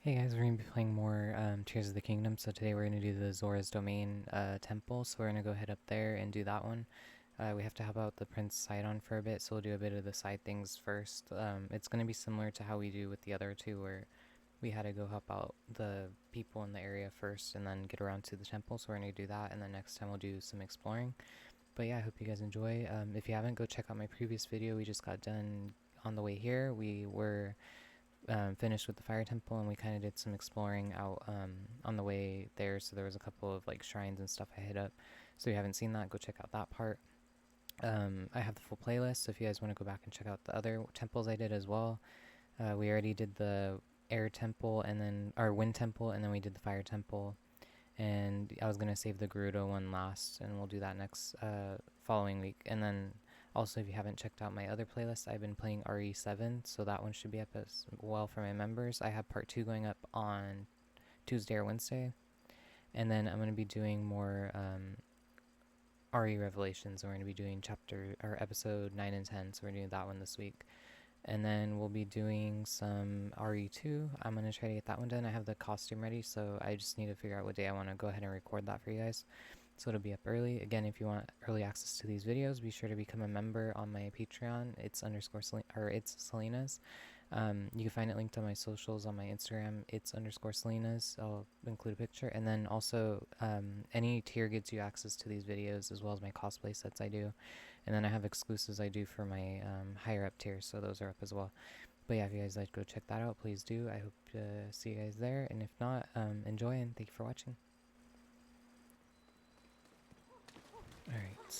Hey guys, we're going to be playing more Tears of the Kingdom. So today we're going to do the Zora's Domain temple. So we're going to go head up there and do that one. We have to help out the Prince Sidon for a bit, so we'll do a bit of the side things first. It's going to be similar to how we do with the other two, where we had to go help out the people in the area first and then get around to the temple. So we're going to do that, and then next time we'll do some exploring. But yeah, I hope you guys enjoy. If you haven't, go check out my previous video. We just got done on the way here. We were finished with the fire temple, and we kind of did some exploring out on the way there. So there was a couple of like shrines and stuff I hit up. So if you haven't seen that, go check out that part. I have the full playlist, so if you guys want to go back and check out the other temples I did as well. We already did the air temple and then our wind temple, and then we did the fire temple. And I was gonna save the Gerudo one last, and we'll do that next following week. And then also, if you haven't checked out my other playlist, I've been playing RE7, so that one should be up as well for my members. I have part 2 going up on Tuesday or Wednesday, and then I'm going to be doing more RE Revelations, and we're going to be doing episode 9 and 10, so we're doing that one this week. And then we'll be doing some RE2. I'm going to try to get that one done. I have the costume ready, so I just need to figure out what day I want to go ahead and record that for you guys. So it'll be up early. Again, if you want early access to these videos, be sure to become a member on my Patreon. It's Selena's. You can find it linked on my socials on my Instagram. It's _Selena's. I'll include a picture. And then also, any tier gets you access to these videos as well as my cosplay sets I do. And then I have exclusives I do for my higher up tiers, so those are up as well. But yeah, if you guys like to go check that out, please do. I hope to see you guys there. And if not, enjoy, and thank you for watching. Alright.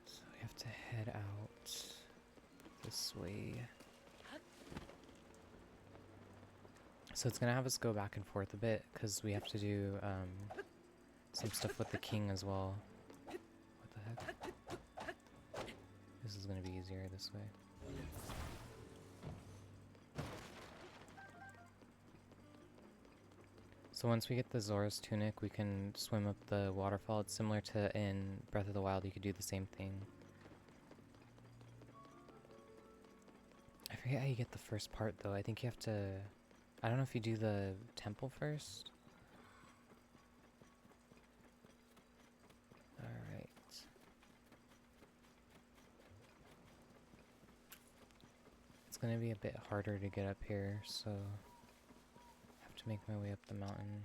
So we have to head out this way. So it's gonna have us go back and forth a bit, because we have to do some stuff with the king as well. What the heck? This is gonna be easier this way. So once we get the Zora's Tunic, we can swim up the waterfall. It's similar to in Breath of the Wild, you could do the same thing. I forget how you get the first part though. I think you have to... I don't know if you do the temple first. Alright. It's gonna be a bit harder to get up here, so... to make my way up the mountain.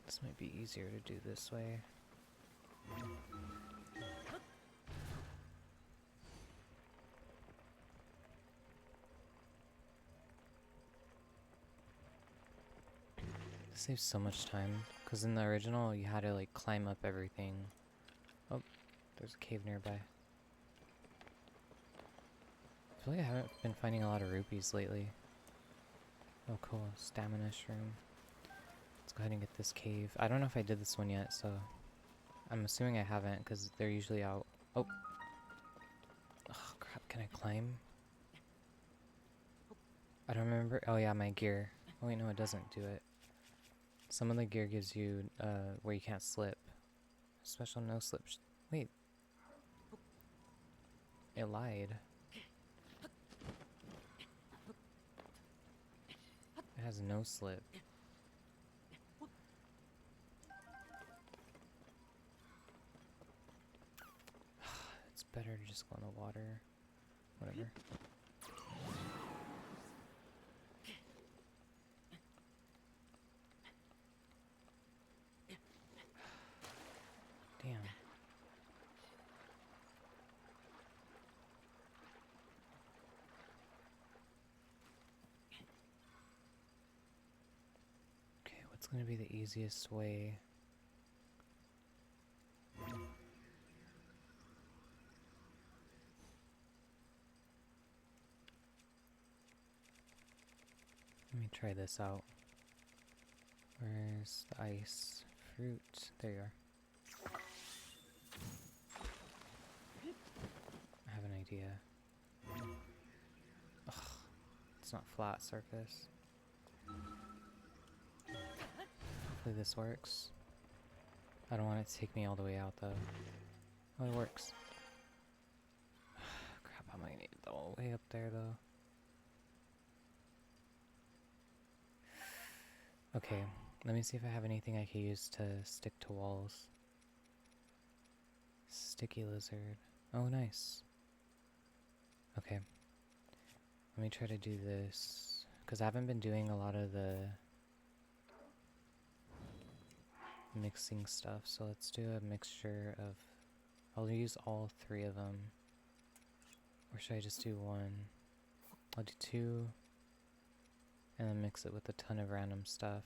This might be easier to do this way. This saves so much time, because in the original you had to like climb up everything. Oh, there's a cave nearby. I feel like I haven't been finding a lot of rupees lately. Oh cool, stamina shroom. Let's go ahead and get this cave. I don't know if I did this one yet, so I'm assuming I haven't, because they're usually out. Oh! Oh crap, can I climb? I don't remember. Oh yeah, my gear. Oh wait, no, it doesn't do it. Some of the gear gives you, where you can't slip. Special no slip. Wait. It lied. It has no slip. It's better to just go in the water. Whatever. Damn. Okay, what's gonna be the easiest way? Let me try this out. Where's the ice fruit? There you are. I have an idea. Ugh, it's not flat surface. Hopefully this works. I don't want it to take me all the way out though. Oh, it works. Crap, how am I gonna need though? way up there, though. Okay, let me see if I have anything I can use to stick to walls. Sticky lizard. Oh, nice. Okay. Let me try to do this. Because I haven't been doing a lot of the mixing stuff, so let's do a mixture of... I'll use all 3 of them. Or should I just do 1? I'll do 2. And then mix it with a ton of random stuff.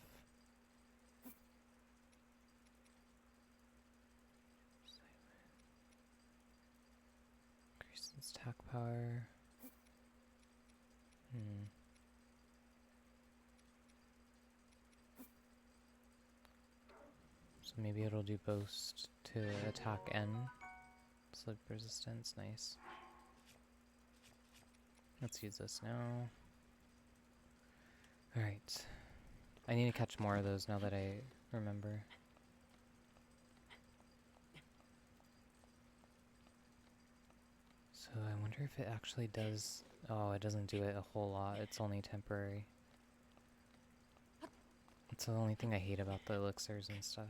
Increase its attack power. So maybe it'll do boast to attack N. Slip resistance, nice. Let's use this now. Alright. I need to catch more of those now that I remember. So I wonder if it actually does... Oh, it doesn't do it a whole lot. It's only temporary. That's the only thing I hate about the elixirs and stuff.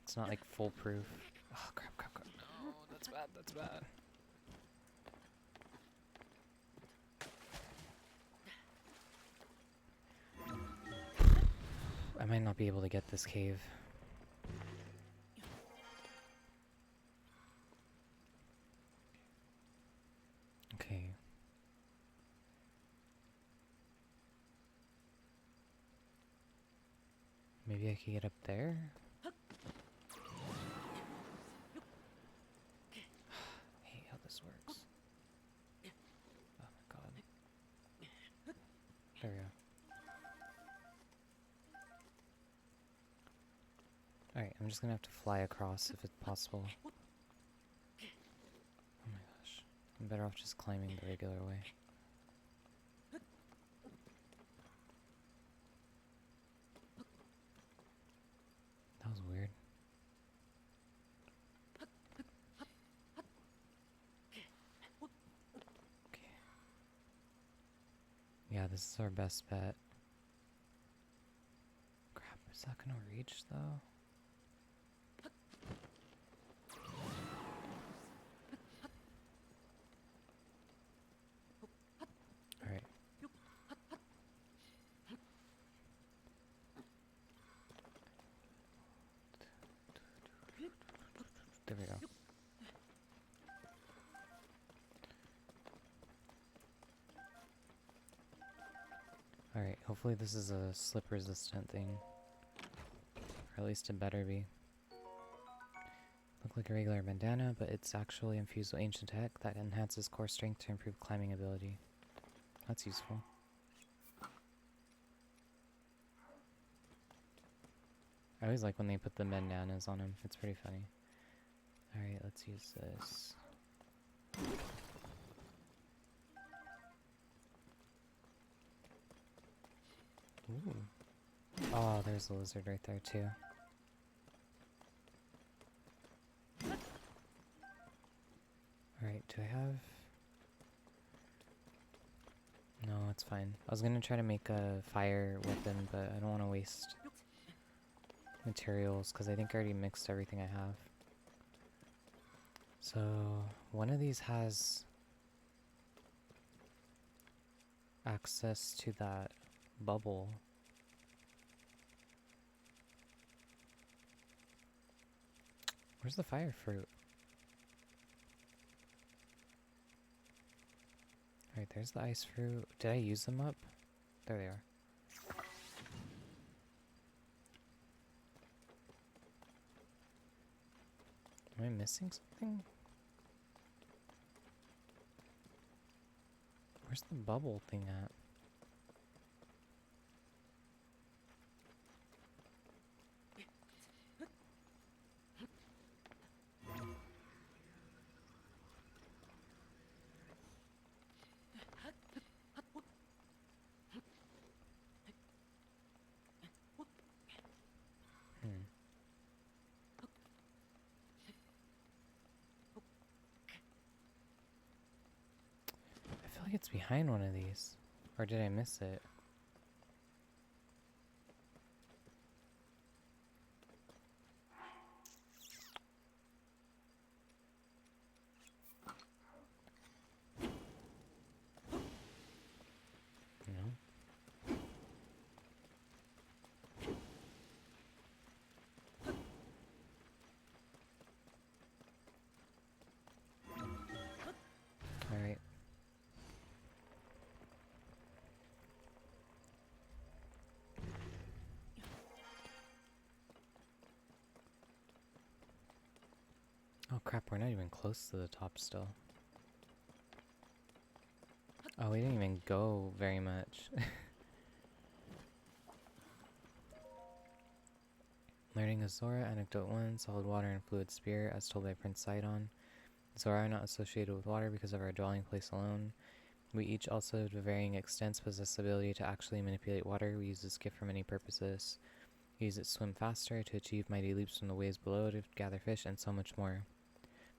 It's not like foolproof. Oh, crap. No, that's bad. I might not be able to get this cave. Okay. Maybe I could get up there? I hate how this works. Oh my god. There we go. Alright, I'm just gonna have to fly across if it's possible. Oh my gosh. I'm better off just climbing the regular way. That was weird. Okay. Yeah, this is our best bet. Crap, is that gonna reach though? Alright. There we go. Alright, hopefully this is a slip resistant thing. Or at least it better be. Look like a regular bandana, but it's actually infused with ancient tech that enhances core strength to improve climbing ability. That's useful. I always like when they put the bandanas on them. It's pretty funny. Alright, let's use this. Ooh. Oh, there's a lizard right there too. Alright, do I have... No, it's fine. I was gonna try to make a fire weapon, but I don't want to waste materials, because I think I already mixed everything I have. So, one of these has access to that bubble. Where's the fire fruit? Alright, there's the ice fruit. Did I use them up? There they are. Am I missing something? Where's the bubble thing at? feel like it's behind one of these. Or did I miss it? No. Alright. Oh crap, we're not even close to the top still. Oh, we didn't even go very much. Learning a Zora, Anecdote 1, Solid Water and Fluid Spear, as told by Prince Sidon. Zora are not associated with water because of our dwelling place alone. We each also, to varying extents, possess the ability to actually manipulate water. We use this gift for many purposes. We use it to swim faster, to achieve mighty leaps from the waves below, to gather fish, and so much more.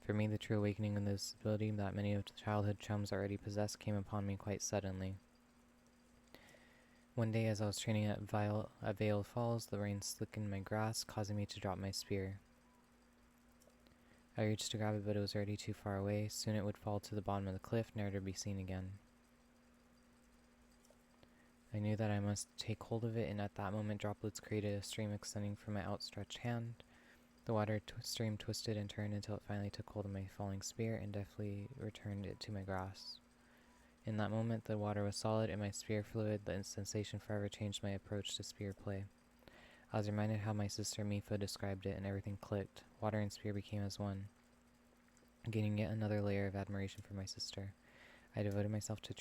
For me, the true awakening in this ability that many of the childhood chums already possessed came upon me quite suddenly. One day, as I was training at Vale Falls, the rain slickened my grass, causing me to drop my spear. I reached to grab it, but it was already too far away. Soon it would fall to the bottom of the cliff, never to be seen again. I knew that I must take hold of it, and at that moment droplets created a stream extending from my outstretched hand. The water stream twisted and turned until it finally took hold of my falling spear and deftly returned it to my grasp. In that moment, the water was solid and my spear fluid. The sensation forever changed my approach to spear play. I was reminded how my sister Mifa described it, and everything clicked. Water and spear became as one, gaining yet another layer of admiration for my sister. I devoted myself to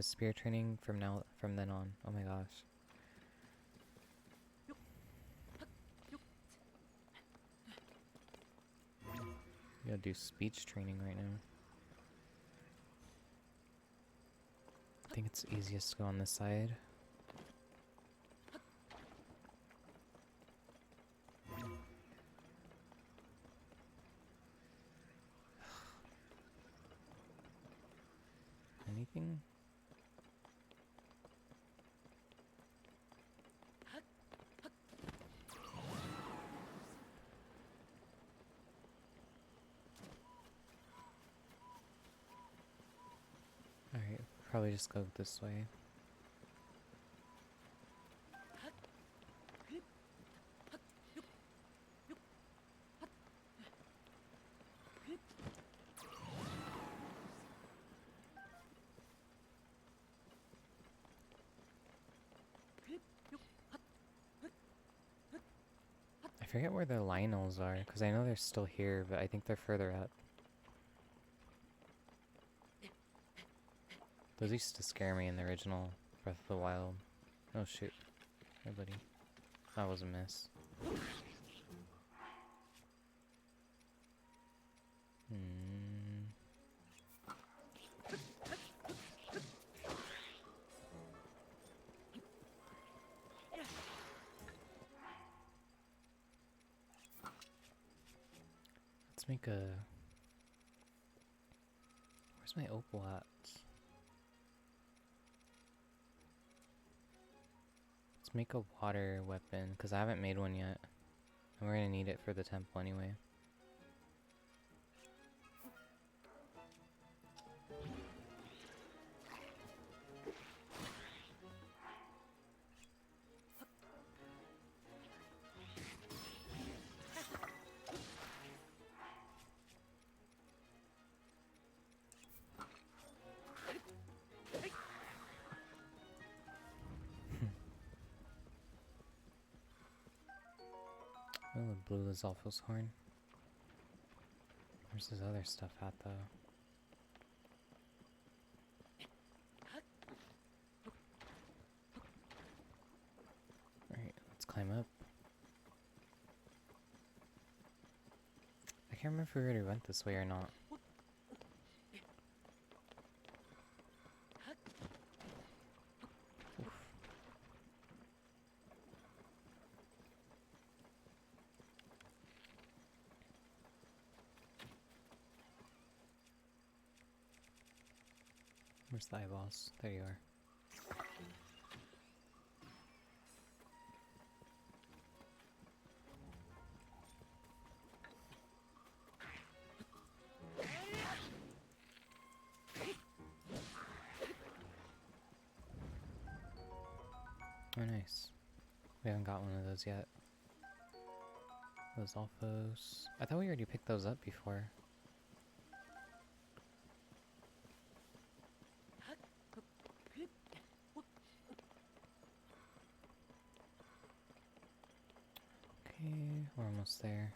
spear training from then on. Oh my gosh. I'm gonna do speech training right now. I think it's easiest to go on this side. Anything? Alright, probably just go this way. I forget where the Lionels are, because I know they're still here, but I think they're further up. Those used to scare me in the original Breath of the Wild. Oh shoot. Hey buddy. That was a miss. Let's make a... Where's my opal at? Let's make a water weapon, because I haven't made one yet. And we're gonna need it for the temple anyway. Oh, the blue Lizalfo's horn. Where's this other stuff at, though? Alright, let's climb up. I can't remember if we already went this way or not. Oof. Where's the eyeballs? There you are. Oh, nice. We haven't got one of those yet. Those alphos. I thought we already picked those up before. Okay, we're almost there.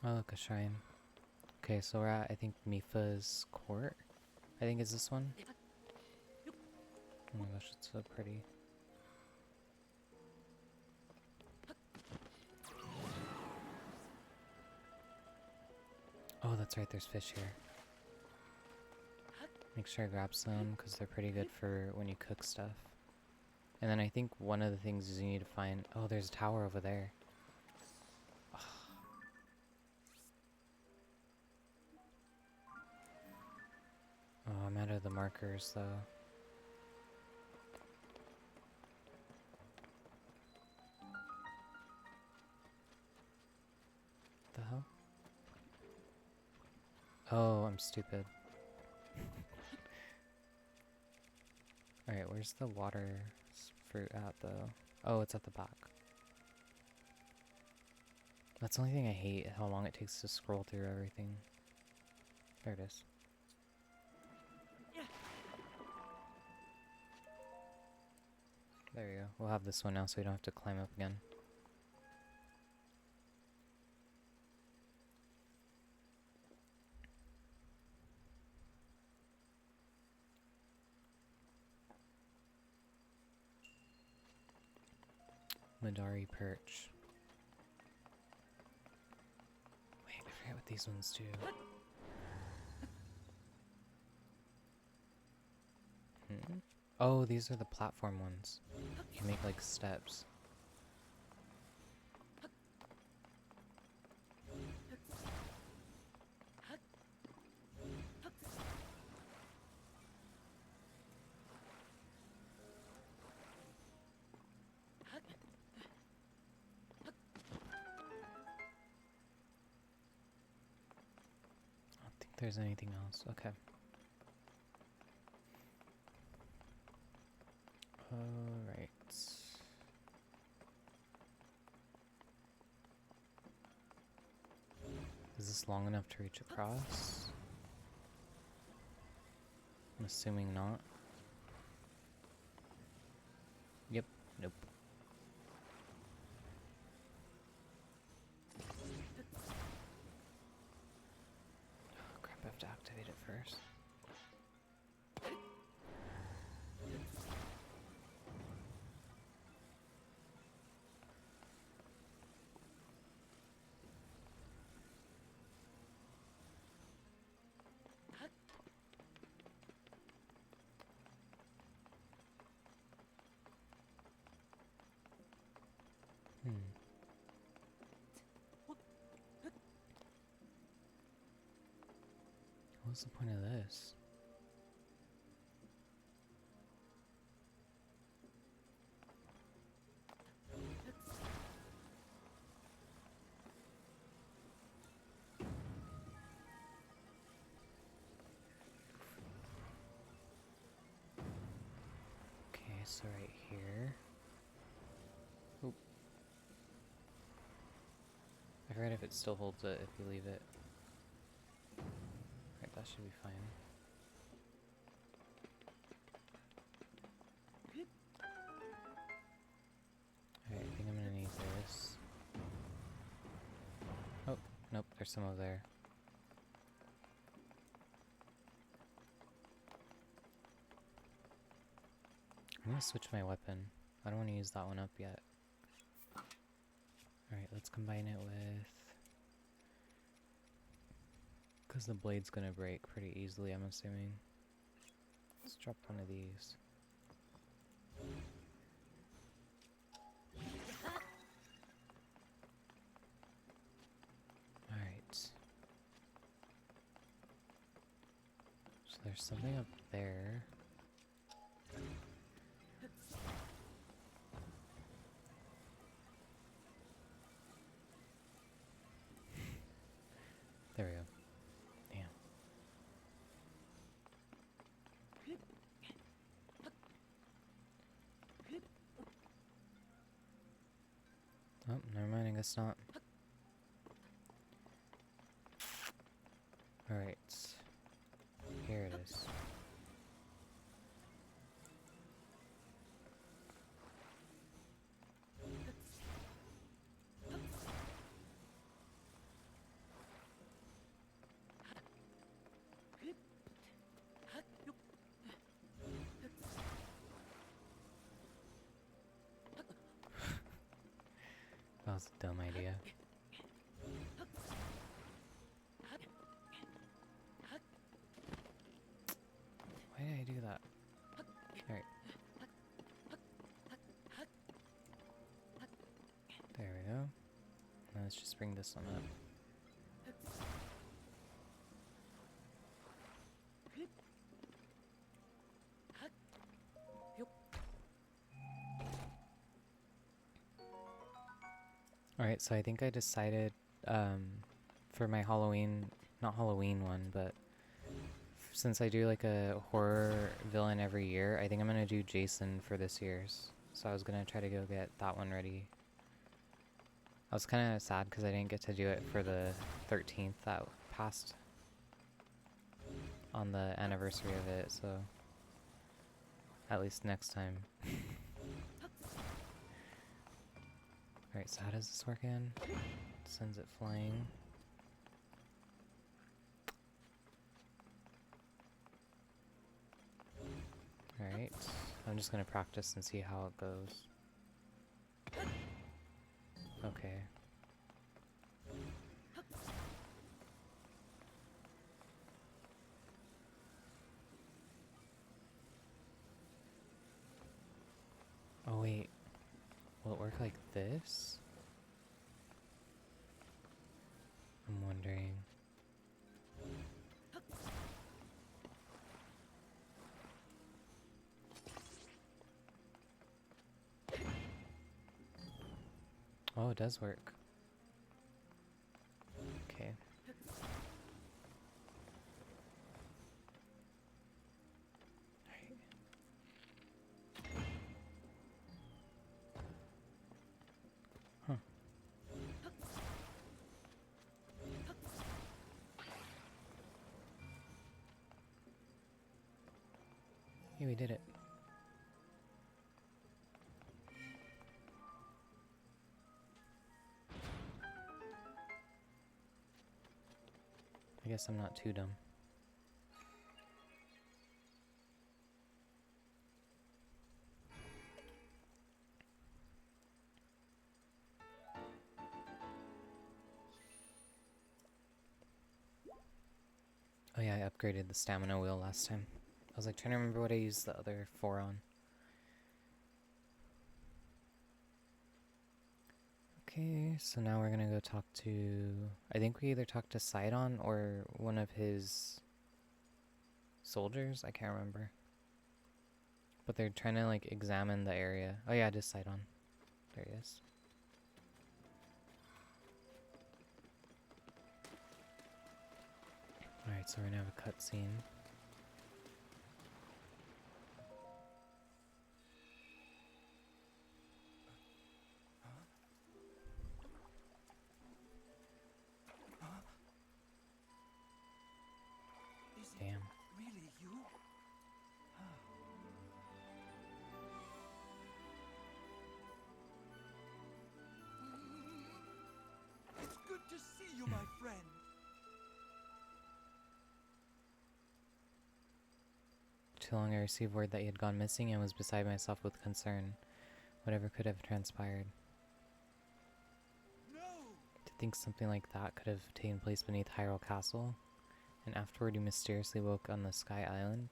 Oh, look, a shrine. Okay, so we're at, I think, Mifa's court. I think is this one. Oh my gosh, it's so pretty. Oh, that's right, there's fish here. Make sure I grab some, because they're pretty good for when you cook stuff. And then I think one of the things is you need to find... Oh, there's a tower over there. Oh, I'm out of the markers, though. The hell? Oh, I'm stupid. Alright, where's the water fruit at, though? Oh, it's at the back. That's the only thing I hate, how long it takes to scroll through everything. There it is. There you go. We'll have this one now so we don't have to climb up again. Madari perch. Wait, I forget what these ones do. Oh, these are the platform ones. You make like steps. I don't think there's anything else. Okay. Alright. Is this long enough to reach across? I'm assuming not. Yep. Nope. Oh crap, I have to activate it first. What's the point of this? Okay, so right here. Oop. I forget if it still holds it if you leave it. Right, that should be fine. Alright, I think I'm gonna need this. Oh, nope, there's some over there. I'm gonna switch my weapon. I don't want to use that one up yet. Alright, let's combine it with... Because the blade's gonna break pretty easily, I'm assuming. Let's drop one of these. there's something up there. There we go. Damn. Oh, never mind, I guess not. Alright. Here it is. That was a dumb idea. Why did I do that? Alright. There we go. Now let's just bring this one up. Alright, so I think I decided for my Halloween, not Halloween one, but since I do like a horror villain every year, I think I'm gonna do Jason for this year's. So I was gonna try to go get that one ready. I was kind of sad because I didn't get to do it for the 13th that passed on the anniversary of it, so at least next time. Alright, so how does this work again? Sends it flying. Alright, I'm just gonna practice and see how it goes. Okay. Oh wait, will it work like this? I'm wondering. Oh, it does work. Okay. Huh. Yeah, we did it. I guess I'm not too dumb. Oh yeah, I upgraded the stamina wheel last time. I was like trying to remember what I used the other 4 on. Okay, so now we're gonna go talk to... I think we either talked to Sidon or one of his soldiers? I can't remember. But they're trying to like examine the area. Oh yeah, it is Sidon. There he is. Alright, so we're gonna have a cutscene. Damn. Really you? It's good to see you, my friend. Too long I received word that he had gone missing and was beside myself with concern. Whatever could have transpired. No! To think something like that could have taken place beneath Hyrule Castle, and afterward you mysteriously woke on the Sky Island?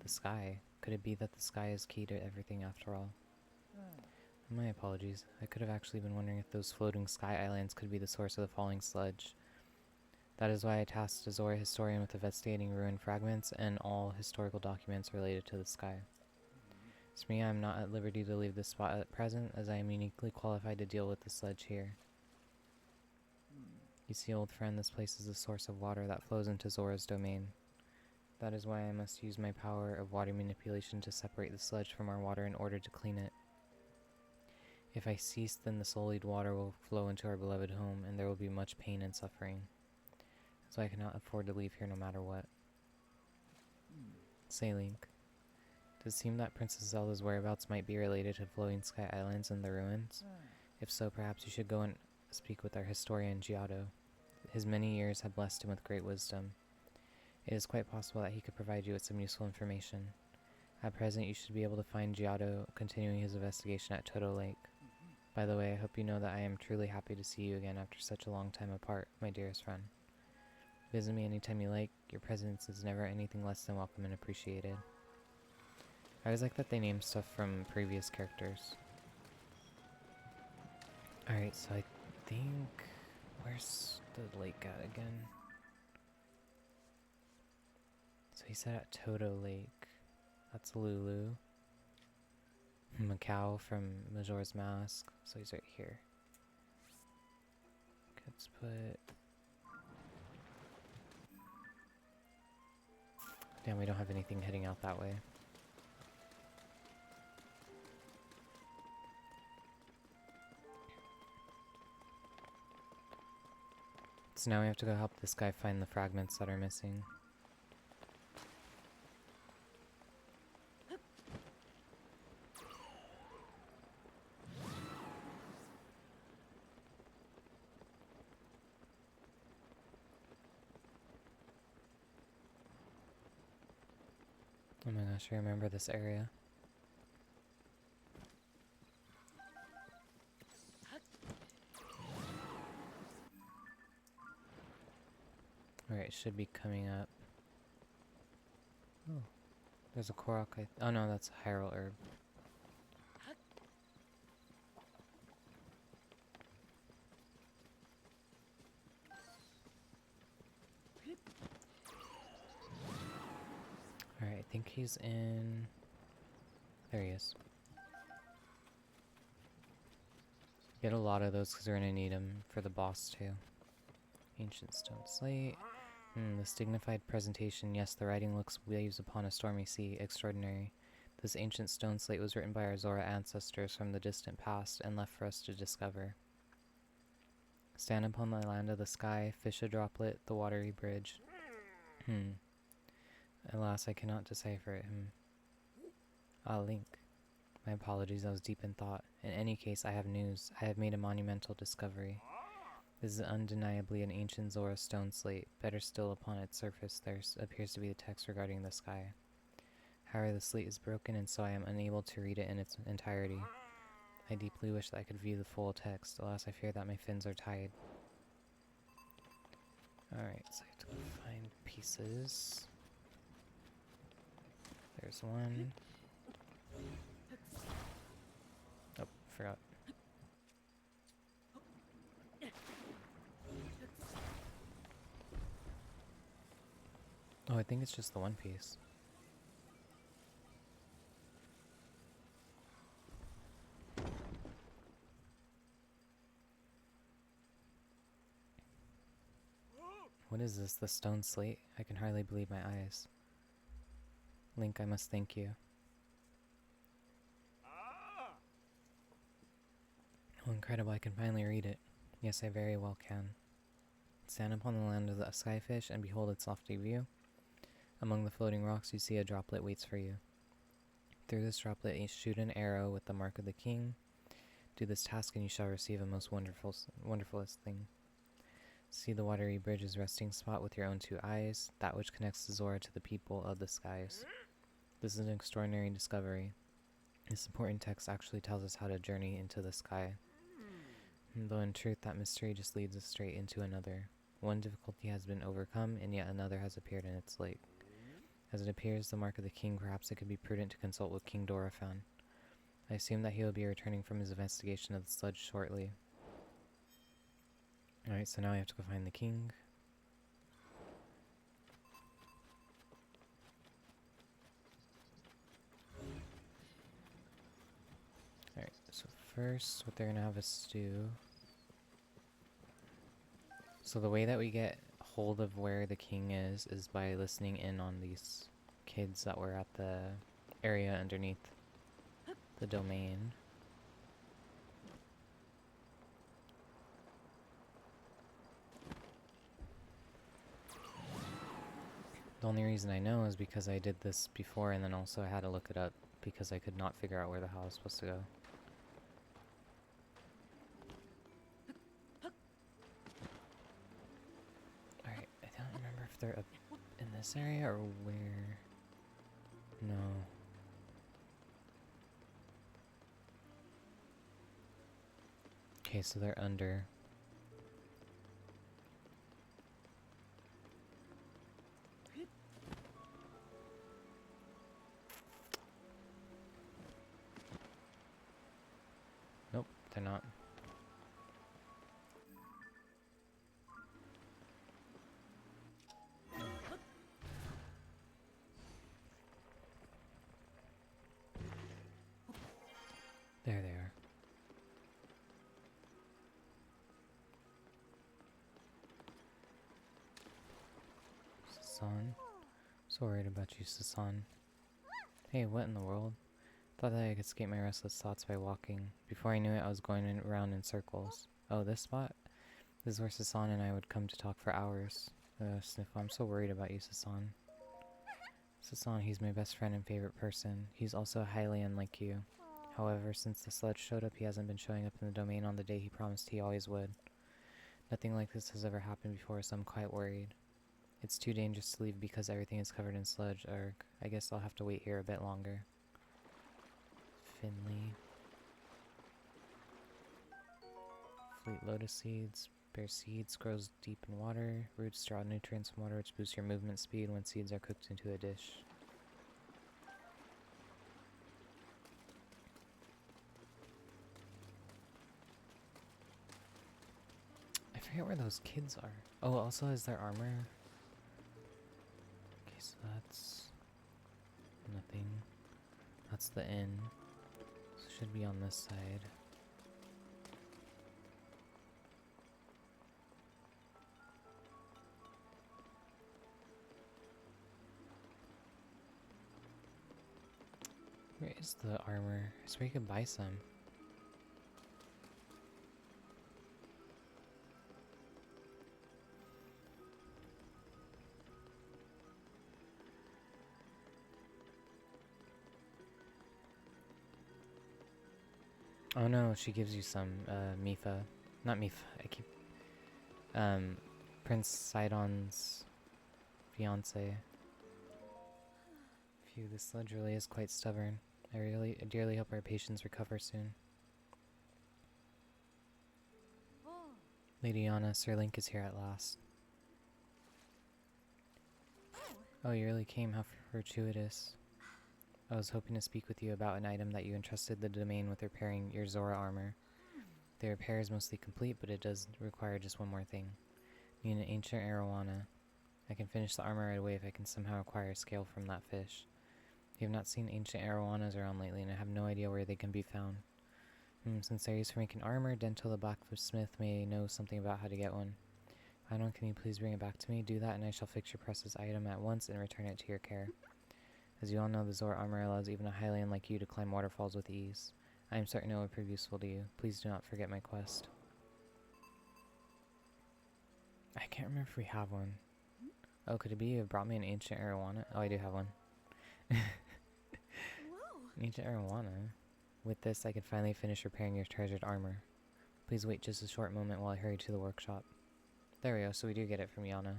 The sky? Could it be that the sky is key to everything after all? My apologies. I could have actually been wondering if those floating sky islands could be the source of the falling sludge. That is why I tasked a Zora historian with investigating ruined fragments and all historical documents related to the sky. As for me, I am not at liberty to leave this spot at present, as I am uniquely qualified to deal with the sledge here. You see, old friend, this place is the source of water that flows into Zora's domain. That is why I must use my power of water manipulation to separate the sludge from our water in order to clean it. If I cease, then the sullied water will flow into our beloved home, and there will be much pain and suffering. So I cannot afford to leave here no matter what. Say, Link, does it seem that Princess Zelda's whereabouts might be related to Floating Sky Islands and the ruins? If so, perhaps you should go and speak with our historian Giotto. His many years have blessed him with great wisdom. It is quite possible that he could provide you with some useful information. At present, you should be able to find Giotto continuing his investigation at Toto Lake. By the way, I hope you know that I am truly happy to see you again after such a long time apart, my dearest friend. Visit me anytime you like. Your presence is never anything less than welcome and appreciated. I always like that they name stuff from previous characters. Alright, so I think... Where's the lake at again? So he said at Toto Lake. That's Lulu. Macau from Majora's Mask. So he's right here. Let's put... Damn, we don't have anything heading out that way. So now we have to go help this guy find the fragments that are missing. Oh my gosh, I remember this area. Alright, it should be coming up. Oh, there's a Korok. Oh no, that's a Hyrule Herb. Alright, I think he's in... There he is. Get a lot of those because we're going to need them for the boss too. Ancient stone slate. This dignified presentation. Yes, the writing looks waves upon a stormy sea. Extraordinary. This ancient stone slate was written by our Zora ancestors from the distant past and left for us to discover. Stand upon the land of the sky, fish a droplet, the watery bridge. Alas, I cannot decipher it. Ah, Link. My apologies, I was deep in thought. In any case, I have news. I have made a monumental discovery. This is undeniably an ancient Zora stone slate. Better still, upon its surface there appears to be a text regarding the sky. However, the slate is broken, and so I am unable to read it in its entirety. I deeply wish that I could view the full text. Alas, I fear that my fins are tied. Alright, so I have to go find pieces. There's one. Oh, forgot. Oh, I think it's just the one piece. What is this, the stone slate? I can hardly believe my eyes. Link, I must thank you. Oh, incredible, I can finally read it. Yes, I very well can. Stand upon the land of the skyfish and behold its lofty view. Among the floating rocks you see a droplet waits for you. Through this droplet you shoot an arrow with the mark of the king. Do this task and you shall receive a most wonderfulest thing. See the watery bridge's resting spot with your own two eyes, that which connects the Zora to the people of the skies. This is an extraordinary discovery. This important text actually tells us how to journey into the sky. Though in truth that mystery just leads us straight into another. One difficulty has been overcome, and yet another has appeared in its lake. As it appears the mark of the king, perhaps it could be prudent to consult with King Dorephan. I assume that he will be returning from his investigation of the sludge shortly. Alright, so now I have to go find the king. first, what they're gonna have us do. So the way that we get hold of where the king is by listening in on these kids that were at the area underneath the domain. The only reason I know is because I did this before, and then also I had to look it up because I could not figure out where the hell I was supposed to go. Alright, I don't remember if they're up in this area or where. No. Okay, so they're under. Nope, they're not. There they are. Sasan. So worried about you, Sasan. Hey, what in the world? Thought that I could escape my restless thoughts by walking. Before I knew it, I was going around in circles. Oh, this spot? This is where Sasan and I would come to talk for hours. Sniffle, I'm so worried about you, Sasan. Sasan, he's my best friend and favorite person. He's also highly unlike you. However, since the sludge showed up, he hasn't been showing up in the domain on the day he promised he always would. Nothing like this has ever happened before, so I'm quite worried. It's too dangerous to leave because everything is covered in sludge. I guess I'll have to wait here a bit longer. Finley. Fleet lotus seeds. Bear seeds. Grows deep in water. Roots draw nutrients from water which boosts your movement speed when seeds are cooked into a dish. I forget where those kids are. Oh, also is there armor? Okay, so that's nothing. That's the inn. So it should be on this side. Where is the armor? I swear you could buy some. Oh no, she gives you some, Mifa. Not Mifa, I keep... Prince Sidon's fiance. Phew, this sludge really is quite stubborn. I dearly hope our patients recover soon. Lady Yana, Sir Link is here at last. Oh, you really came, how fortuitous. I was hoping to speak with you about an item that you entrusted the domain with repairing your Zora armor. The repair is mostly complete, but it does require just one more thing. Need an ancient arowana. I can finish the armor right away if I can somehow acquire a scale from that fish. You have not seen ancient arowanas around lately, and I have no idea where they can be found. Since they're used for making armor, Dental the blacksmith may know something about how to get one. Final, can you please bring it back to me? Do that, and I shall fix your precious item at once and return it to your care. As you all know, the Zora armor allows even a highland like you to climb waterfalls with ease. I am certain it will prove useful to you. Please do not forget my quest. I can't remember if we have one. Oh, could it be you have brought me an ancient arowana? Oh, I do have one. Ancient arowana. With this, I can finally finish repairing your treasured armor. Please wait just a short moment while I hurry to the workshop. There we go, so we do get it from Yana.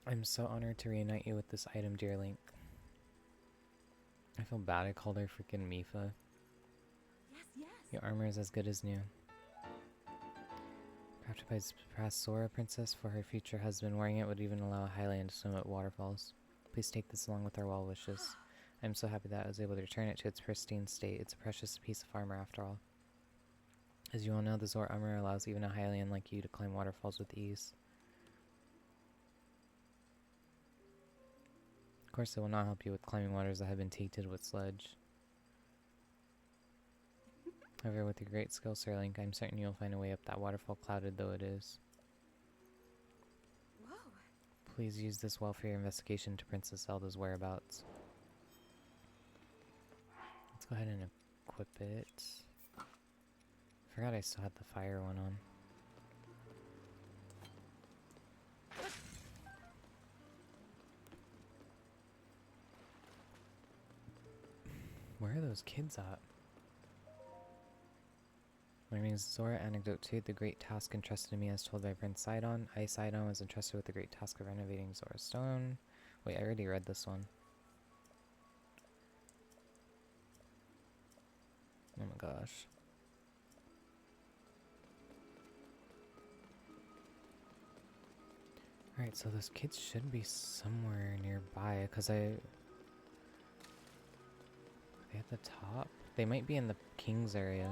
I'm so honored to reunite you with this item, dear Link. I feel bad I called her freaking Mifa. Yes. Your armor is as good as new. Crafted by past Zora princess for her future husband, wearing it would even allow a Highland to swim at waterfalls. Please take this along with our well wishes. I'm so happy that I was able to return it to its pristine state. It's a precious piece of armor after all. As you all know, the Zora armor allows even a Highland like you to climb waterfalls with ease. course, it will not help you with climbing waters that have been tainted with sludge. However, with your great skill, Sir Link, I'm certain you'll find a way up that waterfall, clouded though it is. Whoa. Please use this well for your investigation to Princess Zelda's whereabouts. Let's go ahead and equip it. Forgot I still had the fire one on. Where are those kids at? My name is Zora. Anecdote 2. The great task entrusted to me as told by Prince Sidon. I, Sidon, was entrusted with the great task of renovating Zora's stone. Wait, I already read this one. Oh my gosh. Alright, so those kids should be somewhere nearby, because are they at the top? They might be in the king's area.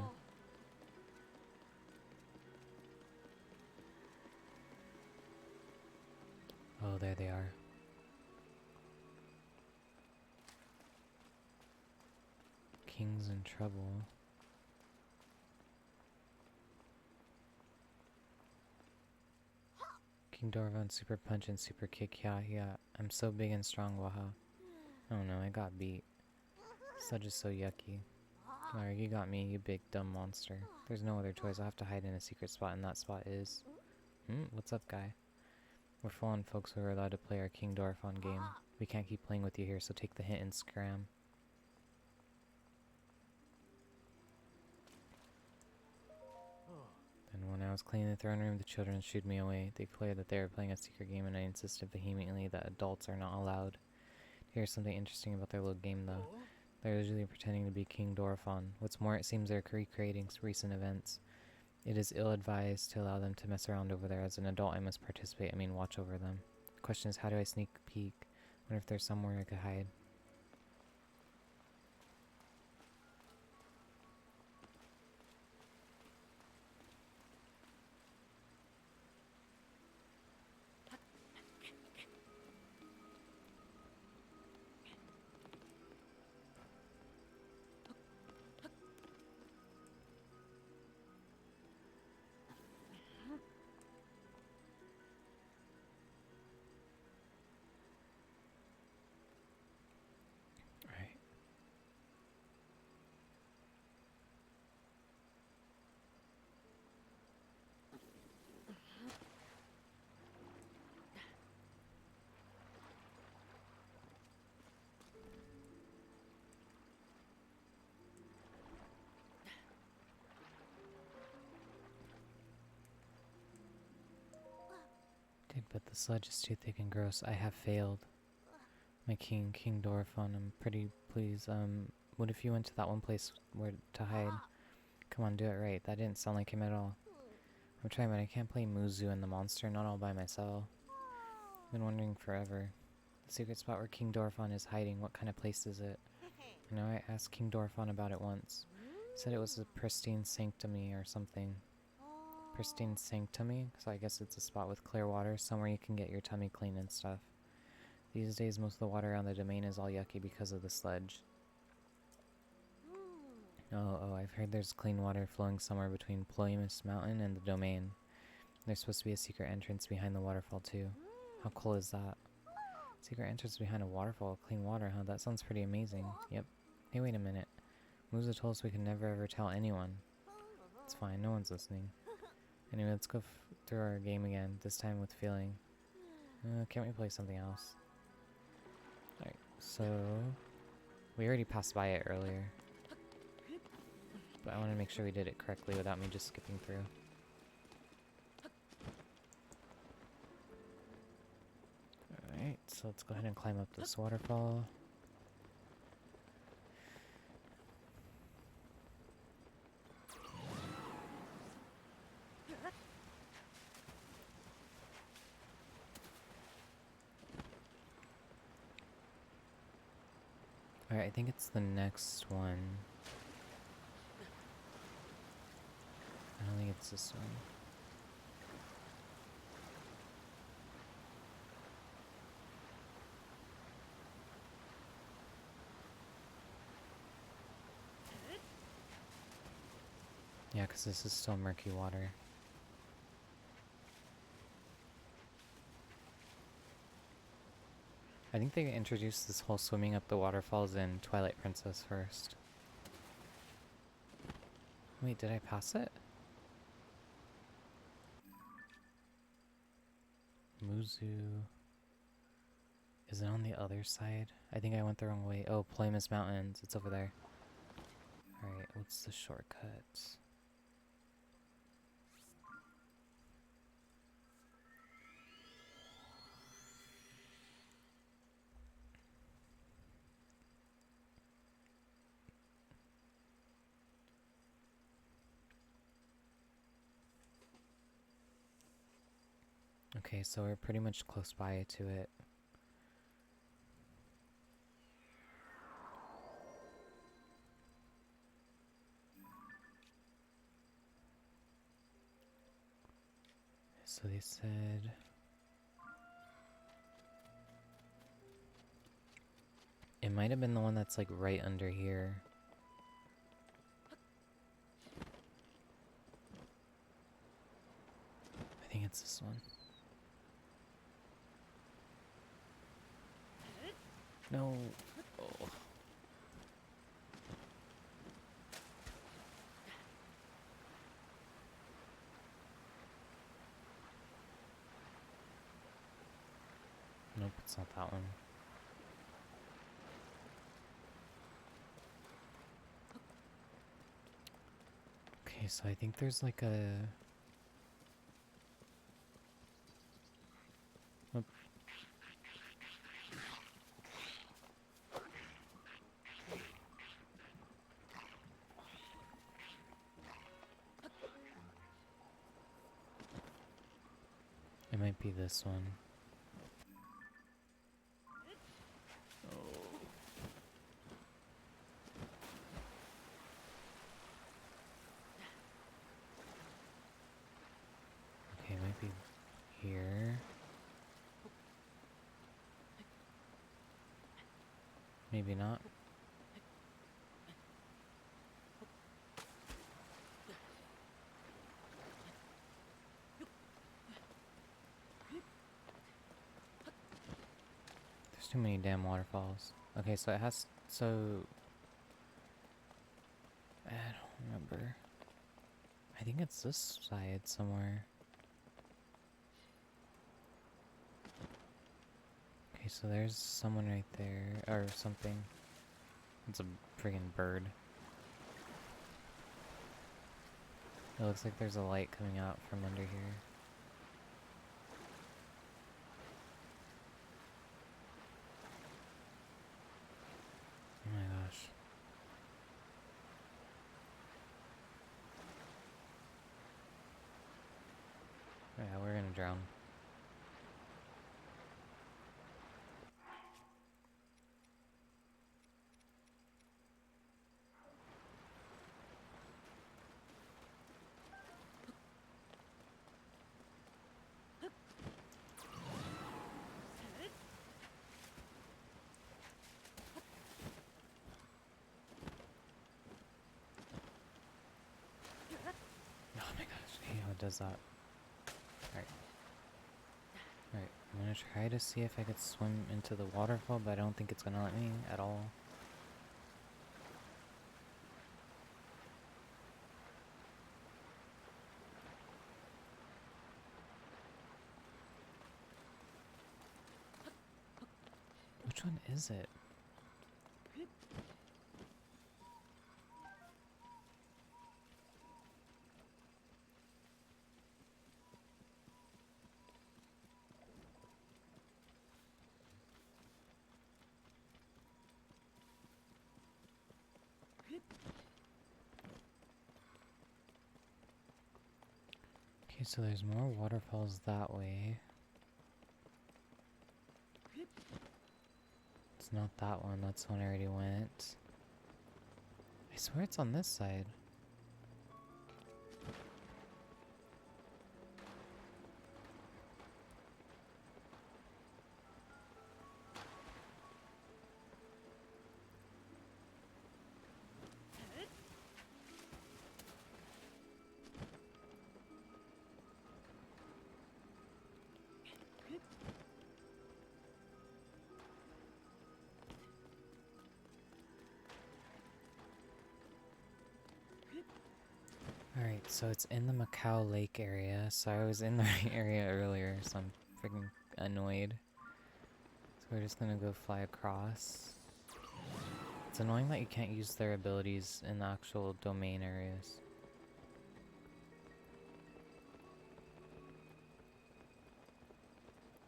Oh, there they are. King's in trouble. King Dorvan, super punch and super kick, yeah, yeah. I'm so big and strong, waha. Oh no, I got beat. Sludge is so yucky. Alright, you got me, you big dumb monster. There's no other choice, I'll have to hide in a secret spot, and that spot is... what's up, guy? We're full-on folks who are allowed to play our King Dorfan game. We can't keep playing with you here, so take the hint and scram. And when I was cleaning the throne room, the children shooed me away. They declared that they were playing a secret game, and I insisted vehemently that adults are not allowed. Here's something interesting about their little game, though. They're usually pretending to be King Dorfan. What's more, it seems they're recreating recent events. It is ill-advised to allow them to mess around over there. As an adult, I must participate, I mean watch over them. The question is, how do I sneak peek? Wonder if there's somewhere I could hide. Right. Dude, but the sludge is too thick and gross. I have failed. My king, King Dorfan, I'm pretty pleased. What if you went to that one place where to hide? Come on, do it right. That didn't sound like him at all. I'm trying, but I can't play Muzu and the monster, not all by myself. I've been wondering forever. The secret spot where King Dorfan is hiding, what kind of place is it? I know I asked King Dorfan about it once. He said it was a pristine sanctuary or something. Pristine sanctuary? So I guess it's a spot with clear water, somewhere you can get your tummy clean and stuff. These days, most of the water around the domain is all yucky because of the sludge. Oh, I've heard there's clean water flowing somewhere between Ploymus Mountain and the domain. There's supposed to be a secret entrance behind the waterfall, too. How cool is that? Secret entrance behind a waterfall, clean water, huh? That sounds pretty amazing. Yep. Hey, wait a minute. Musa told us we can never ever tell anyone. It's fine, no one's listening. Anyway, let's go through our game again, this time with feeling. Can't we play something else? Alright, so... we already passed by it earlier. But I want to make sure we did it correctly without me just skipping through. Alright, so let's go ahead and climb up this waterfall. Alright, I think it's the next one. I don't think it's this one. Yeah, because this is still murky water. I think they introduced this whole swimming up the waterfalls in Twilight Princess first. Wait, did I pass it? Muzu. Is it on the other side? I think I went the wrong way. Oh, Ploymus Mountains. It's over there. Alright, what's the shortcut? Okay, so we're pretty much close by to it. So they said... It might have been the one that's like right under here. I think it's this one. No. Oh. Nope, it's not that one. Okay, so I think there's like a... Oop. It might be this one. Okay, it might be here. Maybe not. There's too many damn waterfalls. Okay, so it has... So... I don't remember. I think it's this side somewhere. Okay, so there's someone right there. Or something. It's a friggin' bird. It looks like there's a light coming out from under here. Oh my gosh. Yeah, we're gonna drown. Oh my gosh, hey, how it does that. Alright. Alright, I'm gonna try to see if I could swim into the waterfall, but I don't think it's gonna let me at all. Which one is it? Okay, so there's more waterfalls that way. It's not that one, that's the one I already went. I swear it's on this side. So it's in the Macau Lake area, so I was in the right area earlier, so I'm freaking annoyed. So we're just gonna go fly across. It's annoying that you can't use their abilities in the actual domain areas.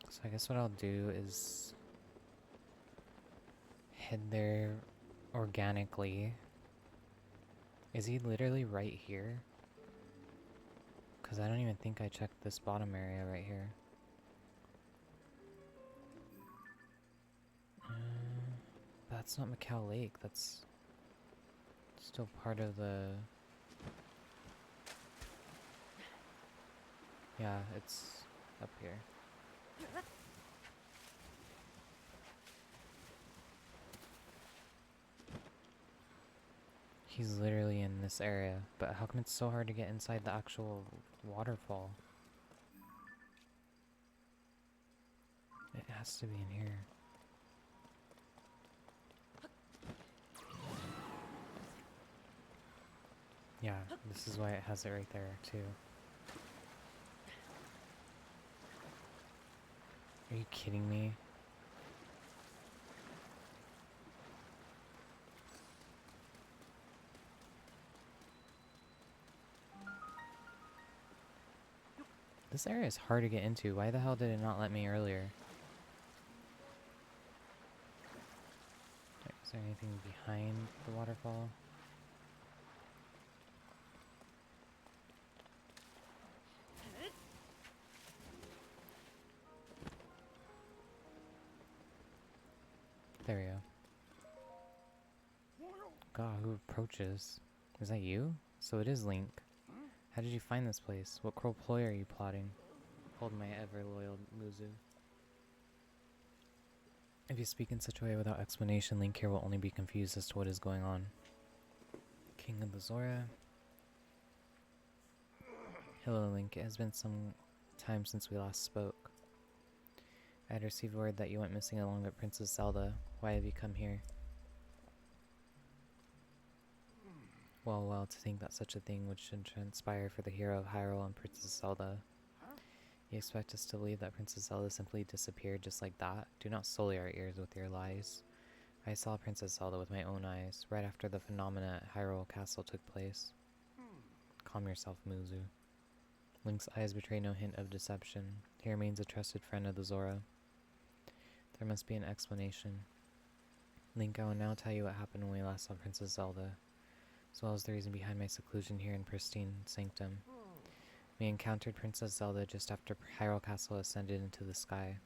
So I guess what I'll do is head there organically. Is he literally right here? Because I don't even think I checked this bottom area right here. That's not Macau Lake, that's still part of the... Yeah, it's up here. He's literally in this area, but how come it's so hard to get inside the actual waterfall? It has to be in here. Yeah, this is why it has it right there, too. Are you kidding me? This area is hard to get into. Why the hell did it not let me earlier? Is there anything behind the waterfall? There we go. God, who approaches? Is that you? So it is Link. How did you find this place? What cruel ploy are you plotting? Hold my ever-loyal Muzu. If you speak in such a way without explanation, Link here will only be confused as to what is going on. King of the Zora. Hello, Link. It has been some time since we last spoke. I had received word that you went missing along with Princess Zelda. Why have you come here? Well, to think that such a thing should transpire for the hero of Hyrule and Princess Zelda. You expect us to believe that Princess Zelda simply disappeared just like that? Do not sully our ears with your lies. I saw Princess Zelda with my own eyes, right after the phenomena at Hyrule Castle took place. Calm yourself, Muzu. Link's eyes betray no hint of deception. He remains a trusted friend of the Zora. There must be an explanation. Link, I will now tell you what happened when we last saw Princess Zelda, as well as the reason behind my seclusion here in pristine sanctum. We encountered Princess Zelda just after Hyrule Castle ascended into the sky.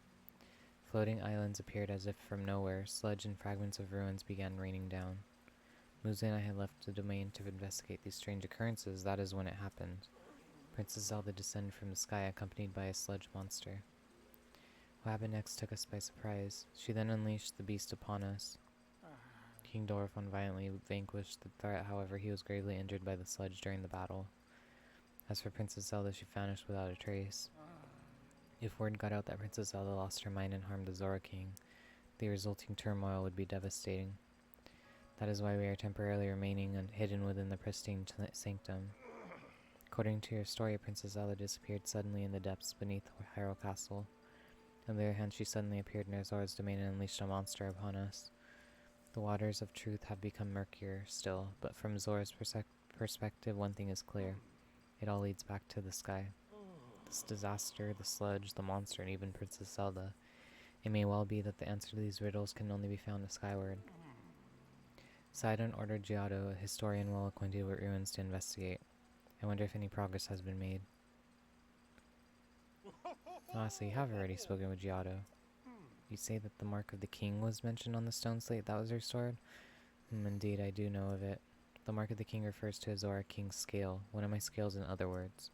Floating islands appeared as if from nowhere. Sludge and fragments of ruins began raining down. Muzu and I had left the domain to investigate these strange occurrences. That is when it happened. Princess Zelda descended from the sky accompanied by a sludge monster. What happened next took us by surprise. She then unleashed the beast upon us. King Dorephan violently vanquished the threat, however he was gravely injured by the sludge during the battle. As for Princess Zelda, she vanished without a trace. If word got out that Princess Zelda lost her mind and harmed the Zora King, the resulting turmoil would be devastating. That is why we are temporarily remaining hidden within the pristine sanctum. According to your story, Princess Zelda disappeared suddenly in the depths beneath Hyrule Castle. On the other hand, she suddenly appeared near Zora's domain and unleashed a monster upon us. The waters of truth have become murkier still, but from Zora's perspective, one thing is clear. It all leads back to the sky. This disaster, the sludge, the monster, and even Princess Zelda. It may well be that the answer to these riddles can only be found skyward. Sidon ordered Giotto, a historian well acquainted with ruins, to investigate. I wonder if any progress has been made. Honestly, you have already spoken with Giotto. You say that the mark of the king was mentioned on the stone slate that was restored? Indeed, I do know of it. The mark of the king refers to a Zora King's scale, one of my scales in other words.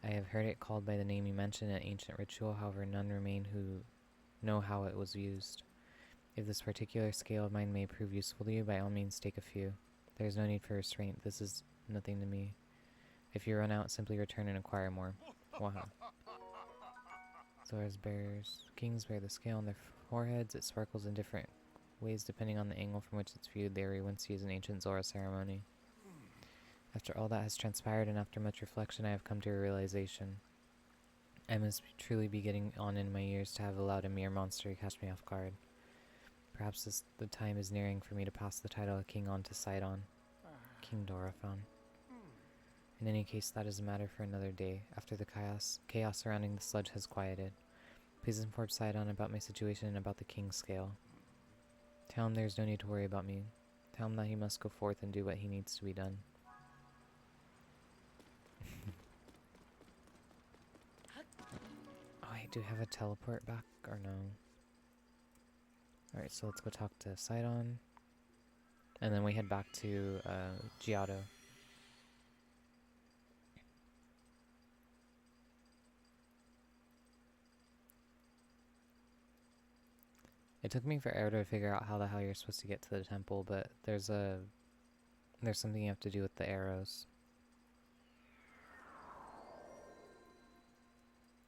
I have heard it called by the name you mentioned in ancient ritual, however none remain who know how it was used. If this particular scale of mine may prove useful to you, by all means take a few. There is no need for restraint, this is nothing to me. If you run out, simply return and acquire more. Wow. Zora's bears. Kings bear the scale on their foreheads. It sparkles in different ways depending on the angle from which it's viewed. They were once used in ancient Zora ceremony. After all that has transpired and after much reflection, I have come to a realization. I must truly be getting on in my years to have allowed a mere monster to catch me off guard. Perhaps the time is nearing for me to pass the title of king on to Sidon, King Doraphan. In any case, that is a matter for another day, after the chaos surrounding the sludge has quieted. Please inform Sidon about my situation and about the king's scale. Tell him there is no need to worry about me. Tell him that he must go forth and do what he needs to be done. Oh, wait, do we have a teleport back or no? Alright, so let's go talk to Sidon. And then we head back to Giotto. It took me forever to figure out how the hell you're supposed to get to the temple, but there's something you have to do with the arrows.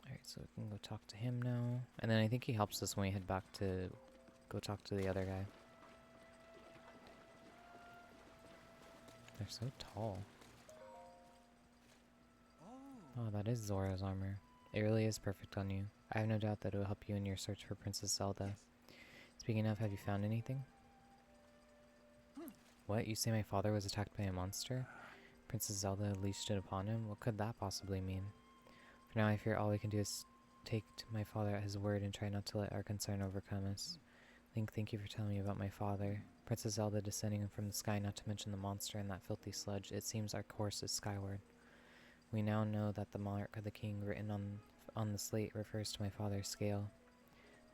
Alright, so we can go talk to him now. And then I think he helps us when we head back to go talk to the other guy. They're so tall. Oh, that is Zora's armor. It really is perfect on you. I have no doubt that it will help you in your search for Princess Zelda. Speaking of, have you found anything? What? You say my father was attacked by a monster? Princess Zelda unleashed it upon him? What could that possibly mean? For now, I fear all we can do is take my father at his word and try not to let our concern overcome us. Link, thank you for telling me about my father. Princess Zelda descending from the sky, not to mention the monster and that filthy sludge. It seems our course is skyward. We now know that the mark of the king written on the slate refers to my father's scale.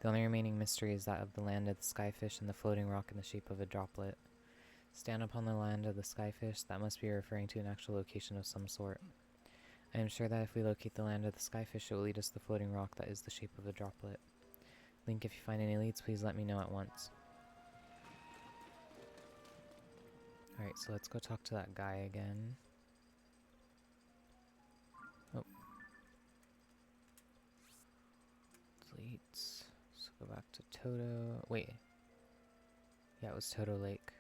The only remaining mystery is that of the land of the skyfish and the floating rock in the shape of a droplet. Stand upon the land of the skyfish, that must be referring to an actual location of some sort. I am sure that if we locate the land of the skyfish, it will lead us to the floating rock that is the shape of a droplet. Link, if you find any leads, please let me know at once. Alright, so let's go talk to that guy again. Oh. Delete. So go back to Toto. Wait. Yeah, it was Toto Lake.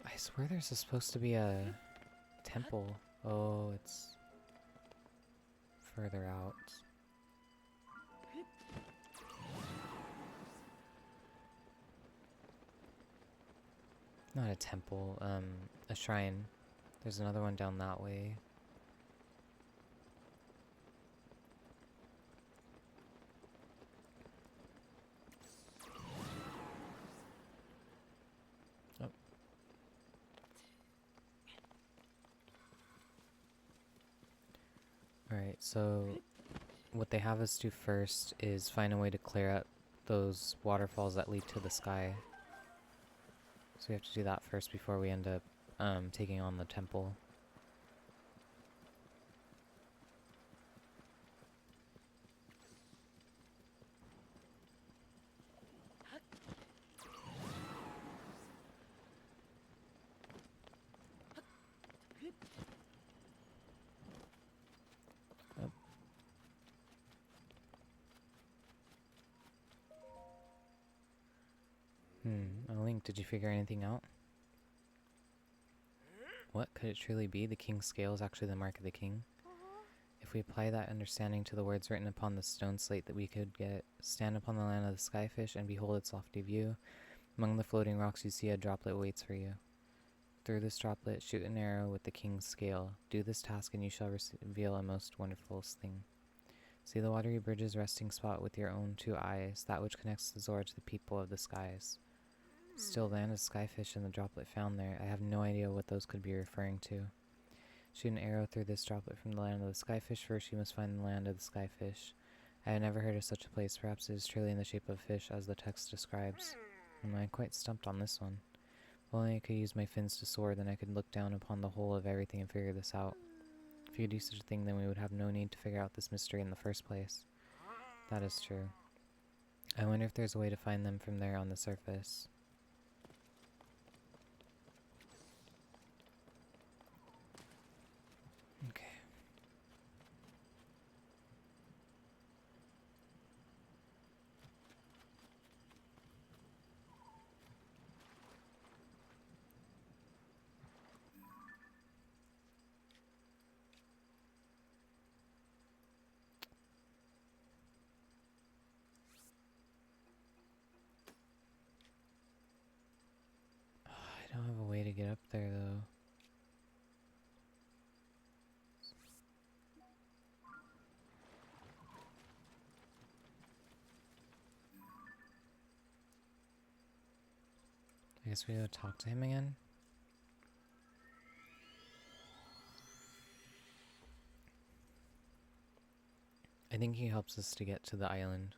I swear there's supposed to be a temple. Oh, it's further out. Not a temple, a shrine. There's another one down that way. Oh. Alright, so what they have us do first is find a way to clear up those waterfalls that lead to the sky. So we have to do that first before we end up taking on the temple. Oh. Link, did you figure anything out? What could it truly be? The king's scale is actually the mark of the king. If we apply that understanding to the words written upon the stone slate that we could get, stand upon the land of the skyfish and behold its lofty view. Among the floating rocks you see a droplet waits for you. Through this droplet shoot an arrow with the king's scale. Do this task and you shall reveal a most wonderful thing. See the watery bridge's resting spot with your own two eyes, that which connects the Zora to the people of the skies. Still, land of skyfish and the droplet found there. I have no idea what those could be referring to. Shoot an arrow through this droplet from the land of the skyfish. First you must find the land of the skyfish. I have never heard of such a place. Perhaps it is truly in the shape of a fish, as the text describes. I'm quite stumped on this one. If only I could use my fins to soar, then I could look down upon the whole of everything and figure this out. If you could do such a thing, then we would have no need to figure out this mystery in the first place. That is true. I wonder if there's a way to find them from there on the surface. Okay. get up there though? I guess we go talk to him again? I think he helps us to get to the island.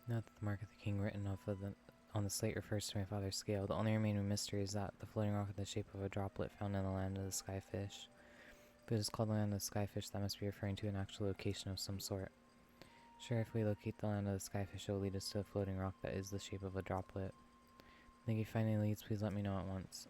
Note that the mark of the king written on the slate refers to my father's scale. The only remaining mystery is that the floating rock in the shape of a droplet found in the land of the skyfish. If it is called the land of the skyfish, that must be referring to an actual location of some sort. Sure, if we locate the land of the skyfish, it will lead us to a floating rock that is the shape of a droplet. If you find any leads, please let me know at once.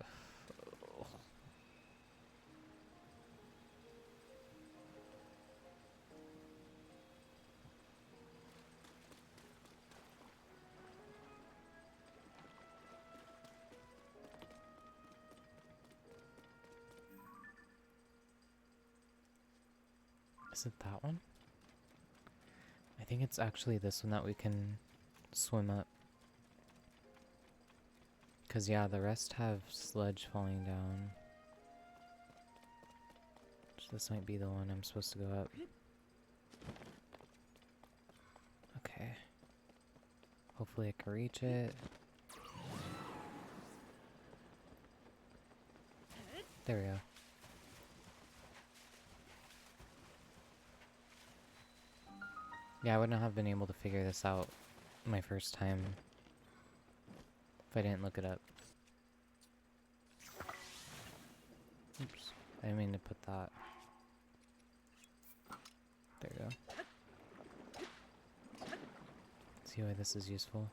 Is it that one? I think it's actually this one that we can swim up. Cause yeah, the rest have sludge falling down. So this might be the one I'm supposed to go up. Okay. Hopefully I can reach it. There we go. Yeah, I would not have been able to figure this out my first time if I didn't look it up. Oops. I didn't mean to put that. There we go. See why this is useful?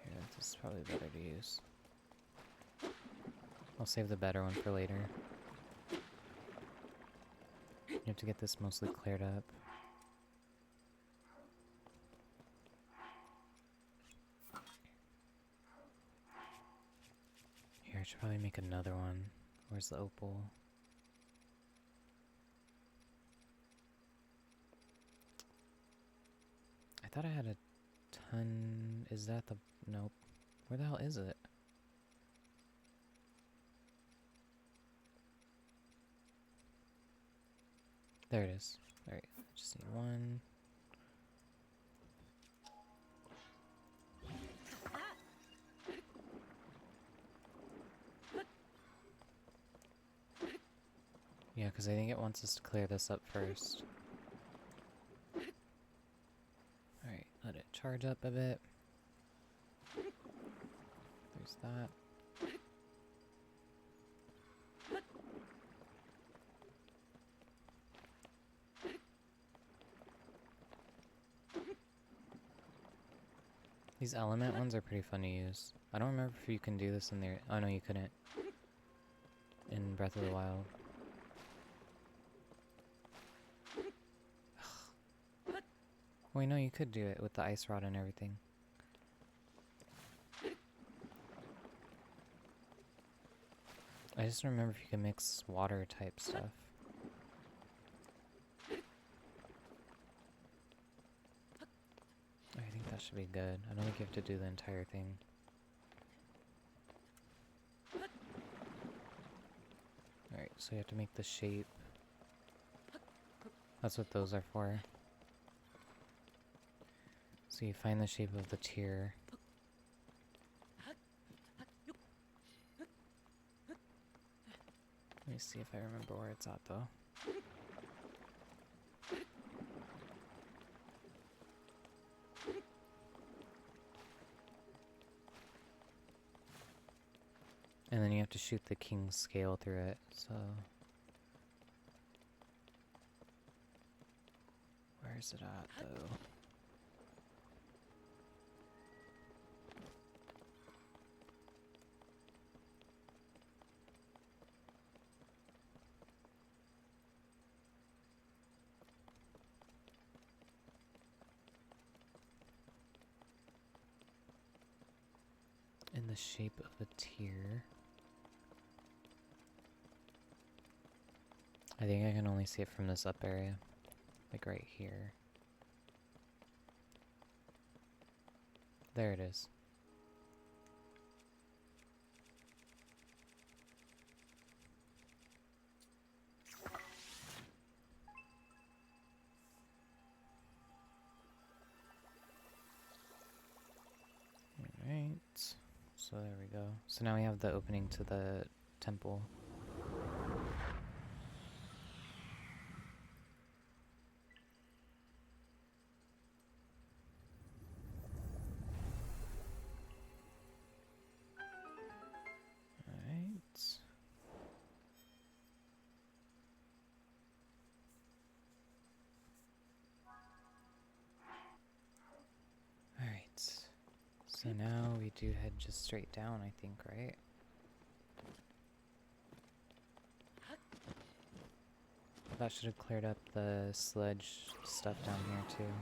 Here, this is probably better to use. I'll save the better one for later. You have to get this mostly cleared up. Here, I should probably make another one. Where's the opal? I thought I had a ton. Is that the... Nope. Where the hell is it? There it is. Alright, I just need one. Yeah, because I think it wants us to clear this up first. Alright, let it charge up a bit. There's that. These element ones are pretty fun to use. I don't remember if you can do this in there. Oh no, you couldn't. In Breath of the Wild. Wait, no, you could do it with the ice rod and everything. I just don't remember if you can mix water type stuff. I think that should be good. I don't think you have to do the entire thing. Alright, so you have to make the shape. That's what those are for. So you find the shape of the tear. Let me see if I remember where it's at though. And then you have to shoot the king's scale through it, so... Where's it at though? the shape of a tear. I think I can only see it from this up area. Like right here. There it is. Alright. So there we go. So now we have the opening to the temple. Alright. Alright. So now we do head just straight down, I think, right? That should have cleared up the sledge stuff down here too.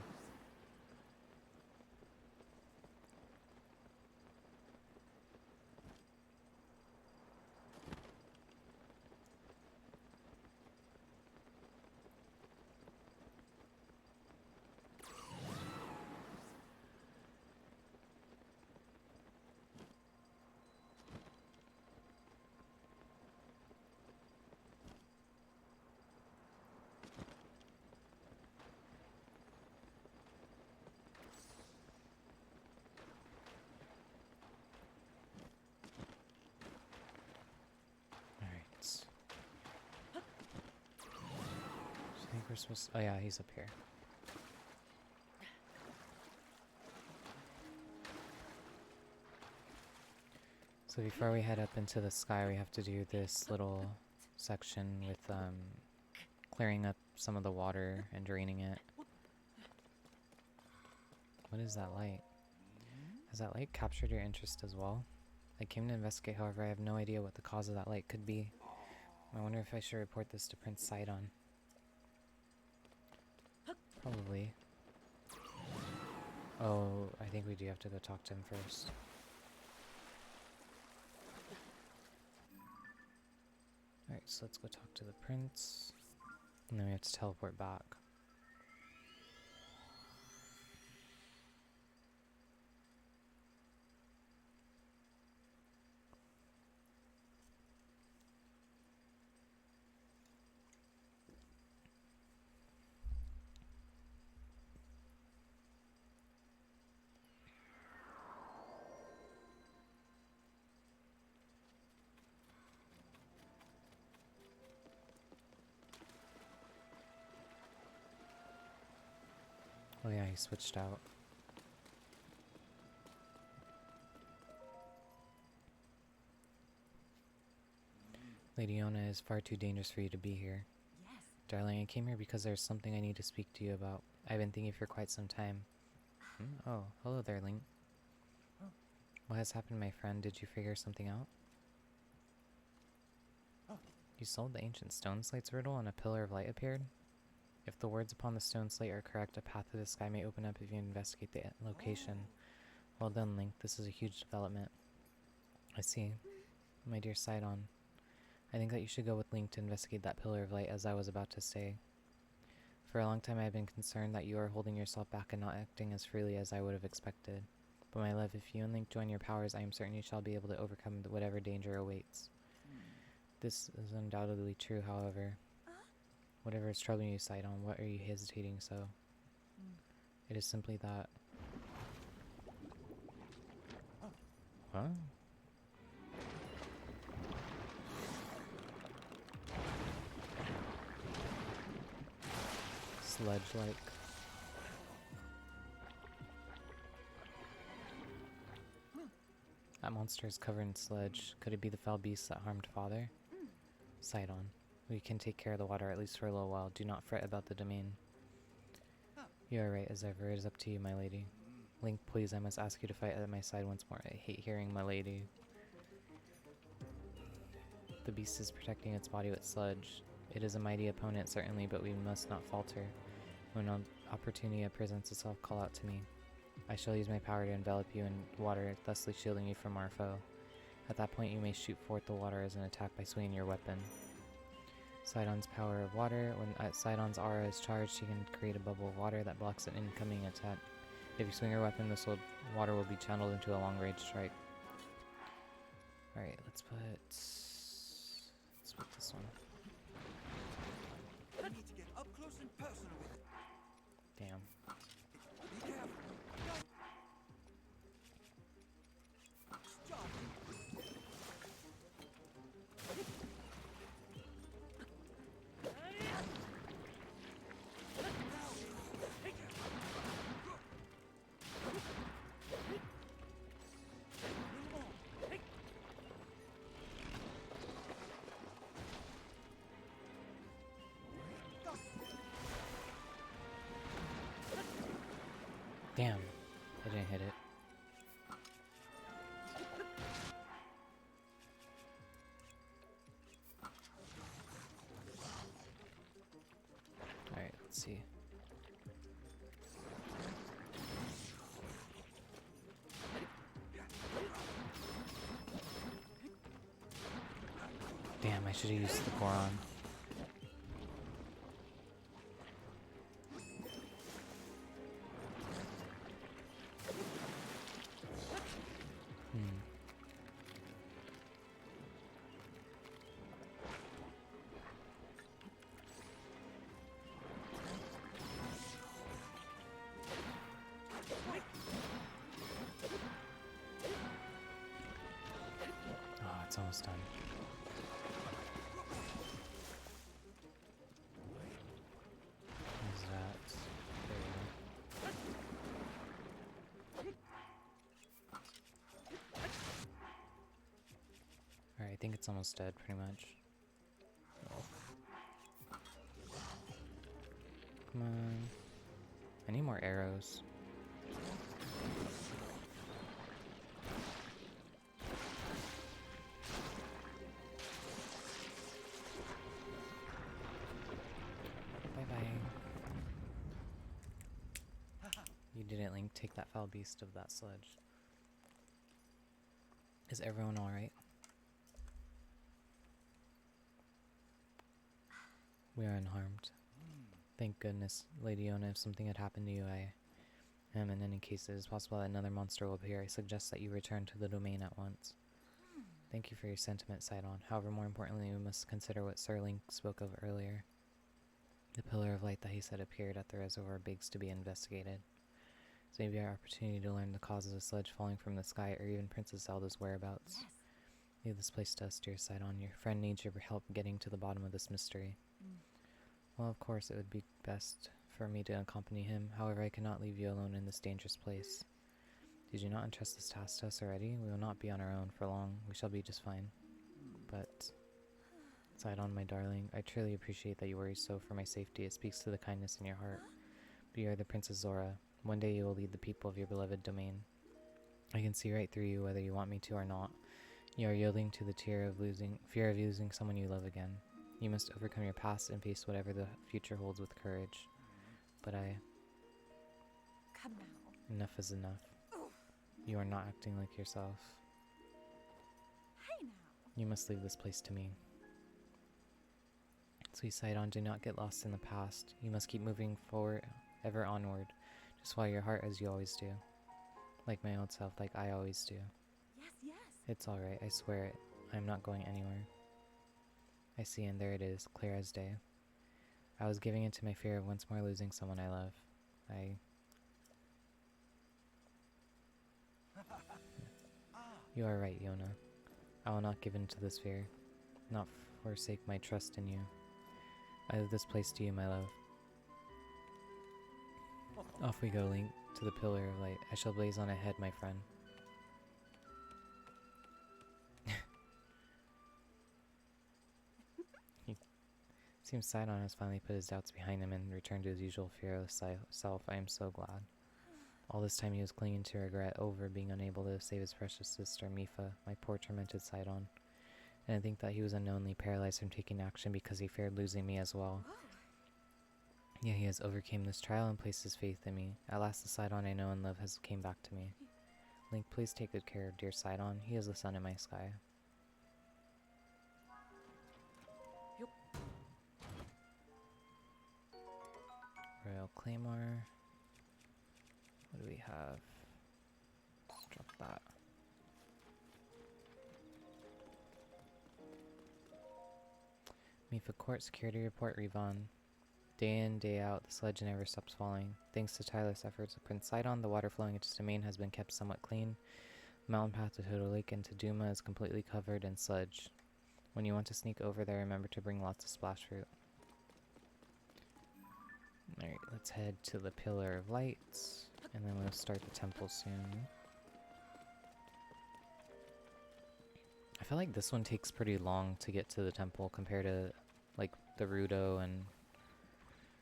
Alright. So I think we're supposed to, oh yeah, he's up here. So before we head up into the sky, we have to do this little section with clearing up some of the water and draining it. What is that light? Has that light captured your interest as well? I came to investigate, however, I have no idea what the cause of that light could be. I wonder if I should report this to Prince Sidon. Probably. Oh, I think we do have to go talk to him first. Alright, so let's go talk to the prince. And then we have to teleport back. Oh yeah, he switched out. Lady Ona, is far too dangerous for you to be here. Yes. Darling, I came here because there's something I need to speak to you about. I've been thinking for quite some time. Oh, hello there, Link. What has happened, my friend? Did you figure something out? You solved the ancient stone slates riddle and a pillar of light appeared? If the words upon the stone slate are correct, a path to the sky may open up if you investigate the location. Well done, Link. This is a huge development. I see. My dear Sidon, I think that you should go with Link to investigate that pillar of light, as I was about to say. For a long time I have been concerned that you are holding yourself back and not acting as freely as I would have expected. But my love, if you and Link join your powers, I am certain you shall be able to overcome whatever danger awaits. This is undoubtedly true, however. Whatever is troubling you, Sidon, what are you hesitating so? It is simply that... Huh? Sledge-like. That monster is covered in sludge. Could it be the foul beast that harmed Father? Sidon, we can take care of the water at least for a little while. Do not fret about the domain. You are right, as ever. It is up to you, my lady. Link, please, I must ask you to fight at my side once more. I hate hearing my lady. The beast is protecting its body with sludge. It is a mighty opponent, certainly, but we must not falter. When an opportunity presents itself, call out to me. I shall use my power to envelop you in water, thusly shielding you from our foe. At that point, you may shoot forth the water as an attack by swinging your weapon. Sidon's power of water. When Sidon's aura is charged, she can create a bubble of water that blocks an incoming attack. If you swing your weapon, water will be channeled into a long-range strike. Alright, let's put this one. I need to get up close and personal with it. Damn. Be careful. Stop. Damn. I didn't hit it. Alright, let's see. Damn, I should have used the Goron. Oh, it's almost done. Where's that? There we go. Alright, I think it's almost dead, pretty much. Come on. I need more arrows. Bye-bye. You didn't, Link. Take that foul beast of that sledge. Is everyone alright? We are unharmed. Thank goodness, Lady Yona. If something had happened to you, I am. In any case, it is possible that another monster will appear. I suggest that you return to the domain at once. Thank you for your sentiment, Sidon. However, more importantly, we must consider what Sir Link spoke of earlier. The pillar of light that he said appeared at the reservoir begs to be investigated. So maybe our opportunity to learn the cause of the sledge falling from the sky, or even Princess Zelda's whereabouts. Yes. Leave this place to us, dear Sidon. Your friend needs your help getting to the bottom of this mystery. Well, of course, it would be best for me to accompany him. However, I cannot leave you alone in this dangerous place. Did you not entrust this task to us already? We will not be on our own for long. We shall be just fine. But, Sidon, my darling, I truly appreciate that you worry so for my safety. It speaks to the kindness in your heart. But you are the Princess Zora. One day you will lead the people of your beloved domain. I can see right through you whether you want me to or not. You are yielding to the fear of losing someone you love again. You must overcome your past and face whatever the future holds with courage. But Come now. enough is enough. You are not acting like yourself. Hey now. You must leave this place to me. Sweet Sidon, do not get lost in the past. You must keep moving forward, ever onward. Just follow your heart as you always do. Like my old self, like I always do. Yes, yes. It's alright, I swear it. I am not going anywhere. I see, and there it is, clear as day. I was giving in to my fear of once more losing someone I love. You are right, Yona. I will not give in to this fear, not forsake my trust in you. I leave this place to you, my love. Off we go, Link, to the pillar of light. I shall blaze on ahead, my friend. Seems Sidon has finally put his doubts behind him and returned to his usual fearless self. I am so glad. All this time he was clinging to regret over being unable to save his precious sister, Mifa, my poor tormented Sidon. And I think that he was unknowingly paralyzed from taking action because he feared losing me as well. Yeah, he has overcame this trial and placed his faith in me. At last the Sidon I know and love has came back to me. Link, please take good care of dear Sidon. He is the sun in my sky. Yup. Royal Claymore. What do we have? Let's drop that. Mifa Court Security Report, Revon. Day in, day out, the sledge never stops falling. Thanks to tireless efforts of Prince Sidon, the water flowing into his domain has been kept somewhat clean. The mountain path to Toto Lake and to Duma is completely covered in sludge. When you want to sneak over there, remember to bring lots of splash fruit. Alright, let's head to the Pillar of Lights, and then we'll start the temple soon. I feel like this one takes pretty long to get to the temple compared to, like, the Rudo, and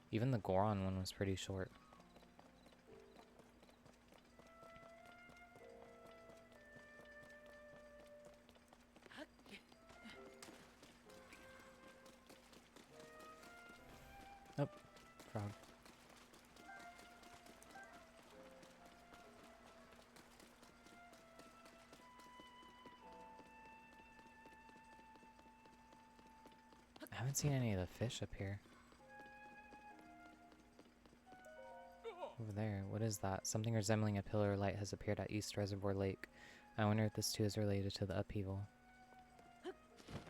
even the Goron one was pretty short. Oh, frog. I haven't seen any of the fish up here. Over there, what is that? Something resembling a pillar of light has appeared at East Reservoir Lake. I wonder if this too is related to the upheaval.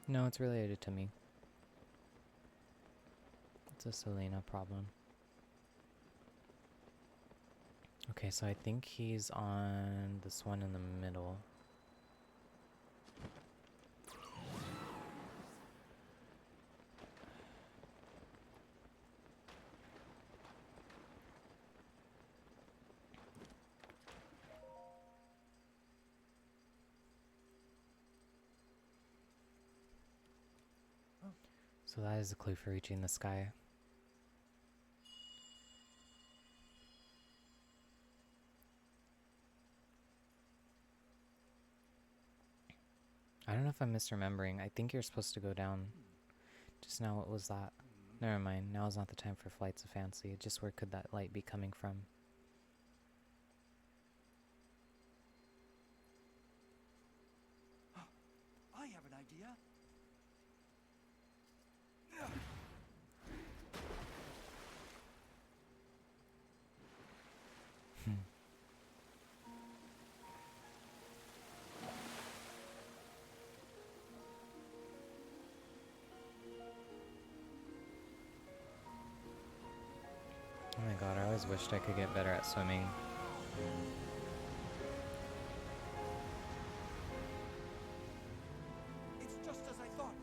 No, it's related to me. It's a Selena problem. Okay, so I think he's on this one in the middle. So that is a clue for reaching the sky. I don't know if I'm misremembering. I think you're supposed to go down. Just now, what was that? Never mind, now is not the time for flights of fancy. Just where could that light be coming from? I have an idea. Oh my god, I always wished I could get better at swimming. It's just as I thought.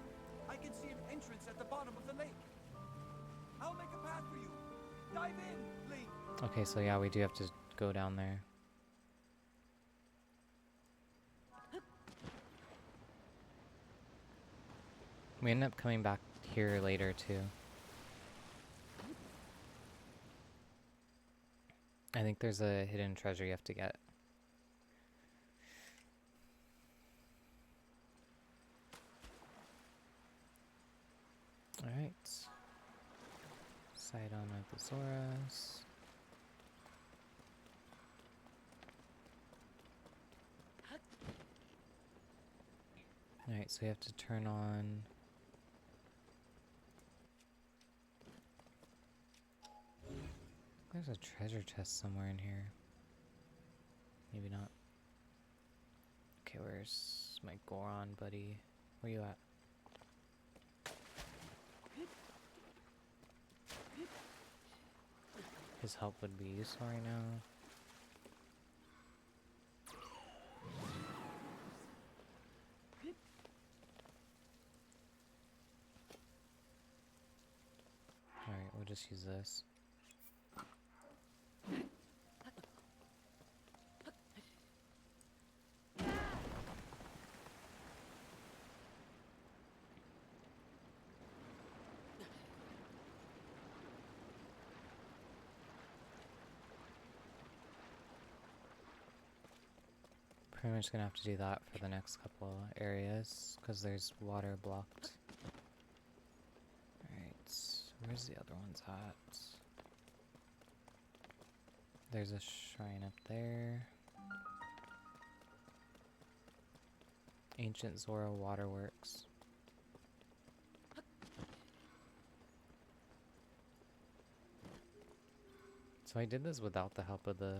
I can see an entrance at the bottom of the lake. I'll make a path for you. Dive in, Link. Okay, so yeah, we do have to go down there. We end up coming back here later too. I think there's a hidden treasure you have to get. Alright. Sidon of the Zoras. Alright, so we have to turn on... There's a treasure chest somewhere in here. Maybe not. Okay, where's my Goron buddy? Where you at? His help would be useful right now. Alright, we'll just use this. Pretty much gonna have to do that for the next couple areas, because there's water blocked. Alright, where's the other ones at? There's a shrine up there. Ancient Zora Waterworks. So I did this without the help of the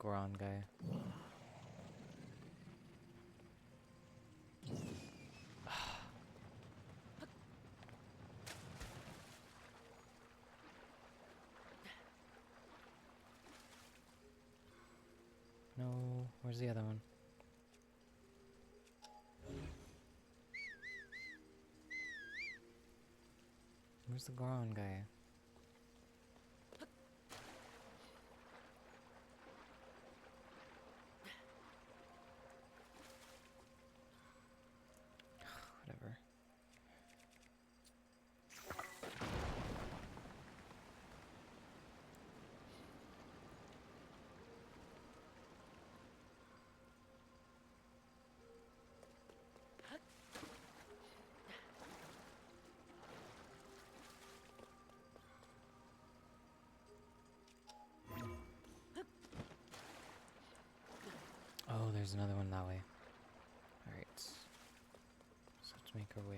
Goron guy. No, where's the other one? Where's the Goron guy? Whatever. Oh, there's another one that way. Alright. So let's make our way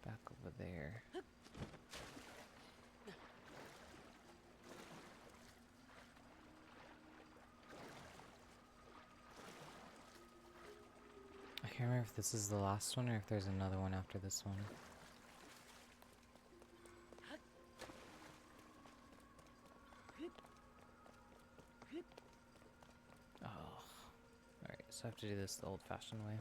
back over there. I can't remember if this is the last one or if there's another one after this one. Oh. Alright, so I have to do this the old-fashioned way.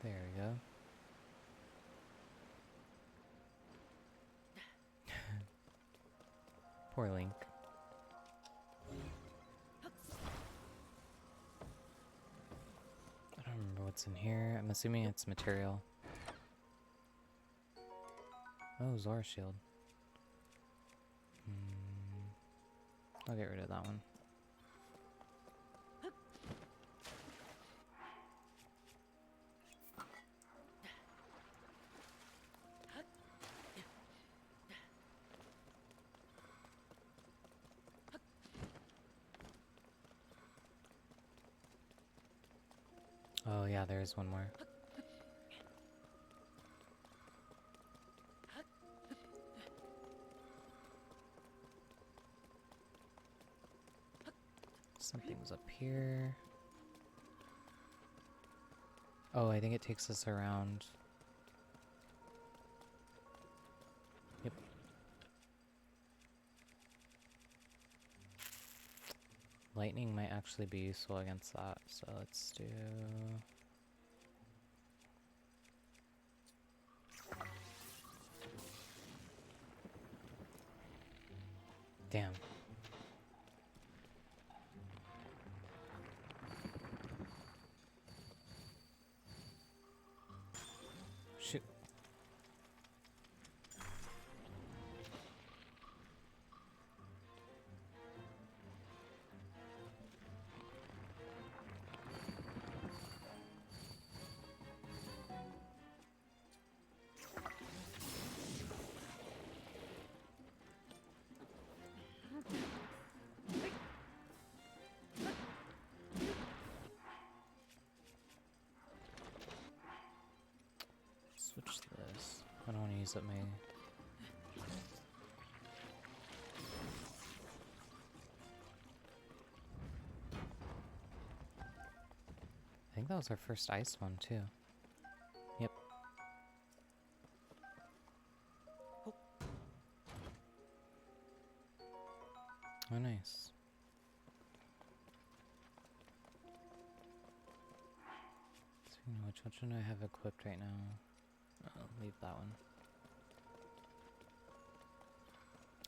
There we go. Poor Link. I don't remember what's in here. I'm assuming it's material. Oh, Zora shield. I'll get rid of that one. Oh yeah, there is one more. Something's up here. Oh, I think it takes us around. Yep. Lightning might actually be useful against that, so let's do... Damn. Shoot. Switch this. I don't want to use up my... I think that was our first ice one, too. Yep. Oh, nice. So, which one do I have equipped right now? I'll leave that one.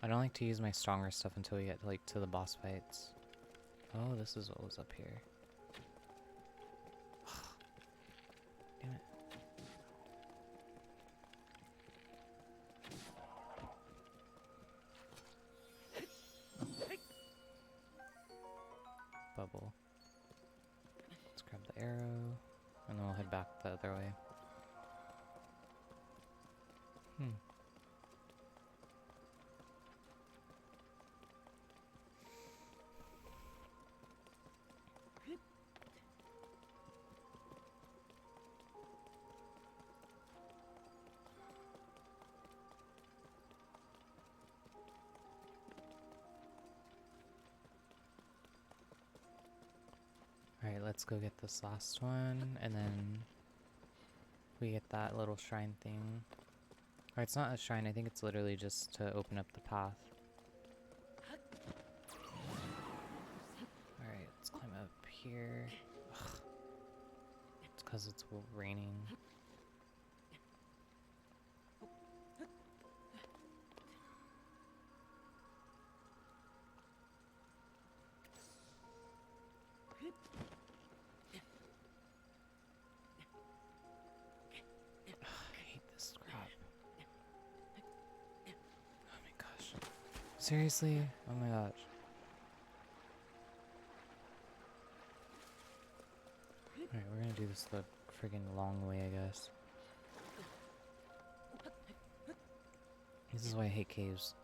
I don't like to use my stronger stuff until we get like to the boss fights. Oh, this is what was up here. Damn it. bubble. Let's grab the arrow, and then we'll head back the other way. Alright, let's go get this last one, and then we get that little shrine thing. Or it's not a shrine, I think it's literally just to open up the path. Alright, let's climb up here. Ugh. It's because it's raining. I hate this crap. Oh my gosh. Seriously? Oh my gosh. Alright, we're gonna do this the friggin' long way, I guess. This is why I hate caves.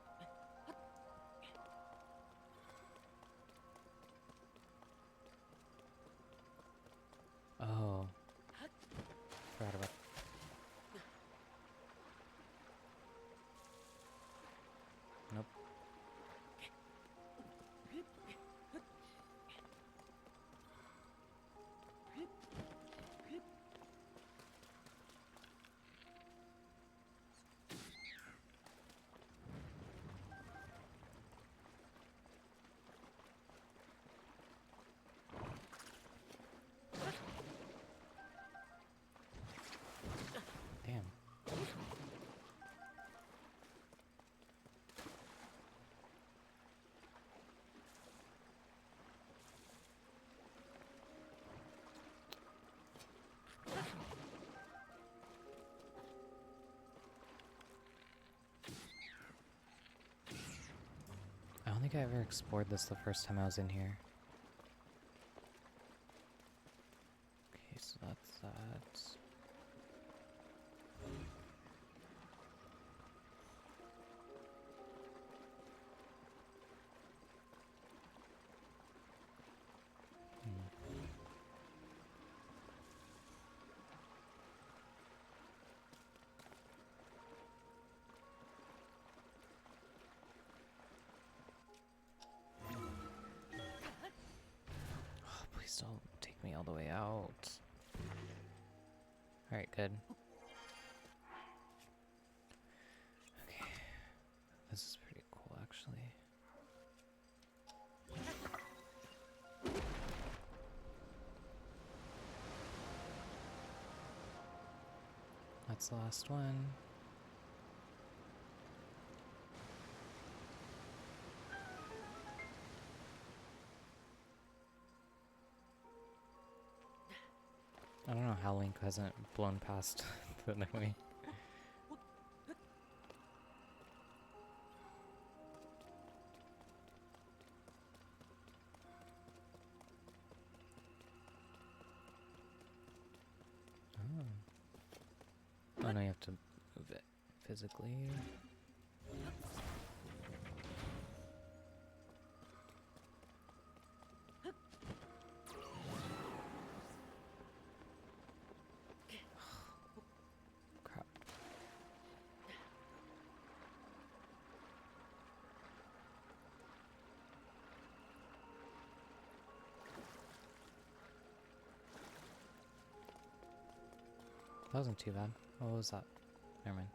Oh. Forgot about. Nope. Damn. I don't think I ever explored this the first time I was in here. Okay, so that's that. Oh, please don't take me all the way out. Alright, good. Okay. This is pretty cool, actually. That's the last one. I don't know how Link hasn't blown past the other way. Oh. Oh no, you have to move it physically. Crap. That wasn't too bad. What was that? Never mind.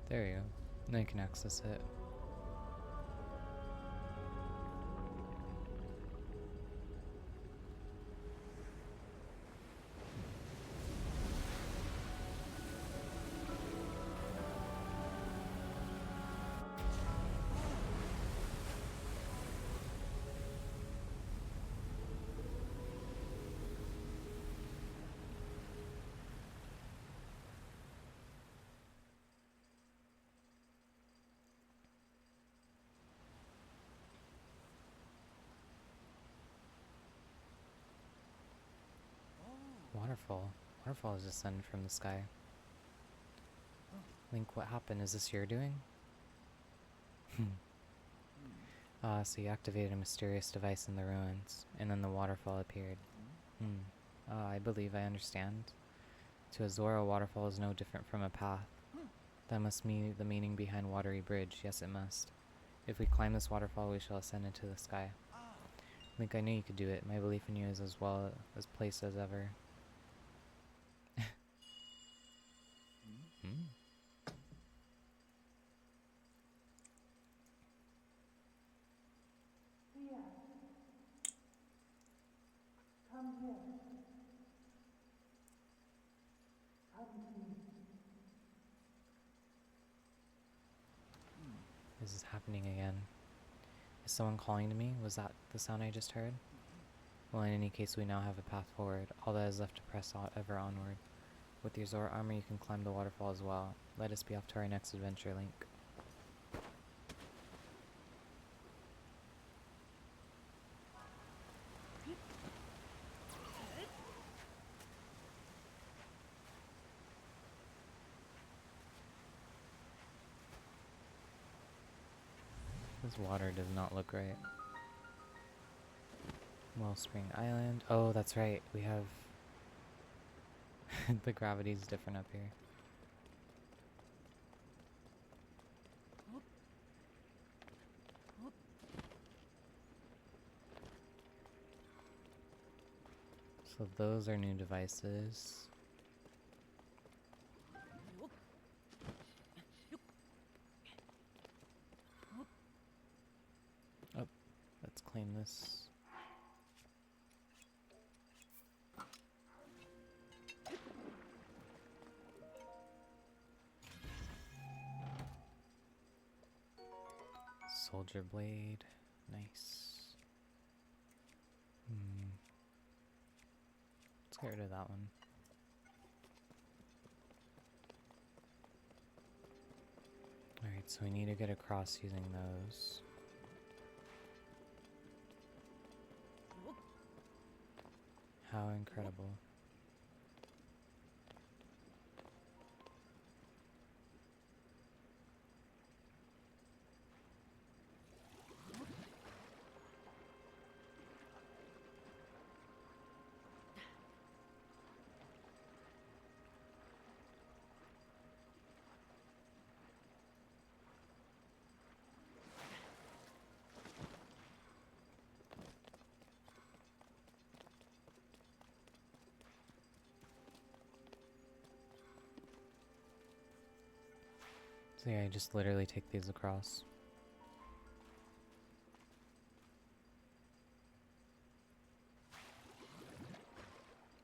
There you go. Now you can access it. Waterfall. Waterfall is descended from the sky. Link, what happened? Is this your doing? Ah, so you activated a mysterious device in the ruins, and then the waterfall appeared. I believe I understand. To Azora, a waterfall is no different from a path. That must mean the meaning behind Watery Bridge. Yes, it must. If we climb this waterfall, we shall ascend into the sky. Link, I knew you could do it. My belief in you is as well as placed as ever. This is happening again. Is someone calling to me? Was that the sound I just heard? Well, in any case, we now have a path forward. All that is left to press ever onward. With your Zora armor, you can climb the waterfall as well. Let us be off to our next adventure, Link. This water does not look right. Wellspring Island. Oh, that's right. We have... the gravity's different up here. So those are new devices. Oh, let's claim this. Soldier blade. Nice. Let's get rid of that one. Alright, so we need to get across using those. How incredible. So yeah, I just literally take these across.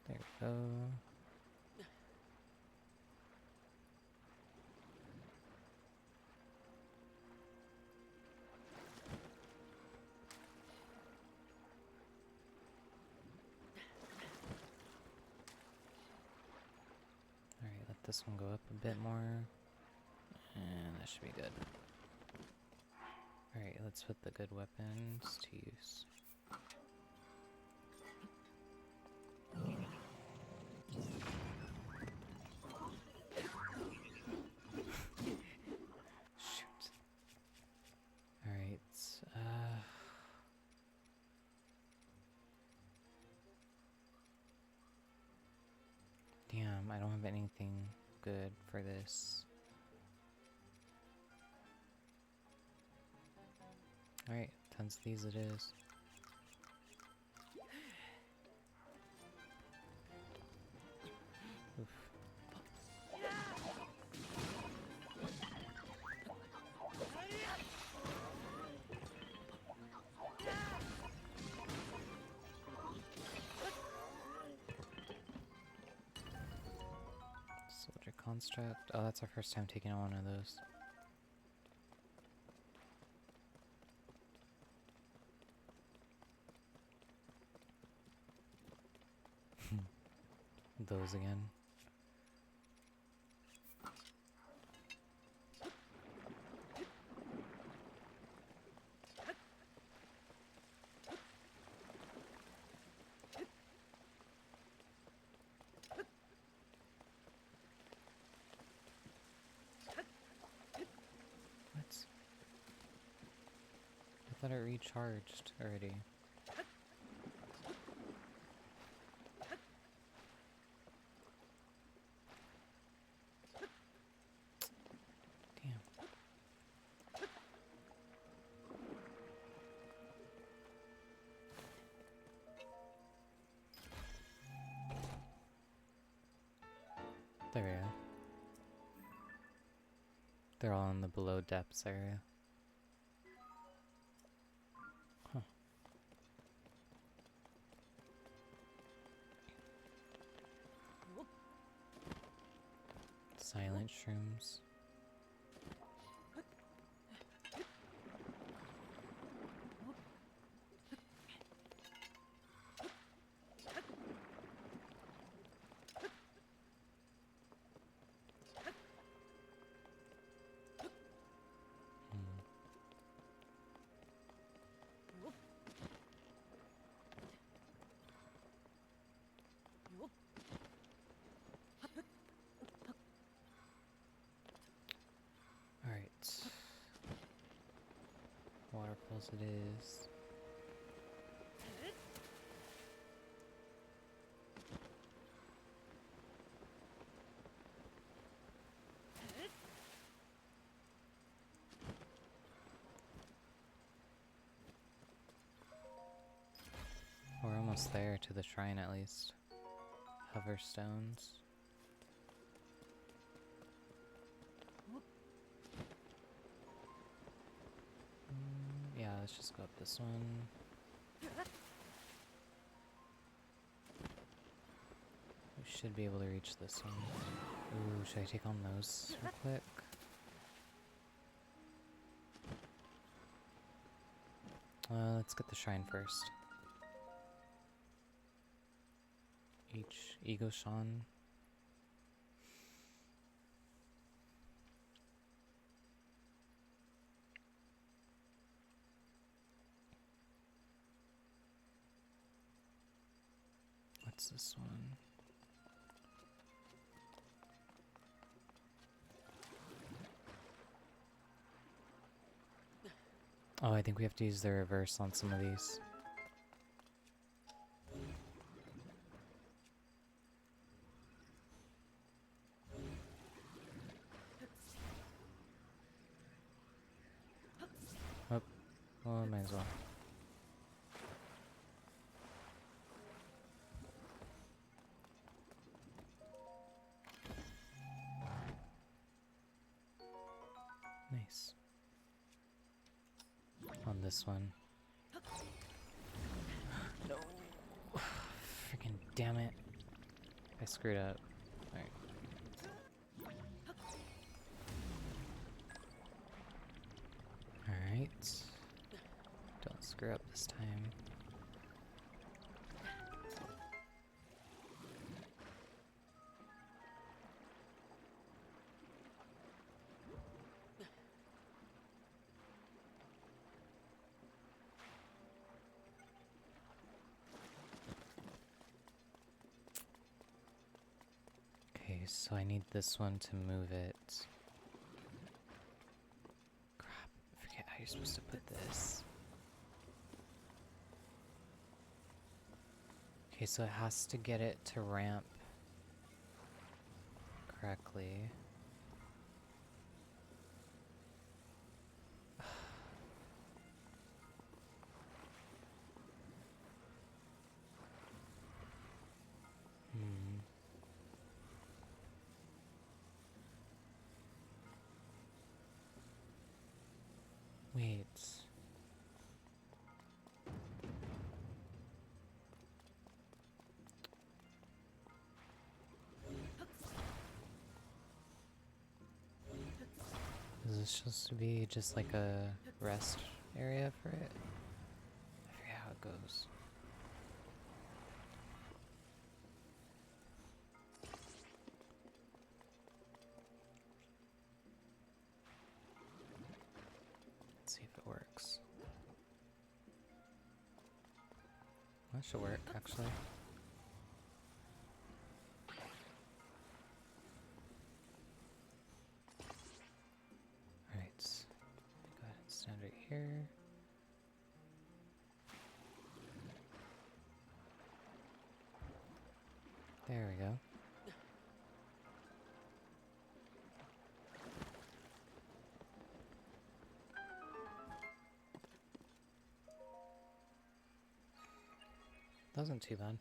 There we go. Alright, let this one go up a bit more. And that should be good. Alright, let's put the good weapons to use. Shoot. Alright, damn, I don't have anything good for this. Alright, tons of these it is. Oof. Soldier construct. Oh, that's our first time taking on one of those. Those again. thought it recharged already. Damn. There we go. They're all in the below depths area. Huh. Silent shrooms. Alright. Waterfalls it is. We're almost there to the shrine at least. Hover stones. Yeah, let's just go up this one. We should be able to reach this one. Ooh, should I take on those real quick? Let's get the shrine first. Ego Shan. What's this one? Oh, I think we have to use the reverse on some of these. Oh, well, might as well. Nice. On this one. No! Freaking damn it. I screwed up. Alright. Alright. Don't screw up this time. Okay, so I need this one to move it. Crap, I forget how you're supposed to put this. Okay, so it has to get it to ramp correctly. Hmm. Wait. Is this supposed to be just like a rest area for it? I forget how it goes. Let's see if it works. That should work, actually. Alright. Go ahead and stand right here. There we go. That wasn't too bad.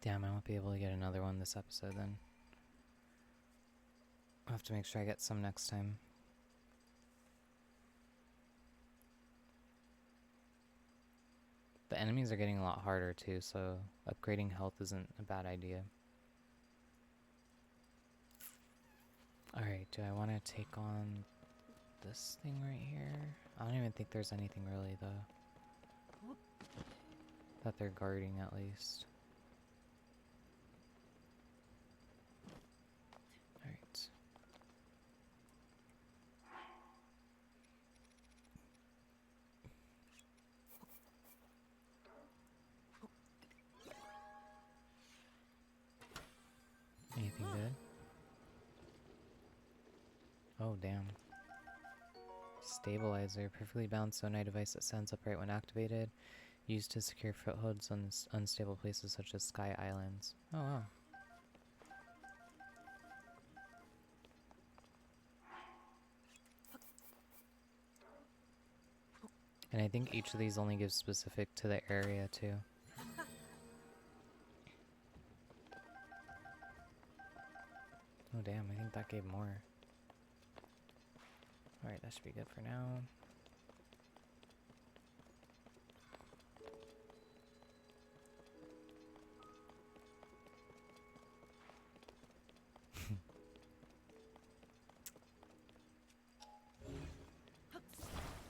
Damn, I won't be able to get another one this episode then. I'll have to make sure I get some next time. The enemies are getting a lot harder too, so upgrading health isn't a bad idea. Alright, do I want to take on this thing right here? I don't even think there's anything really though. That they're guarding at least. Alright. Anything good? Oh, damn. Stabilizer. Perfectly balanced sonai device that stands upright when activated. Used to secure footholds on unstable places such as sky islands. Oh, wow. And I think each of these only gives specific to the area, too. Oh, damn. I think that gave more. Alright, that should be good for now.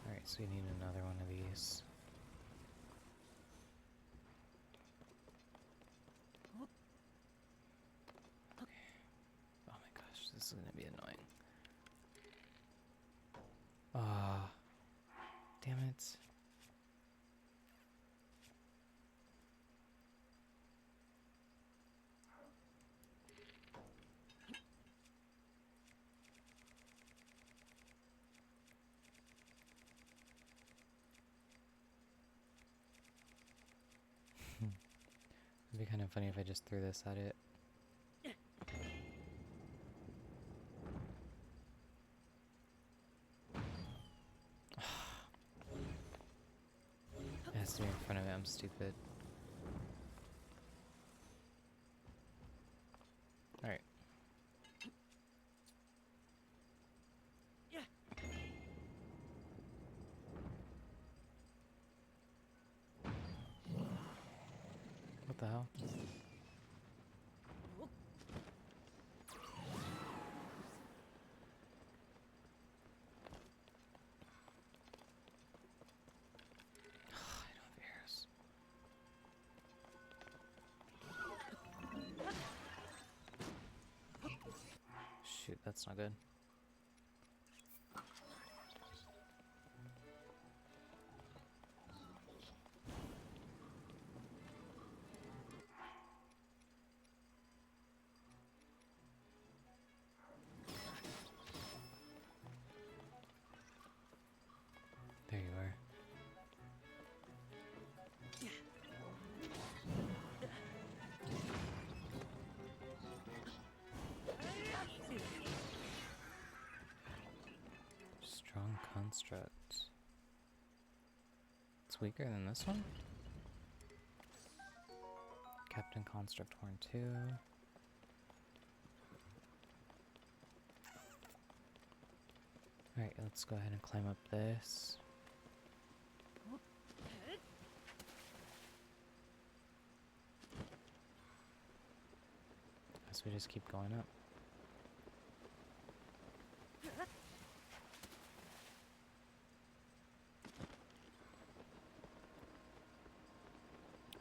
Alright, so we need another one of these. Oh my gosh, this is gonna be annoying. Ah, damn it. It'd be kind of funny if I just threw this at it. It has to be in front of it, I'm stupid. Alright. What the hell? I don't have arrows. Shoot, that's not good. There you are. Strong construct. It's weaker than this one? Captain Construct Horn 2. Alright, let's go ahead and climb up this. As we just keep going up.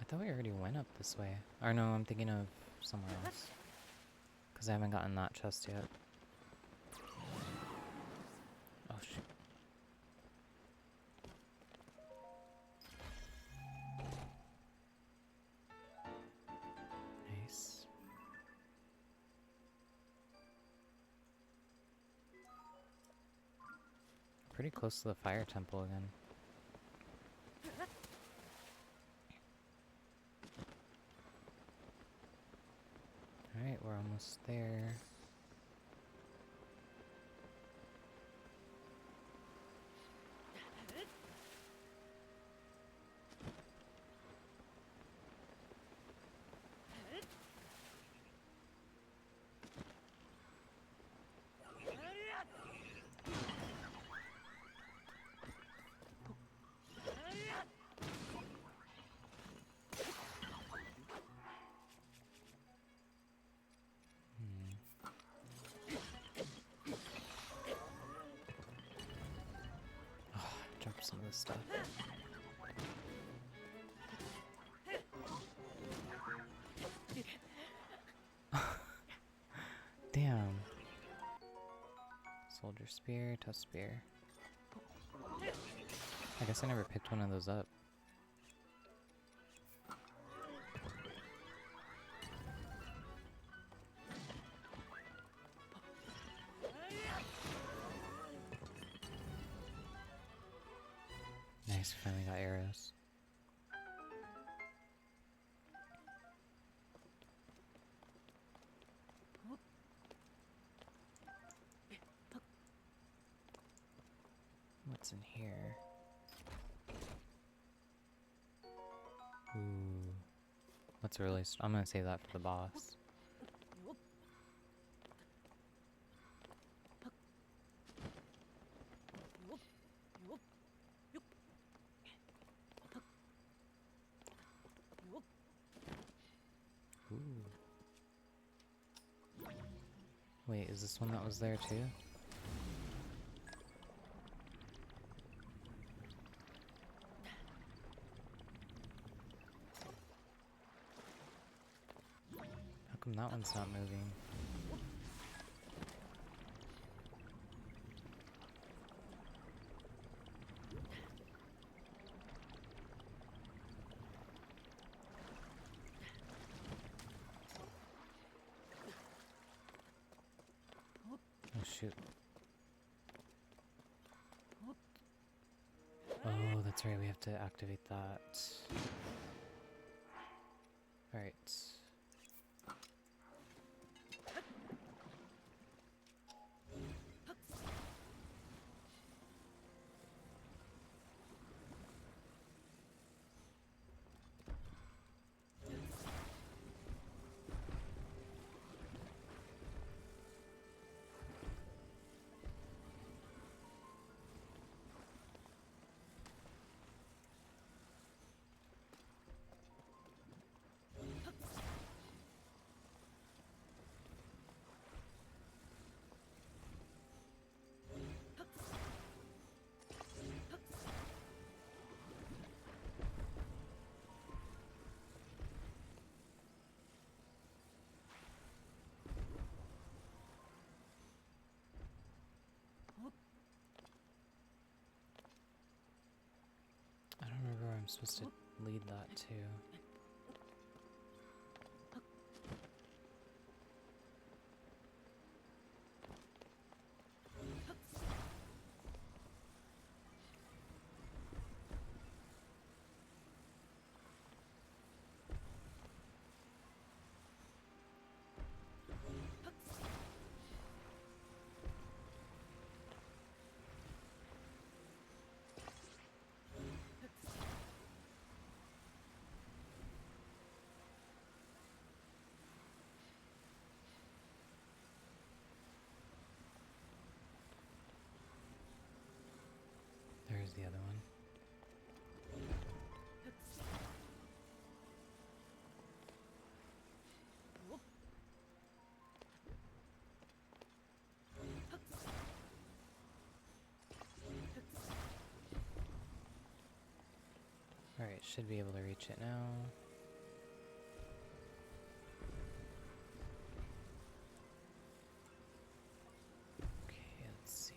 I thought we already went up this way. Or no, I'm thinking of somewhere else. Because I haven't gotten that chest yet. Oh shoot. Nice. pretty close to the fire temple again. Alright, we're almost there. Drop some of this stuff. Damn. Soldier spear, tough spear. I guess I never picked one of those up. Nice, finally got arrows. What's in here? Ooh. Let's really... I'm gonna save that for the boss. Ooh. Wait, is this one that was there too? How come that one's not moving? Oh shoot. Oh, that's right, we have to activate that. Alright. I don't remember where I'm supposed to lead that to. There's the other one. Alright, should be able to reach it now. Okay, let's see.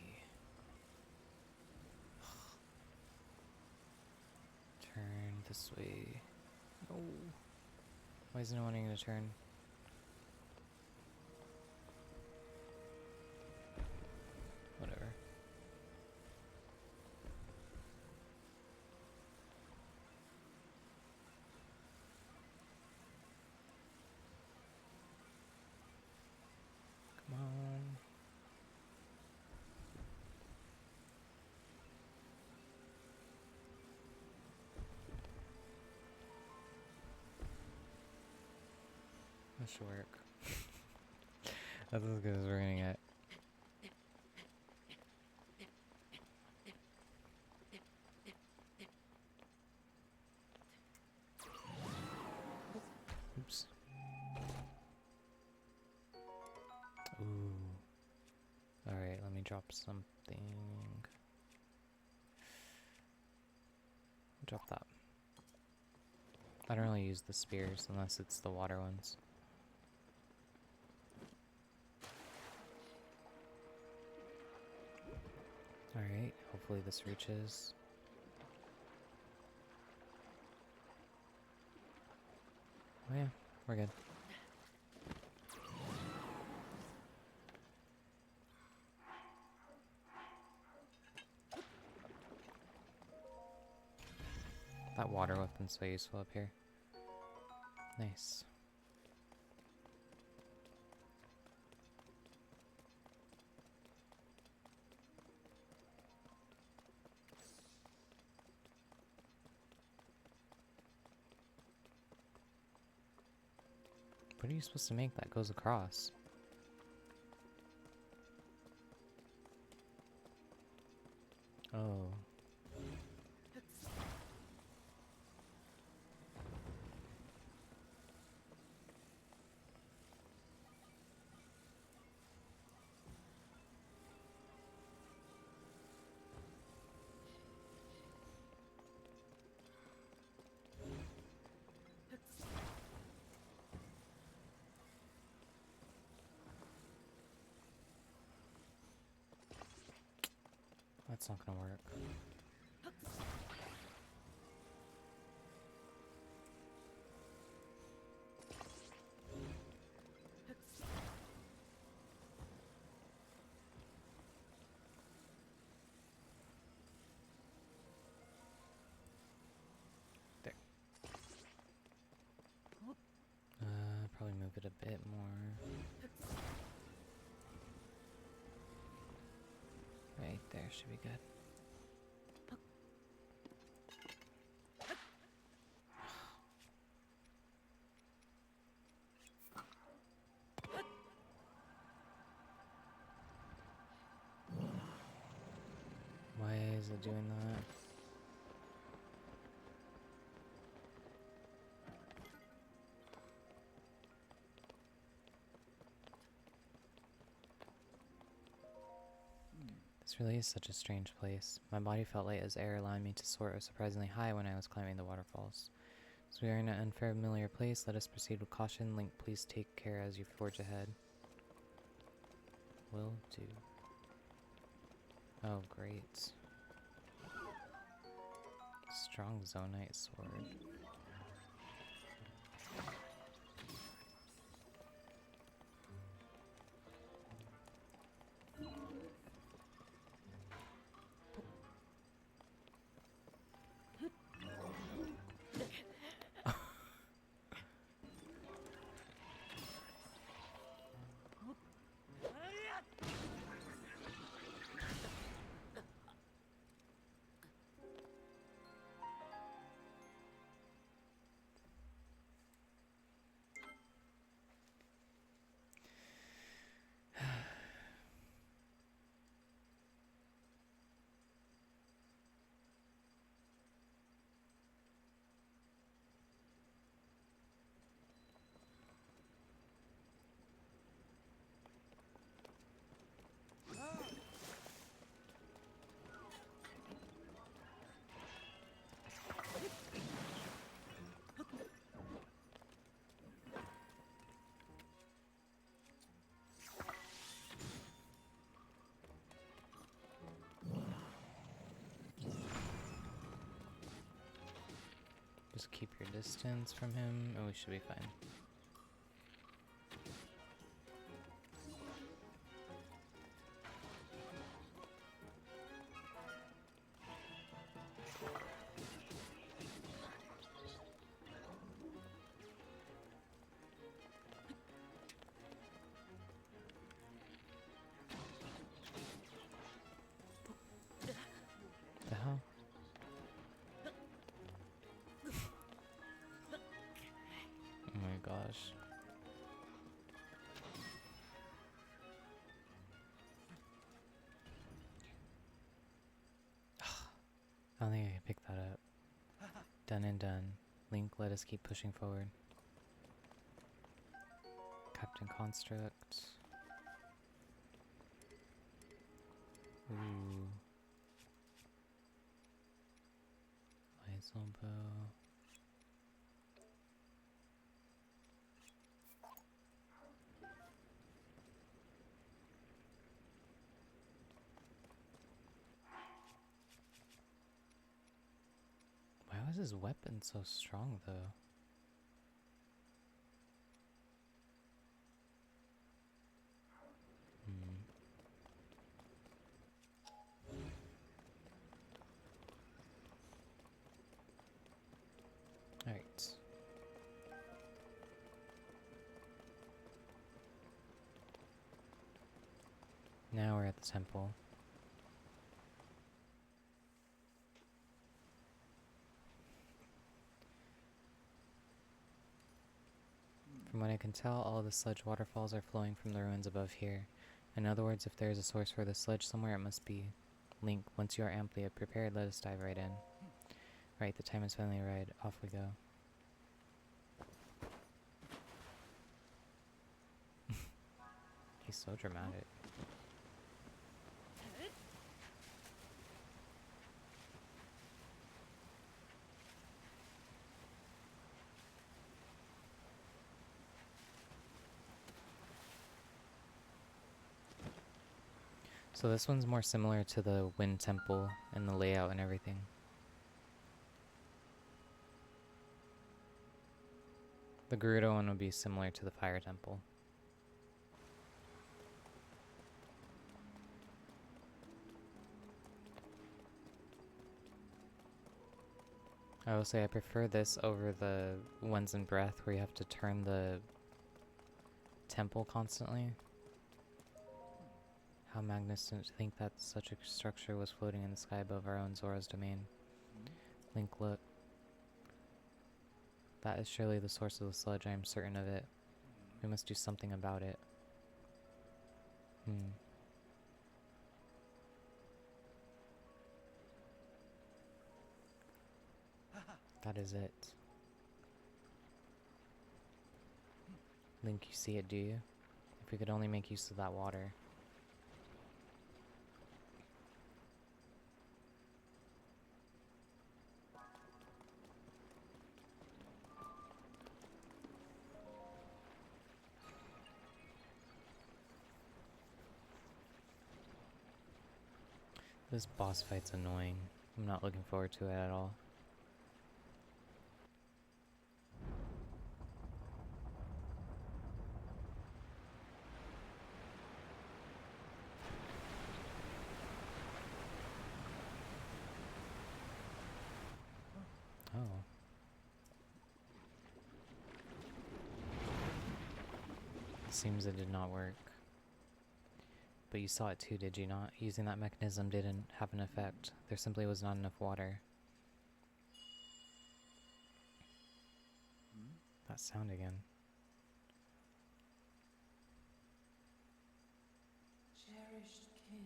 Turn this way. No. Why isn't it wanting to turn? Whatever. That should work. That's as good as we're gonna get. Oops. Ooh. Alright, let me drop something. Drop that. I don't really use the spears unless it's the water ones. Alright, hopefully this reaches. Oh yeah, we're good. That water weapon's so useful up here. Nice. What are you supposed to make that goes across? Oh. That's not gonna work. There. Probably move it a bit more. Right there should be good. Why is it doing that? This really is such a strange place. My body felt light as air, allowing me to soar surprisingly high when I was climbing the waterfalls. So we are in an unfamiliar place. Let us proceed with caution. Link, please take care as you forge ahead. Will do. Oh, great. Strong Zonite sword. Just keep your distance from him, and we should be fine. The hell? Oh my god. I don't think I can pick that up. Done and done. Link, let us keep pushing forward. Captain Construct. Ooh. Lysol bow. Why was his weapon so strong though? Hmm. Alright. Now we're at the temple. From what I can tell, all the sludge waterfalls are flowing from the ruins above here. In other words, if there is a source for the sludge somewhere, it must be. Link, once you are amply prepared, let us dive right in. Right, the time is finally right. Off we go. He's so dramatic. So this one's more similar to the Wind Temple and the layout and everything. The Gerudo one would be similar to the Fire Temple. I will say I prefer this over the ones in Breath where you have to turn the temple constantly. How magnificent to think that such a structure was floating in the sky above our own Zora's domain. Link, look. That is surely the source of the sludge, I am certain of it. We must do something about it. That is it. Link, you see it, do you? If we could only make use of that water. This boss fight's annoying. I'm not looking forward to it at all. Oh. Seems it did not work. But you saw it too, did you not? Using that mechanism didn't have an effect. There simply was not enough water. That sound again. Cherished kin,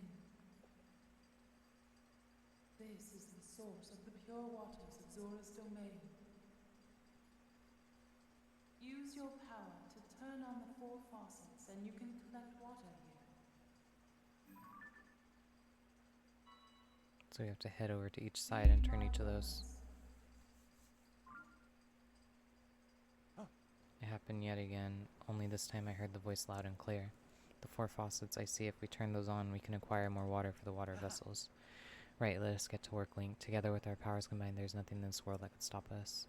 this is the source of the pure waters of Zora's domain. Use your power to turn on the 4 faucets and you can collect water here. So we have to head over to each side and turn each of those. It happened yet again, only this time I heard the voice loud and clear. The 4 faucets, I see if we turn those on, we can acquire more water for the water vessels. Right, let us get to work, Link. Together with our powers combined, there's nothing in this world that could stop us.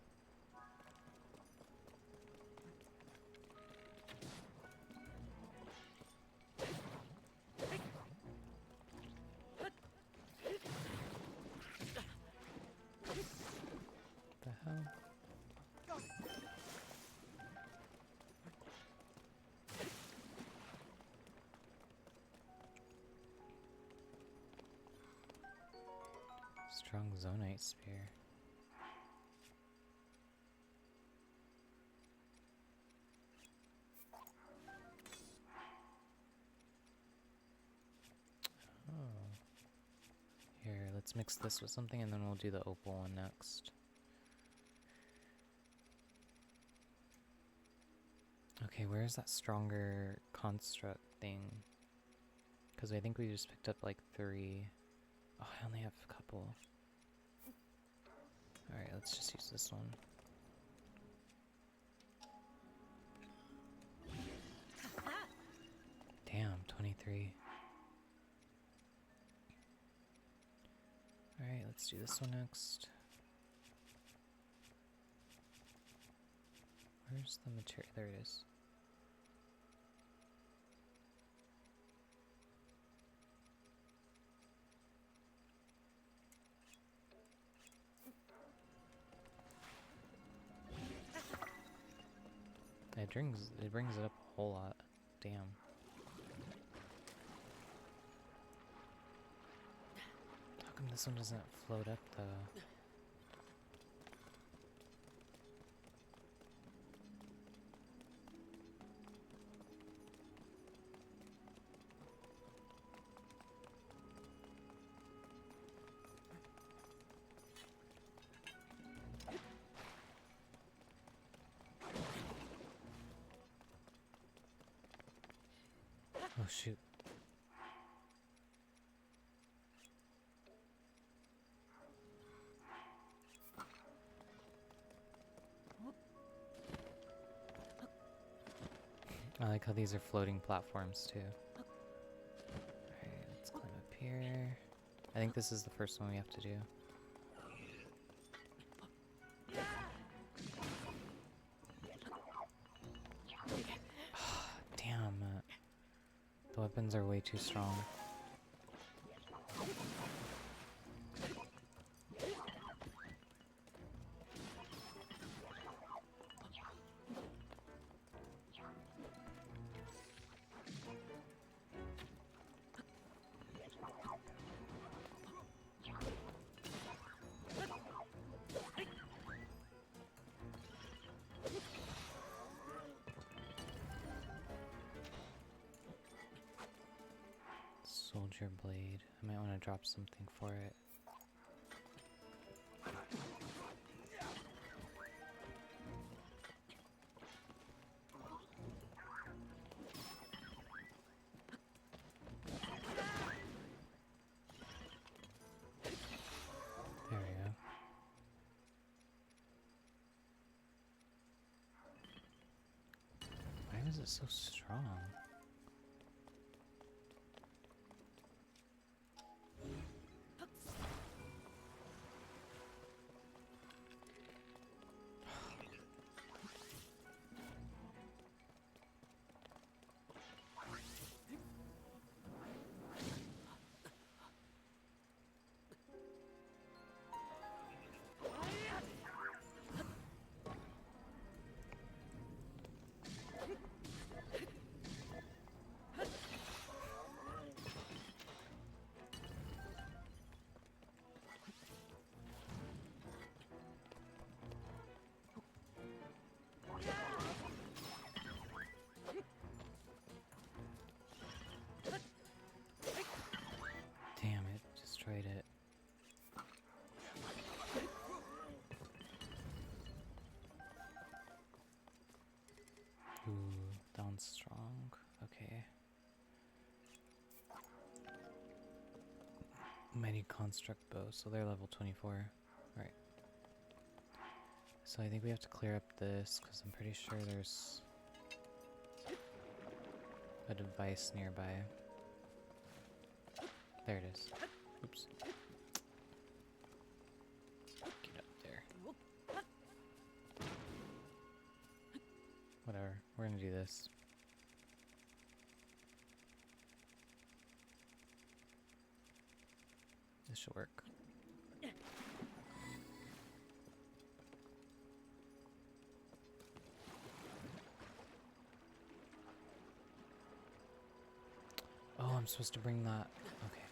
The hell? Strong Zonite Spear. Oh. Here, let's let's mix this with something and then we'll do the opal one next. Okay, where's that stronger construct thing? Because I think we just picked up like 3. Oh, I only have a couple. Alright, let's just use this one. Damn, 23. Alright, let's do this one next. Where's the material? There it is. It brings it up a whole lot. Damn. How come this one doesn't float up though? Oh shoot. I like how these are floating platforms too. Alright, let's climb up here. I think this is the first one we have to do. Damn. The weapons are way too strong. Soldier blade. I might want to drop something for it. There we go. Why is it so strong? Damn, it destroyed it. Ooh, down strong. Okay. Mighty construct bow, so they're level 24. Right. So I think we have to clear up this, because I'm pretty sure there's a device nearby. There it is. Oops. Get up there. Whatever. We're gonna do this. This should work. Oh, I'm supposed to bring that. Okay.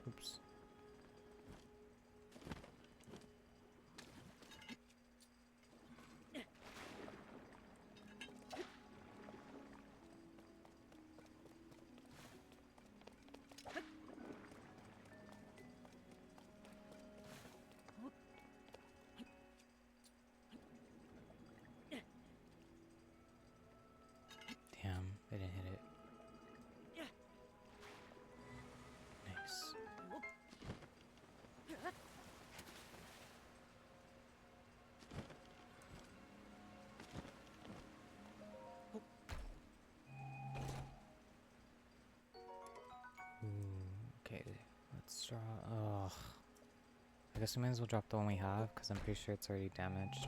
Oops. Straw. Oh. I guess we might as well drop the one we have, because I'm pretty sure it's already damaged.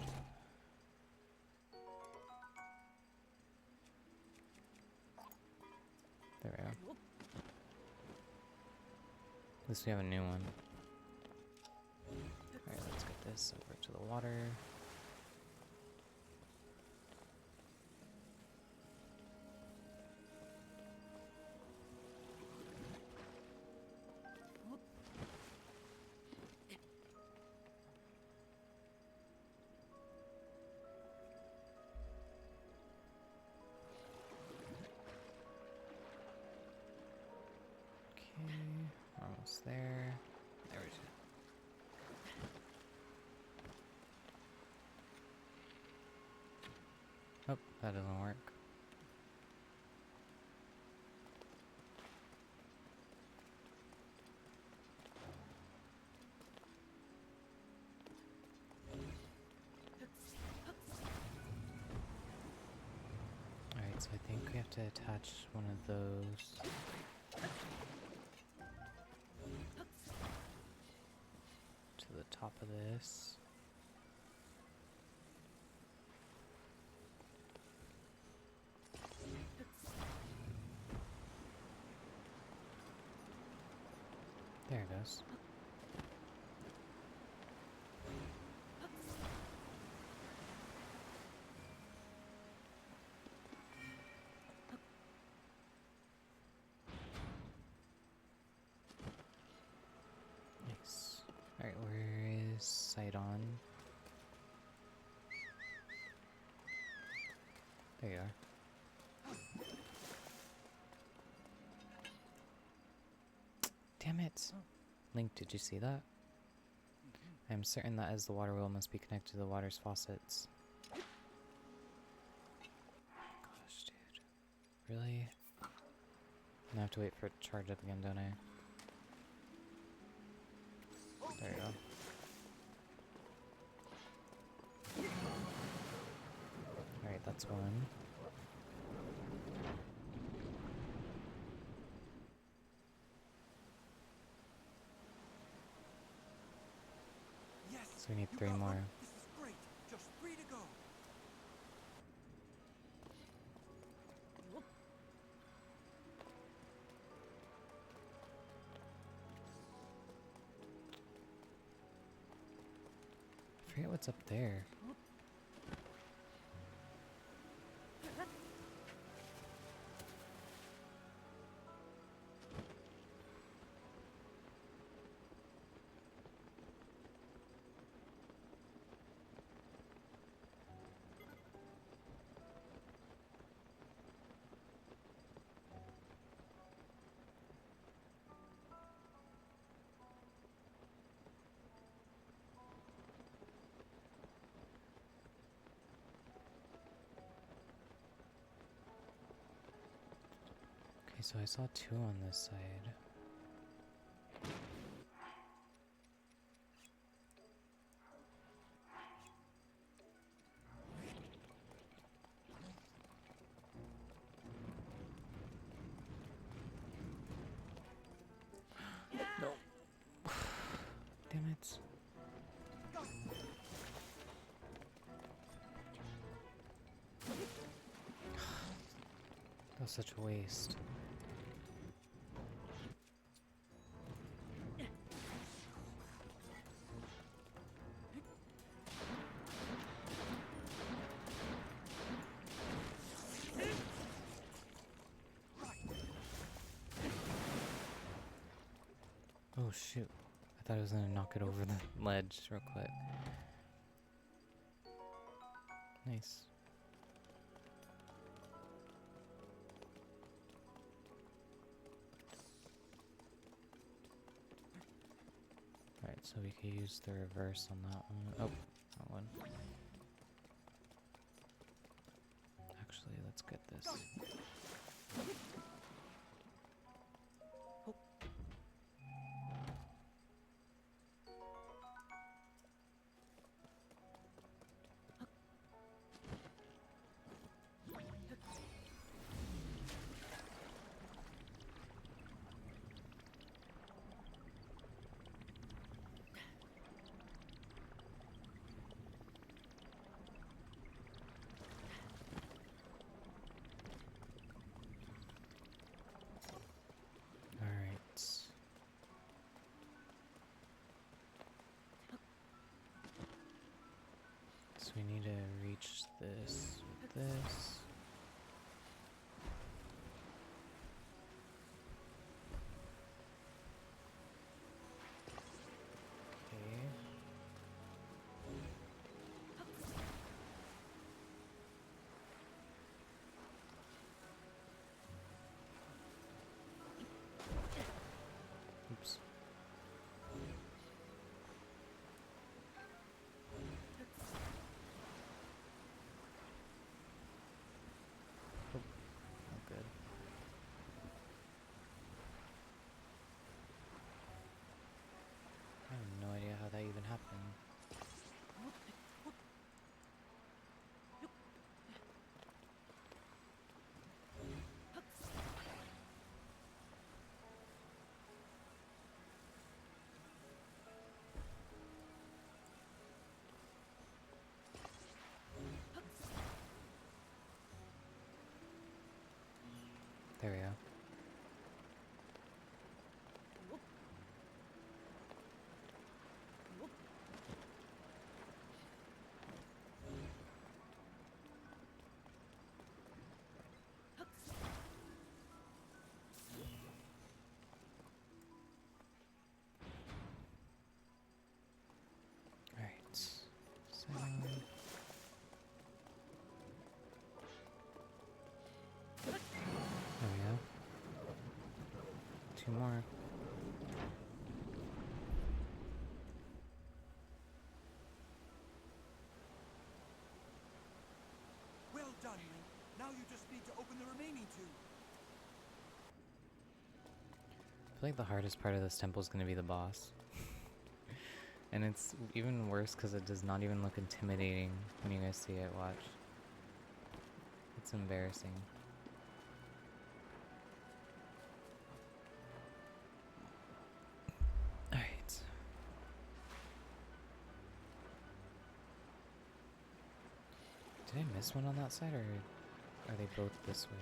There we go. At least we have a new one. Alright, let's get this over to the water. Okay, almost there. There we go. Oh, that doesn't work. Alright, so I think we have to attach one of those. To the top of this. There it goes. Nice. Alright, where is Sidon? There you are. Damn it! Link, did you see that? I'm certain that as the water wheel must be connected to the water's faucets. Gosh, dude. Really? I have to wait for it to charge up again, don't I? There you go. Alright, that's one. Yes. So we need You 3 got more. one. This is great. Just 3 to go. I forget what's up there. Okay, so I saw 2 on this side. No. Damn it. That was such a waste. Oh shoot. I thought I was gonna knock it over the ledge real quick. Nice. Alright, so we could use the reverse on that one. Oh, that one. Actually, let's get this. So we need to reach this with this. Okay. Oops. Oh, not good. I have no idea how that even happened. There we go. Alright. So there we go. 2 more. Well done, Link. Now you just need to open the remaining two. I feel like the hardest part of this temple is going to be the boss. And it's even worse because it does not even look intimidating when you guys see it. Watch. It's embarrassing. Alright. Did I miss one on that side, or are they both this way?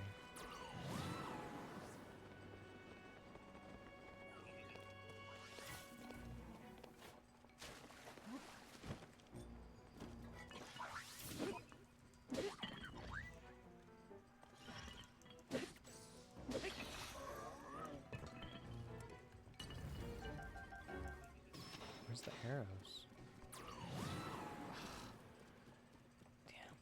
Where's the arrows? Damn.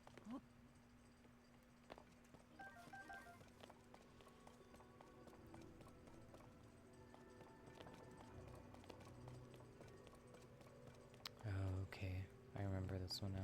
Okay, I remember this one now.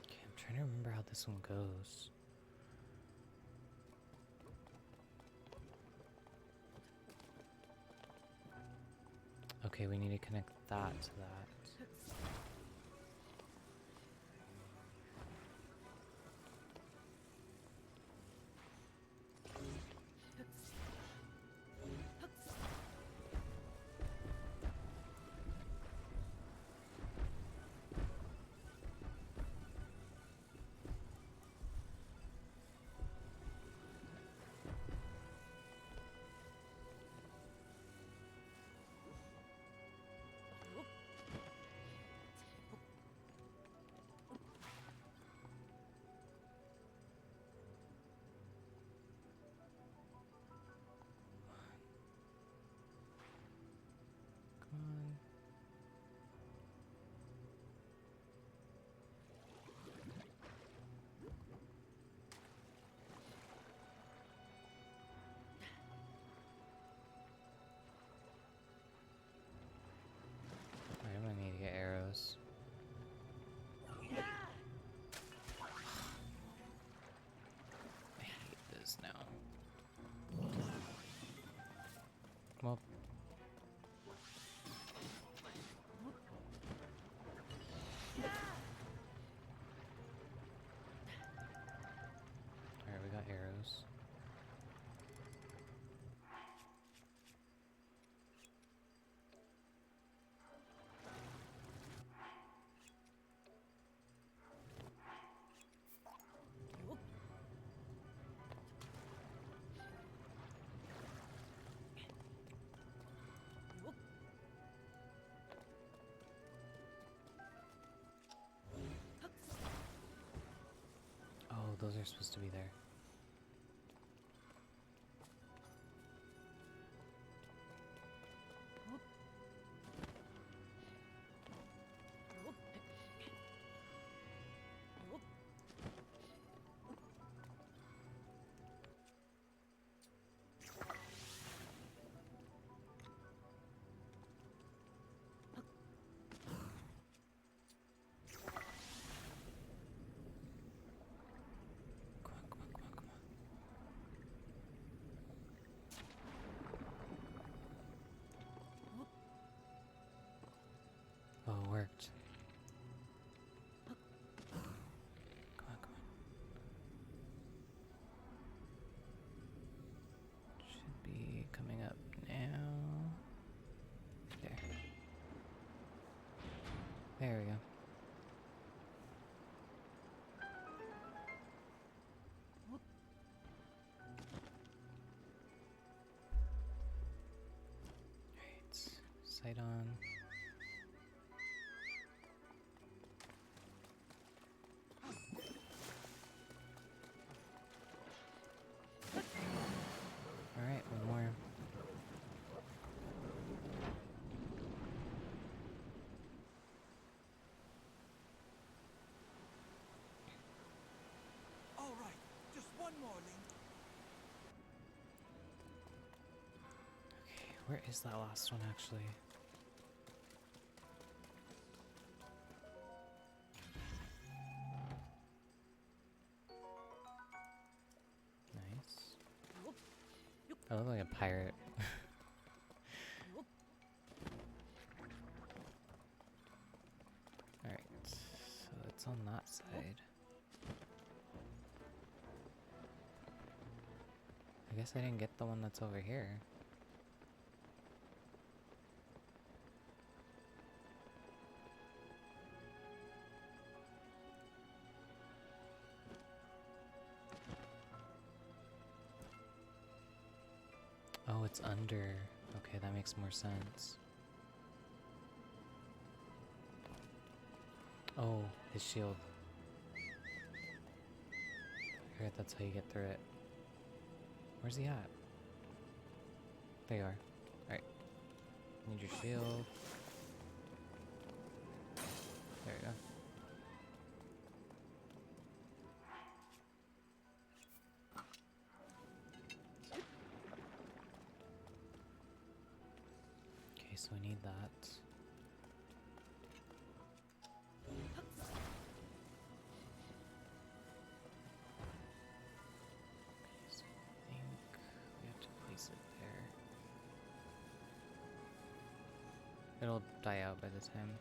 Okay, I'm trying to remember how this one goes. Okay, we need to connect that to that. they're supposed to be there. Come on, come on, come on, come on. Oh, it worked. Come on, come on. Should be coming up now. There. There we go. Alright. Sight on. Alright, one more. All right, just one more, Link. Okay, where is that last one actually? Nice. I look like a pirate. Alright, so it's on that side. I guess I didn't get the one that's over here. Oh, it's under. Okay, that makes more sense. Oh, his shield. I heard that's how you get through it. Where's he at? There you are. Alright. Need your shield. There we go. Okay, so we need that. So I think we have to place it there. It'll die out by the time.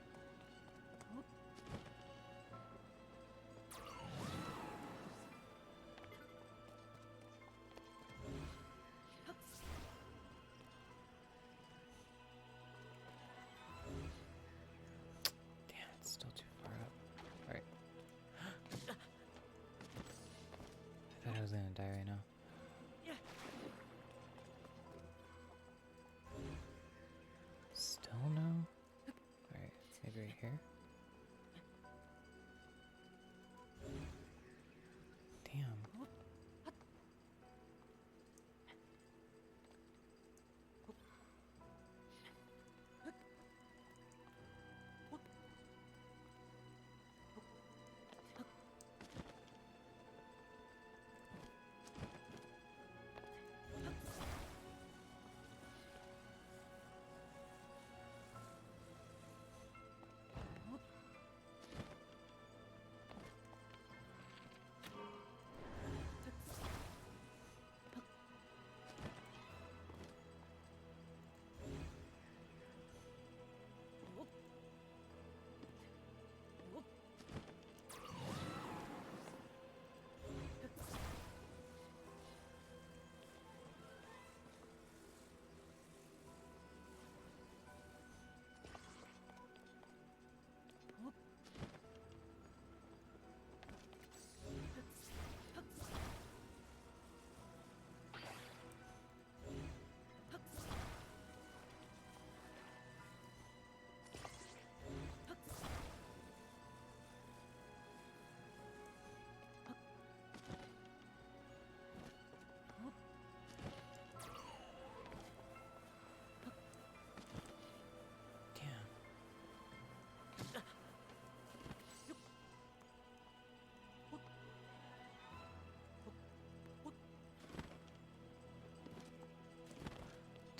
Damn, it's still too far up. Alright. I thought I was gonna die right now. Still no? Alright, maybe right here? Damn.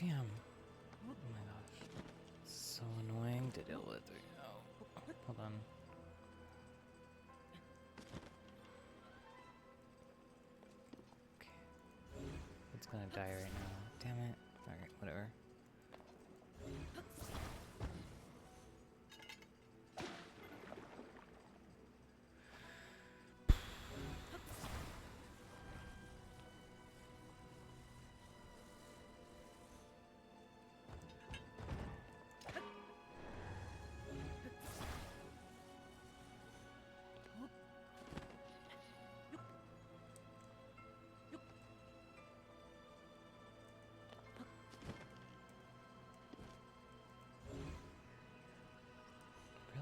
Damn. Oh my gosh. So annoying to deal with right now. Hold on. Okay. It's gonna die right now. Damn it. Alright, whatever.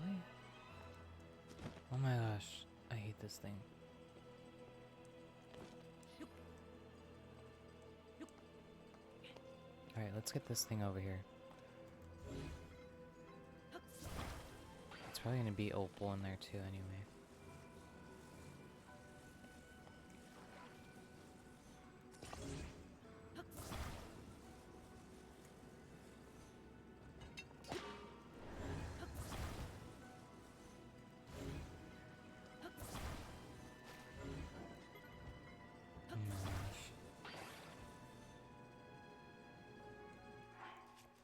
Really? Oh my gosh. I hate this thing. Alright, let's get this thing over here. It's probably gonna be Opal in there too anyway. Oh my gosh.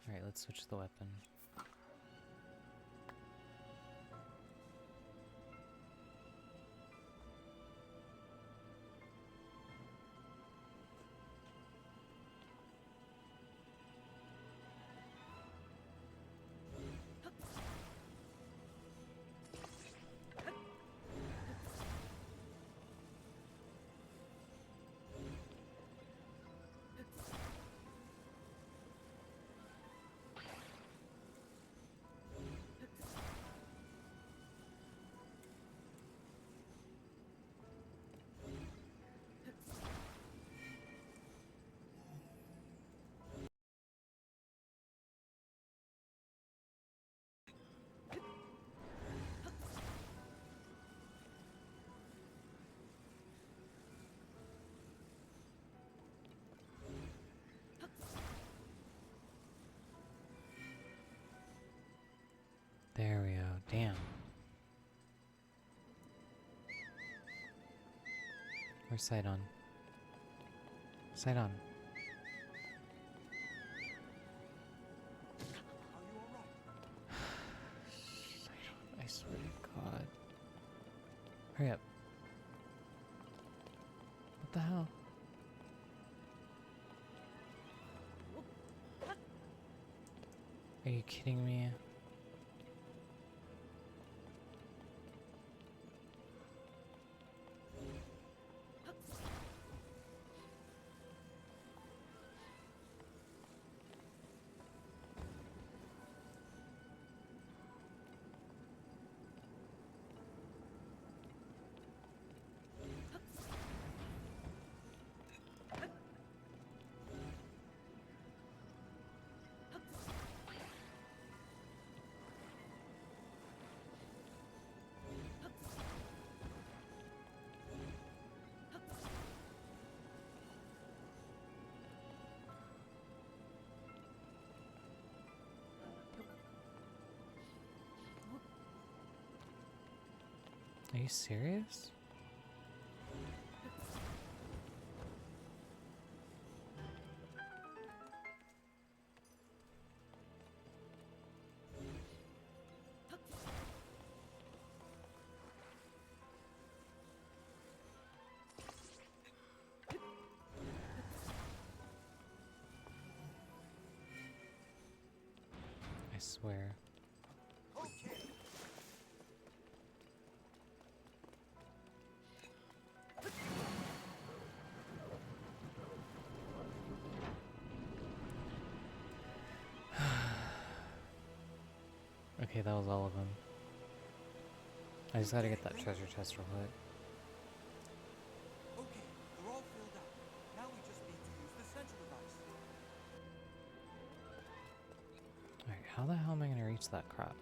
Alright, let's switch the weapon. There we go. Damn. Where's Sidon? Sidon. Are you alright? Sidon, I swear to God. Hurry up. What the hell? Are you kidding me? Are you serious? I swear. Okay. Okay, that was all of them. I just gotta get that treasure chest real quick. Okay, they're all filled up. Now we just need to use the central device. Alright, how the hell am I gonna reach that crop?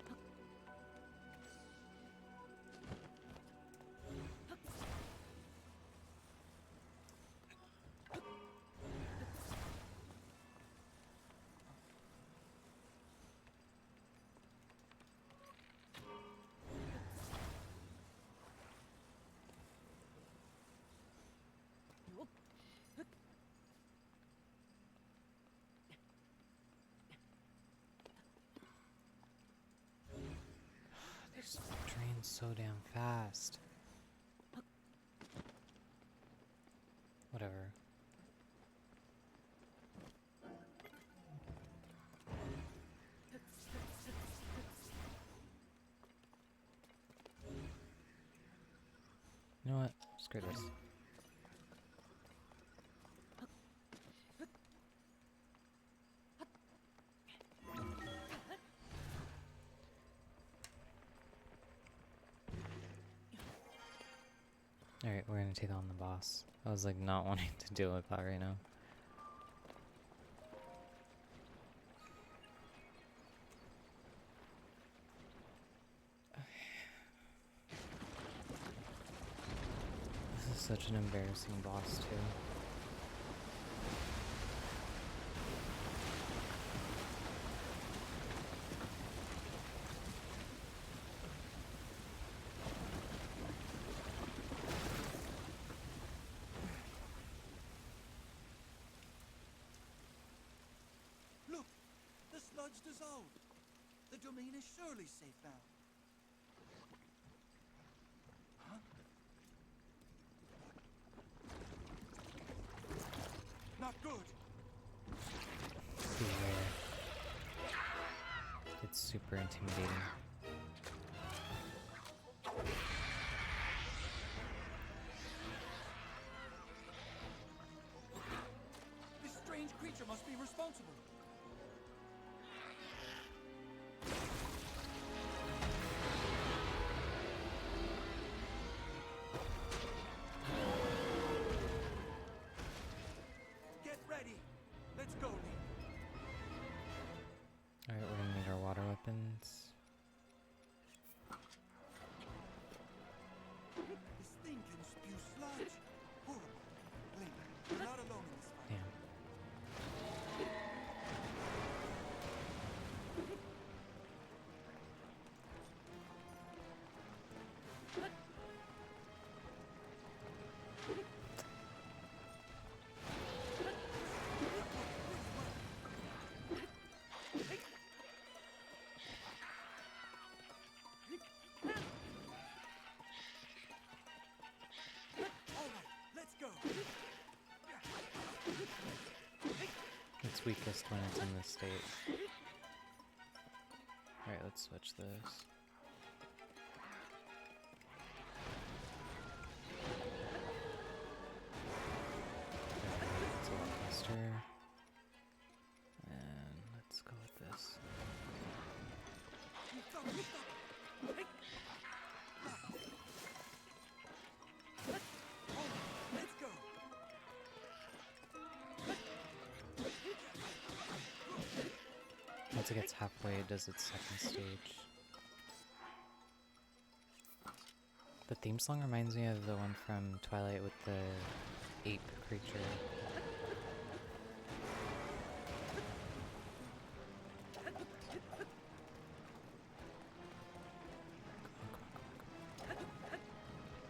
so damn fast. Whatever. You know what? Screw this. Alright, we're gonna take on the boss. I was like not wanting to deal with that right now. This is such an embarrassing boss too. Look! The sludge dissolved! The domain is surely safe now. Huh? Not good! Beware. It's super intimidating. This strange creature must be responsible. Get ready. Let's go, Link. Alright, we're gonna need our water weapons. This thing can spew sludge. Horrible. Link, you're not alone in this fight. Damn. All right, let's go. It's weakest when it's in this state. Alright, let's switch this. It's a lot faster. And let's go with this. Stop it, stop it. All right, let's go. Once it gets halfway, it does its second stage. The theme song reminds me of the one from Twilight with the ape creature.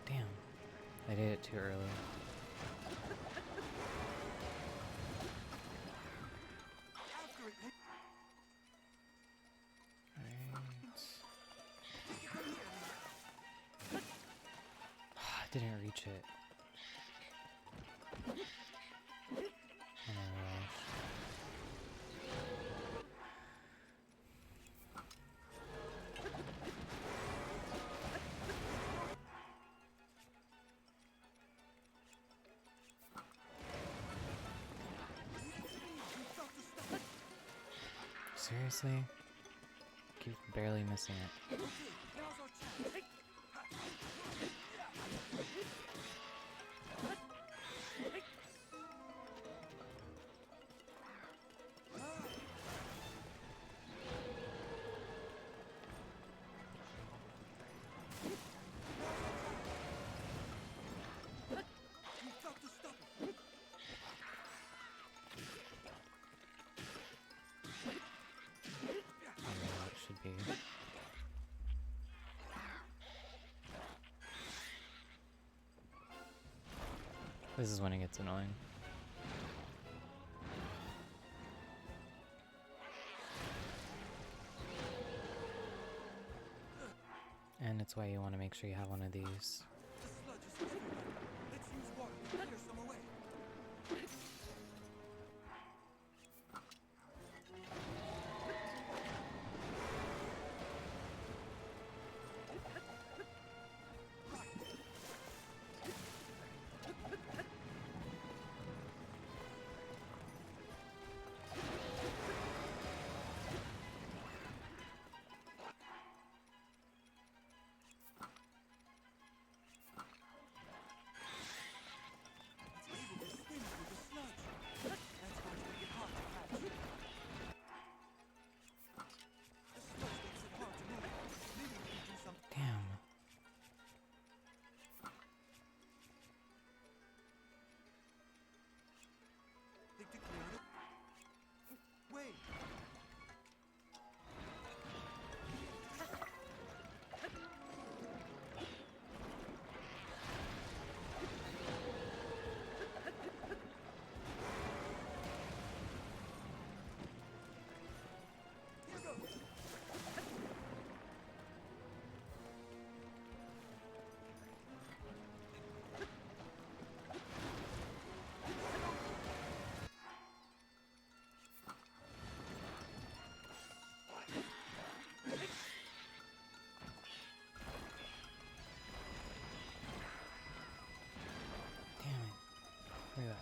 Damn, I did it too early. After it, Link. Alright. Take it from here, Link. Didn't reach it. Oh my gosh. You've got to stop it. Seriously? Keep barely missing it. Okay, now's our chance. You've got to stop it. I don't know what it should be. This is when it gets annoying. And it's why you want to make sure you have one of these. The sludge is everywhere. Let's use water to clear some away. It's able to spin through the sludge. That's going to make it hard to catch. The sludge makes it hard to move. Maybe we can do something. Damn. To clear it. Wait. Here goes. Damn it. Look at that.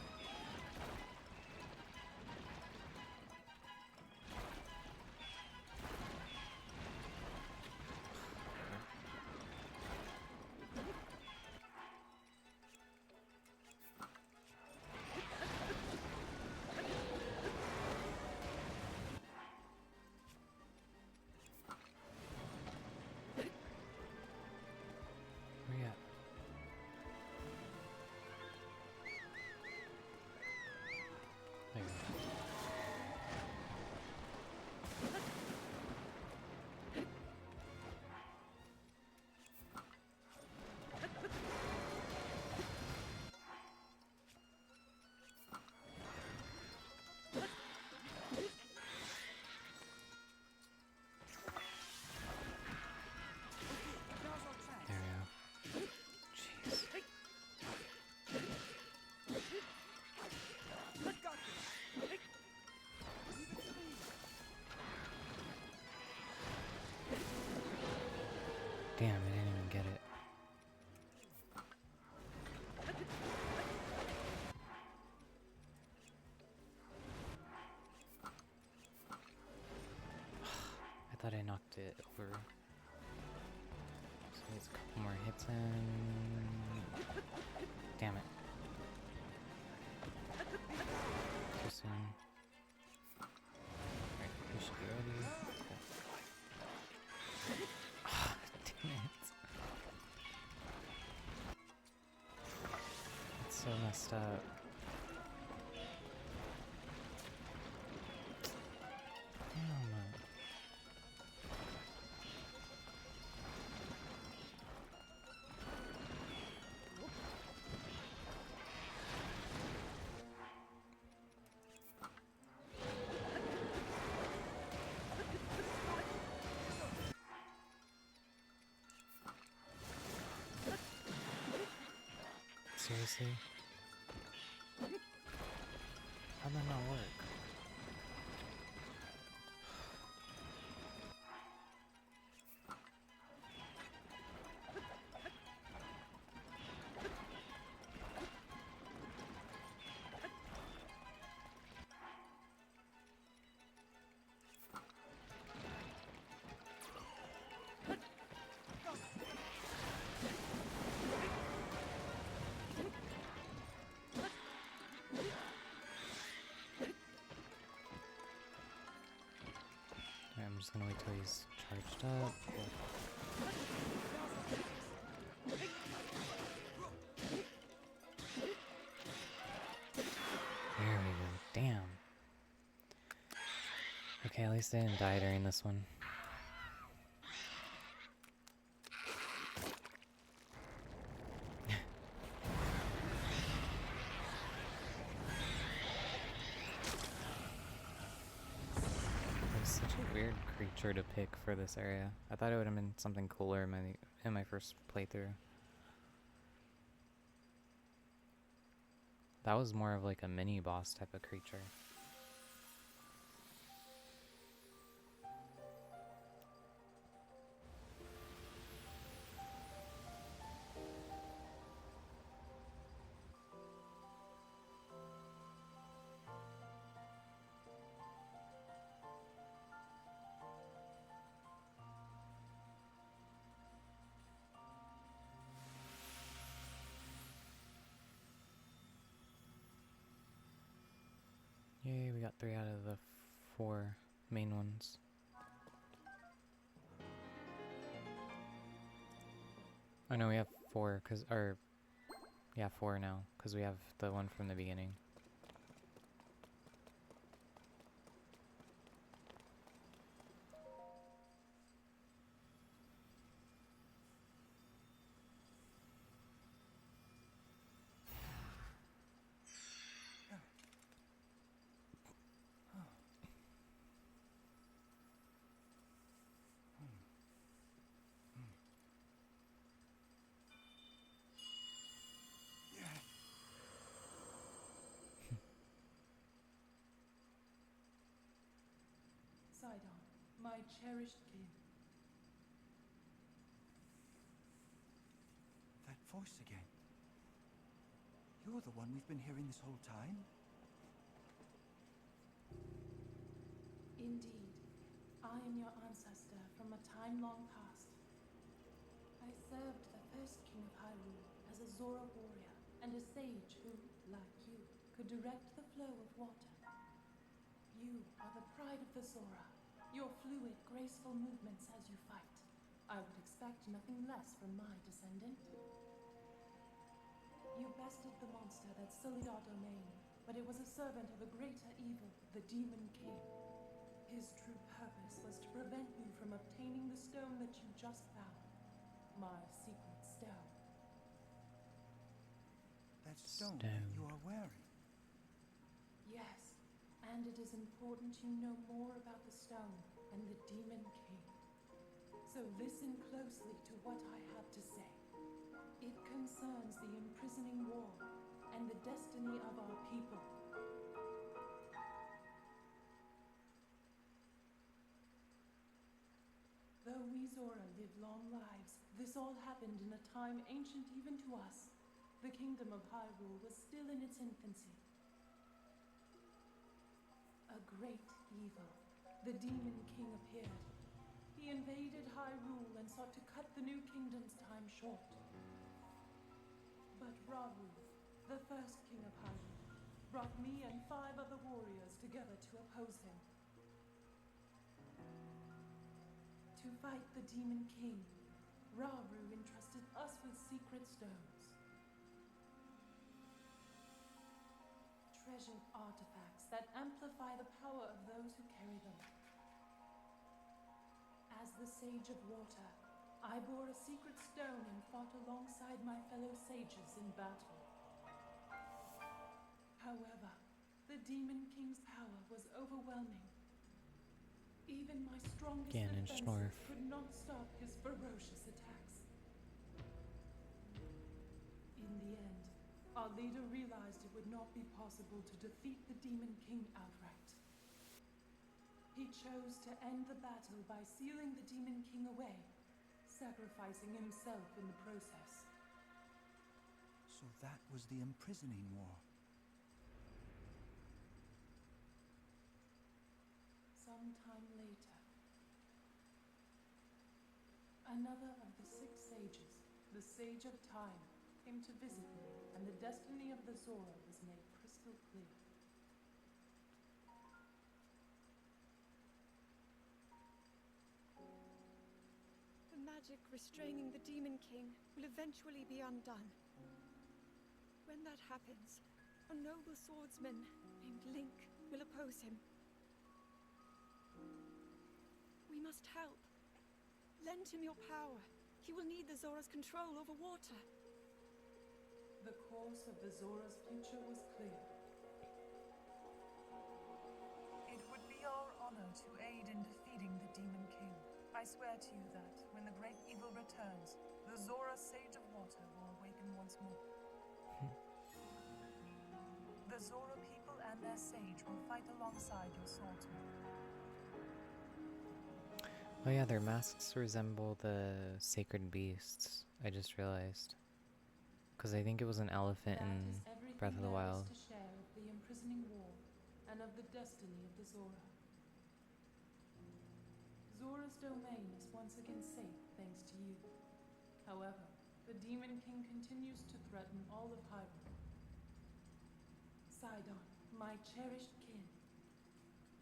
Where you at? There you go. Now's our chance. There we go. Jeez. We've got this. Leave it to me. Damn, I didn't even get it. I thought I knocked it over. So it's a couple more hits in. Damn it. Too soon. Alright, we should be ready. Cool. Ah, damn it. It's so messed up. Damn. Seriously? How'd that not work? Alright, I'm just gonna wait till he's charged up. Cool. There we go. Damn. Okay, at least I didn't die during this one. It was such a weird creature to pick for this area. I thought it would have been something cooler, in my first playthrough. That was more of like a mini boss type of creature. Yay, we got 3 out of the 4 main ones. Oh no, we have 4, or, yeah, 4 now, because we have the one from the beginning. Sidon, my cherished king. That voice again. You're the one we've been hearing this whole time? Indeed, I am your ancestor from a time long past. I served the first king of Hyrule as a Zora warrior and a sage who, like you, could direct the flow of water. You are the pride of the Zora, your fluid, graceful movements as you fight. I would expect nothing less from my descendant. You bested the monster that sullied our domain, but it was a servant of a greater evil, the Demon King. His true purpose was to prevent you from obtaining the stone that you just found. My secret stone. That stone that you are wearing. Yes, and it is important you know more about the stone and the Demon King. So listen closely to what I have to say. It concerns the imprisoning war and the destiny of our people. Though we Zora live long lives, this all happened in a time ancient even to us. The kingdom of Hyrule was still in its infancy. A great evil, the Demon King, appeared. He invaded Hyrule and sought to cut the new kingdom's time short. But Rauru, the first king of Hyrule, brought me and 5 other warriors together to oppose him. To fight the Demon King, Rauru entrusted us with secret stones. Treasured artifacts that amplify the power of those who carry them. As the Sage of Water, I bore a secret stone and fought alongside my fellow sages in battle. However, the Demon King's power was overwhelming. Even my strongest defenses could not stop his ferocious attacks. In the end, our leader realized it would not be possible to defeat the Demon King outright. He chose to end the battle by sealing the Demon King away, sacrificing himself in the process. So that was the imprisoning war. Sometime later, another of the 6 sages, the Sage of Time, came to visit me, and the destiny of the Zora was made crystal clear. The magic restraining the Demon King will eventually be undone. When that happens, a noble swordsman named Link will oppose him. We must help. Lend him your power. He will need the Zora's control over water. The course of the Zora's future was clear. It would be our honor to aid in defeating the Demon King. I swear to you that, when when the great evil returns, the Zora Sage of Water will awaken once more. The Zora people and their sage will fight alongside your swordsmen. Oh yeah, their masks resemble the sacred beasts, I just realized. Because I think it was an elephant That in is Breath everything of the there is Wild. to share of the imprisoning war and of the destiny of the Zora. Zora's domain is once again safe thanks to you. However, the Demon King continues to threaten all of Hyrule. Sidon, my cherished kin,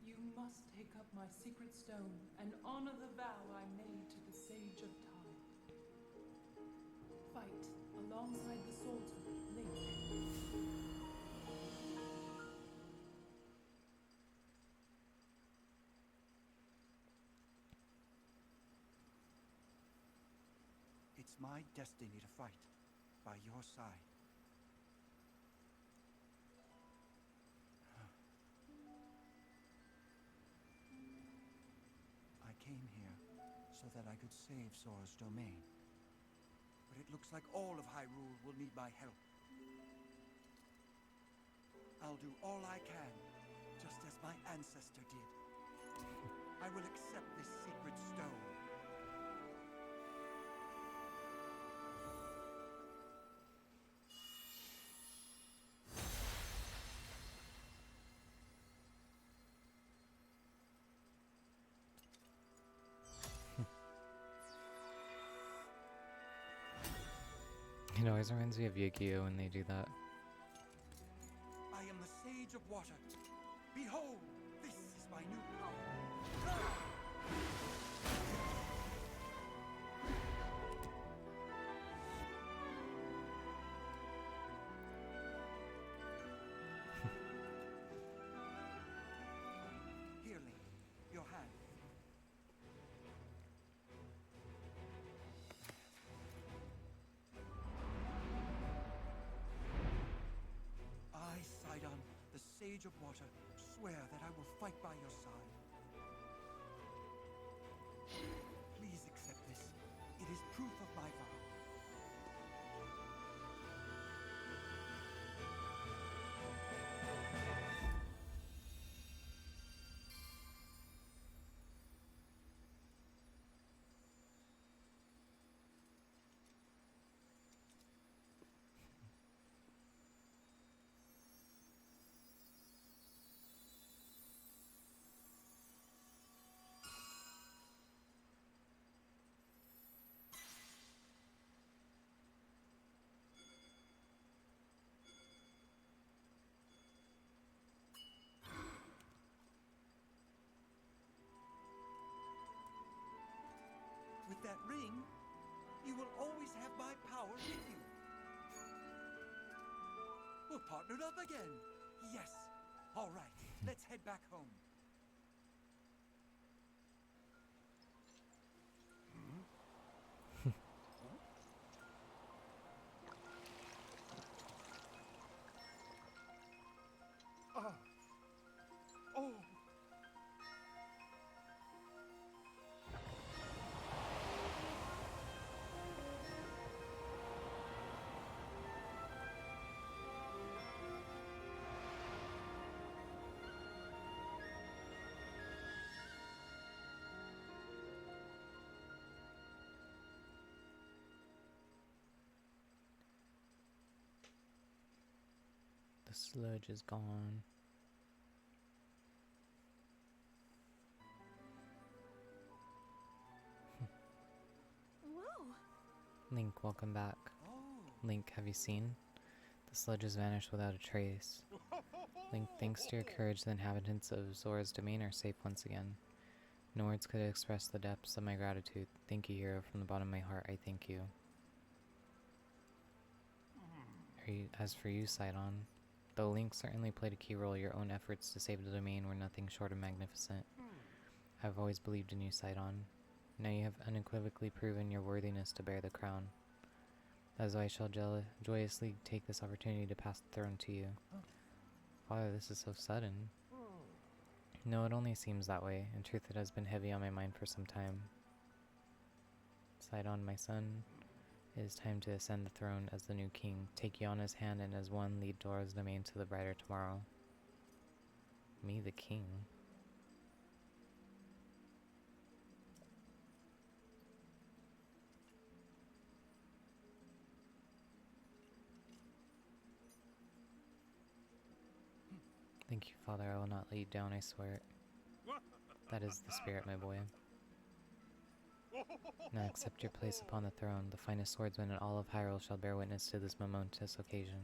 you must take up my secret stone and honor the vow I made to the Sage of Time. Fight alongside the swordsman, Link. It's my destiny to fight by your side. I came here so that I could save Zora's domain. But it looks like all of Hyrule will need my help. I'll do all I can, just as my ancestor did. I will accept this sacred stone. It always reminds me of Yu-Gi-Oh! When they do that. I am the Sage of Water. Behold, this is my new power. Here, Link, your hand. I, Sidon, the Sage of Water, swear that I will fight by your side. Please accept this. It is proof of my vow. With that ring, you will always have my power with you. We're partnered up again. Yes. All right, let's head back home. Oh. Oh. The sludge is gone. Whoa! Link, welcome back. Oh. Link, have you seen? The sludge has vanished without a trace. Link, thanks to your courage, the inhabitants of Zora's domain are safe once again. No words could express the depths of my gratitude. Thank you, hero. From the bottom of my heart, I thank you. As for you, Sidon, though Link certainly played a key role, your own efforts to save the domain were nothing short of magnificent. I've always believed in you, Sidon. Now you have unequivocally proven your worthiness to bear the crown. That is why I shall joyously take this opportunity to pass the throne to you. Father, this is so sudden. No, it only seems that way. In truth, it has been heavy on my mind for some time. Sidon, my son, it is time to ascend the throne as the new king. Take Yana's hand and as one lead Dora's domain to the brighter tomorrow. Me, the king? Thank you, Father. I will not let you down, I swear it. That is the spirit, my boy. Now accept your place upon the throne. The finest swordsman in all of Hyrule shall bear witness to this momentous occasion.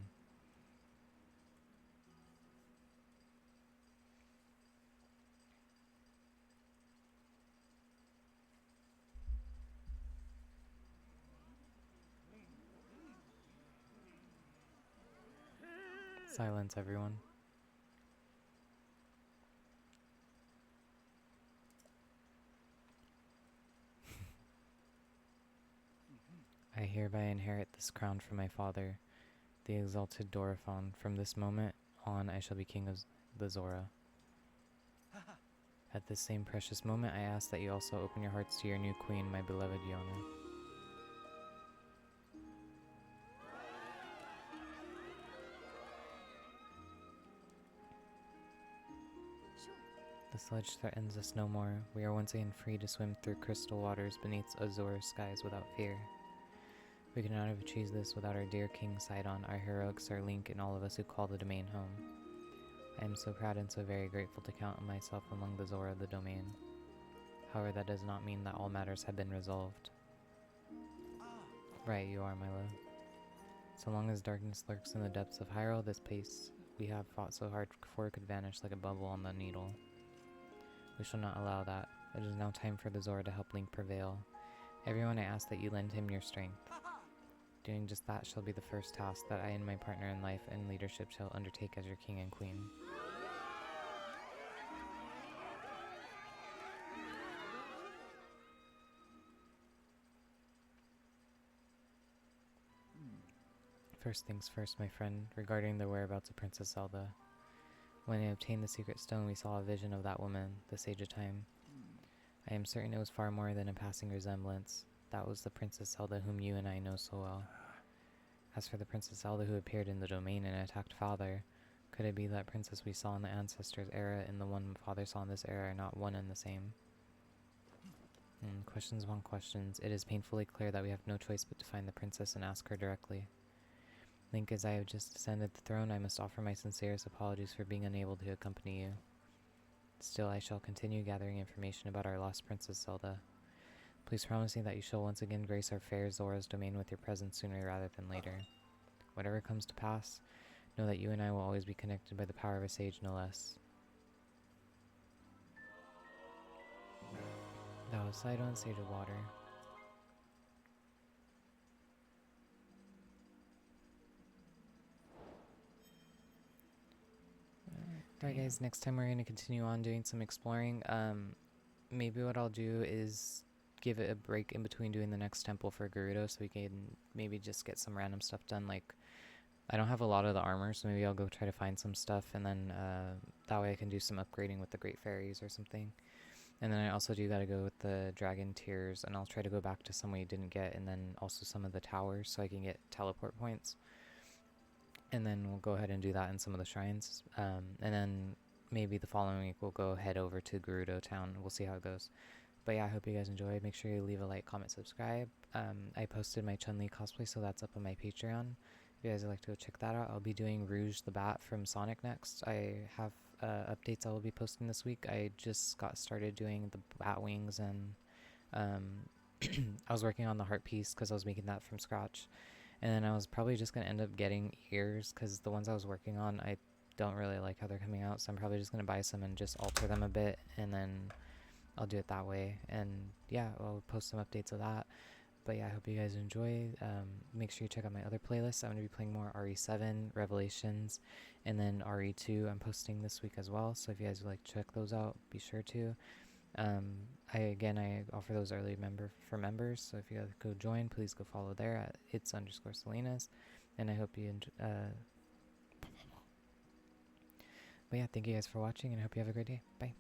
Silence, everyone. I hereby inherit this crown from my father, the exalted Dorifon. From this moment on, I shall be king of the Zora. At this same precious moment, I ask that you also open your hearts to your new queen, my beloved Yona. The sledge threatens us no more. We are once again free to swim through crystal waters beneath azure skies without fear. We could not have achieved this without our dear King Sidon, our heroics, our Link, and all of us who call the domain home. I am so proud and so very grateful to count myself among the Zora of the domain. However, that does not mean that all matters have been resolved. Right, you are, my love. So long as darkness lurks in the depths of Hyrule, this place we have fought so hard for could vanish like a bubble on the needle. We shall not allow that. It is now time for the Zora to help Link prevail. Everyone, I ask that you lend him your strength. Doing just that shall be the first task that I and my partner in life and leadership shall undertake as your king and queen. First things first, my friend, regarding the whereabouts of Princess Zelda. When I obtained the secret stone, we saw a vision of that woman, the Sage of Time. I am certain it was far more than a passing resemblance. That was the Princess Zelda whom you and I know so well. As for the Princess Zelda who appeared in the domain and attacked Father, could it be that princess we saw in the Ancestors' era and the one Father saw in this era are not one and the same? Questions upon questions. It is painfully clear that we have no choice but to find the princess and ask her directly. Link, as I have just ascended the throne, I must offer my sincerest apologies for being unable to accompany you. Still, I shall continue gathering information about our lost Princess Zelda. Please promise me that you shall once again grace our fair Zora's domain with your presence sooner rather than later. Whatever comes to pass, know that you and I will always be connected by the power of a sage, no less. Thou Sidon, Sage of Water. Alright guys, next time we're going to continue on doing some exploring. Maybe what I'll do is give it a break in between doing the next temple for Gerudo so we can maybe just get some random stuff done. Like, I don't have a lot of the armor, so maybe I'll go try to find some stuff, and then that way I can do some upgrading with the Great Fairies or something. And then I also do gotta go with the Dragon Tears, and I'll try to go back to some we didn't get, and then also some of the towers so I can get teleport points. And then we'll go ahead and do that in some of the shrines. And then maybe the following week we'll go head over to Gerudo Town. We'll see how it goes. But yeah, I hope you guys enjoyed. Make sure you leave a like, comment, subscribe. I posted my Chun-Li cosplay, so that's up on my Patreon. If you guys would like to go check that out, I'll be doing Rouge the Bat from Sonic next. I have updates I will be posting this week. I just got started doing the bat wings, and I was working on the heart piece because I was making that from scratch. And then I was probably just going to end up getting ears because the ones I was working on, I don't really like how they're coming out. So I'm probably just going to buy some and just alter them a bit, and then I'll do it that way. And yeah, I'll post some updates of that. But yeah, I hope you guys enjoy. Make sure you check out my other playlists. I'm going to be playing more RE7, Revelations, and then RE2 I'm posting this week as well. So if you guys would like to check those out, be sure to. I offer those early for members. So if you guys go join, please go follow there at its_Salinas. And I hope you enjoy. But yeah, thank you guys for watching, and I hope you have a great day. Bye.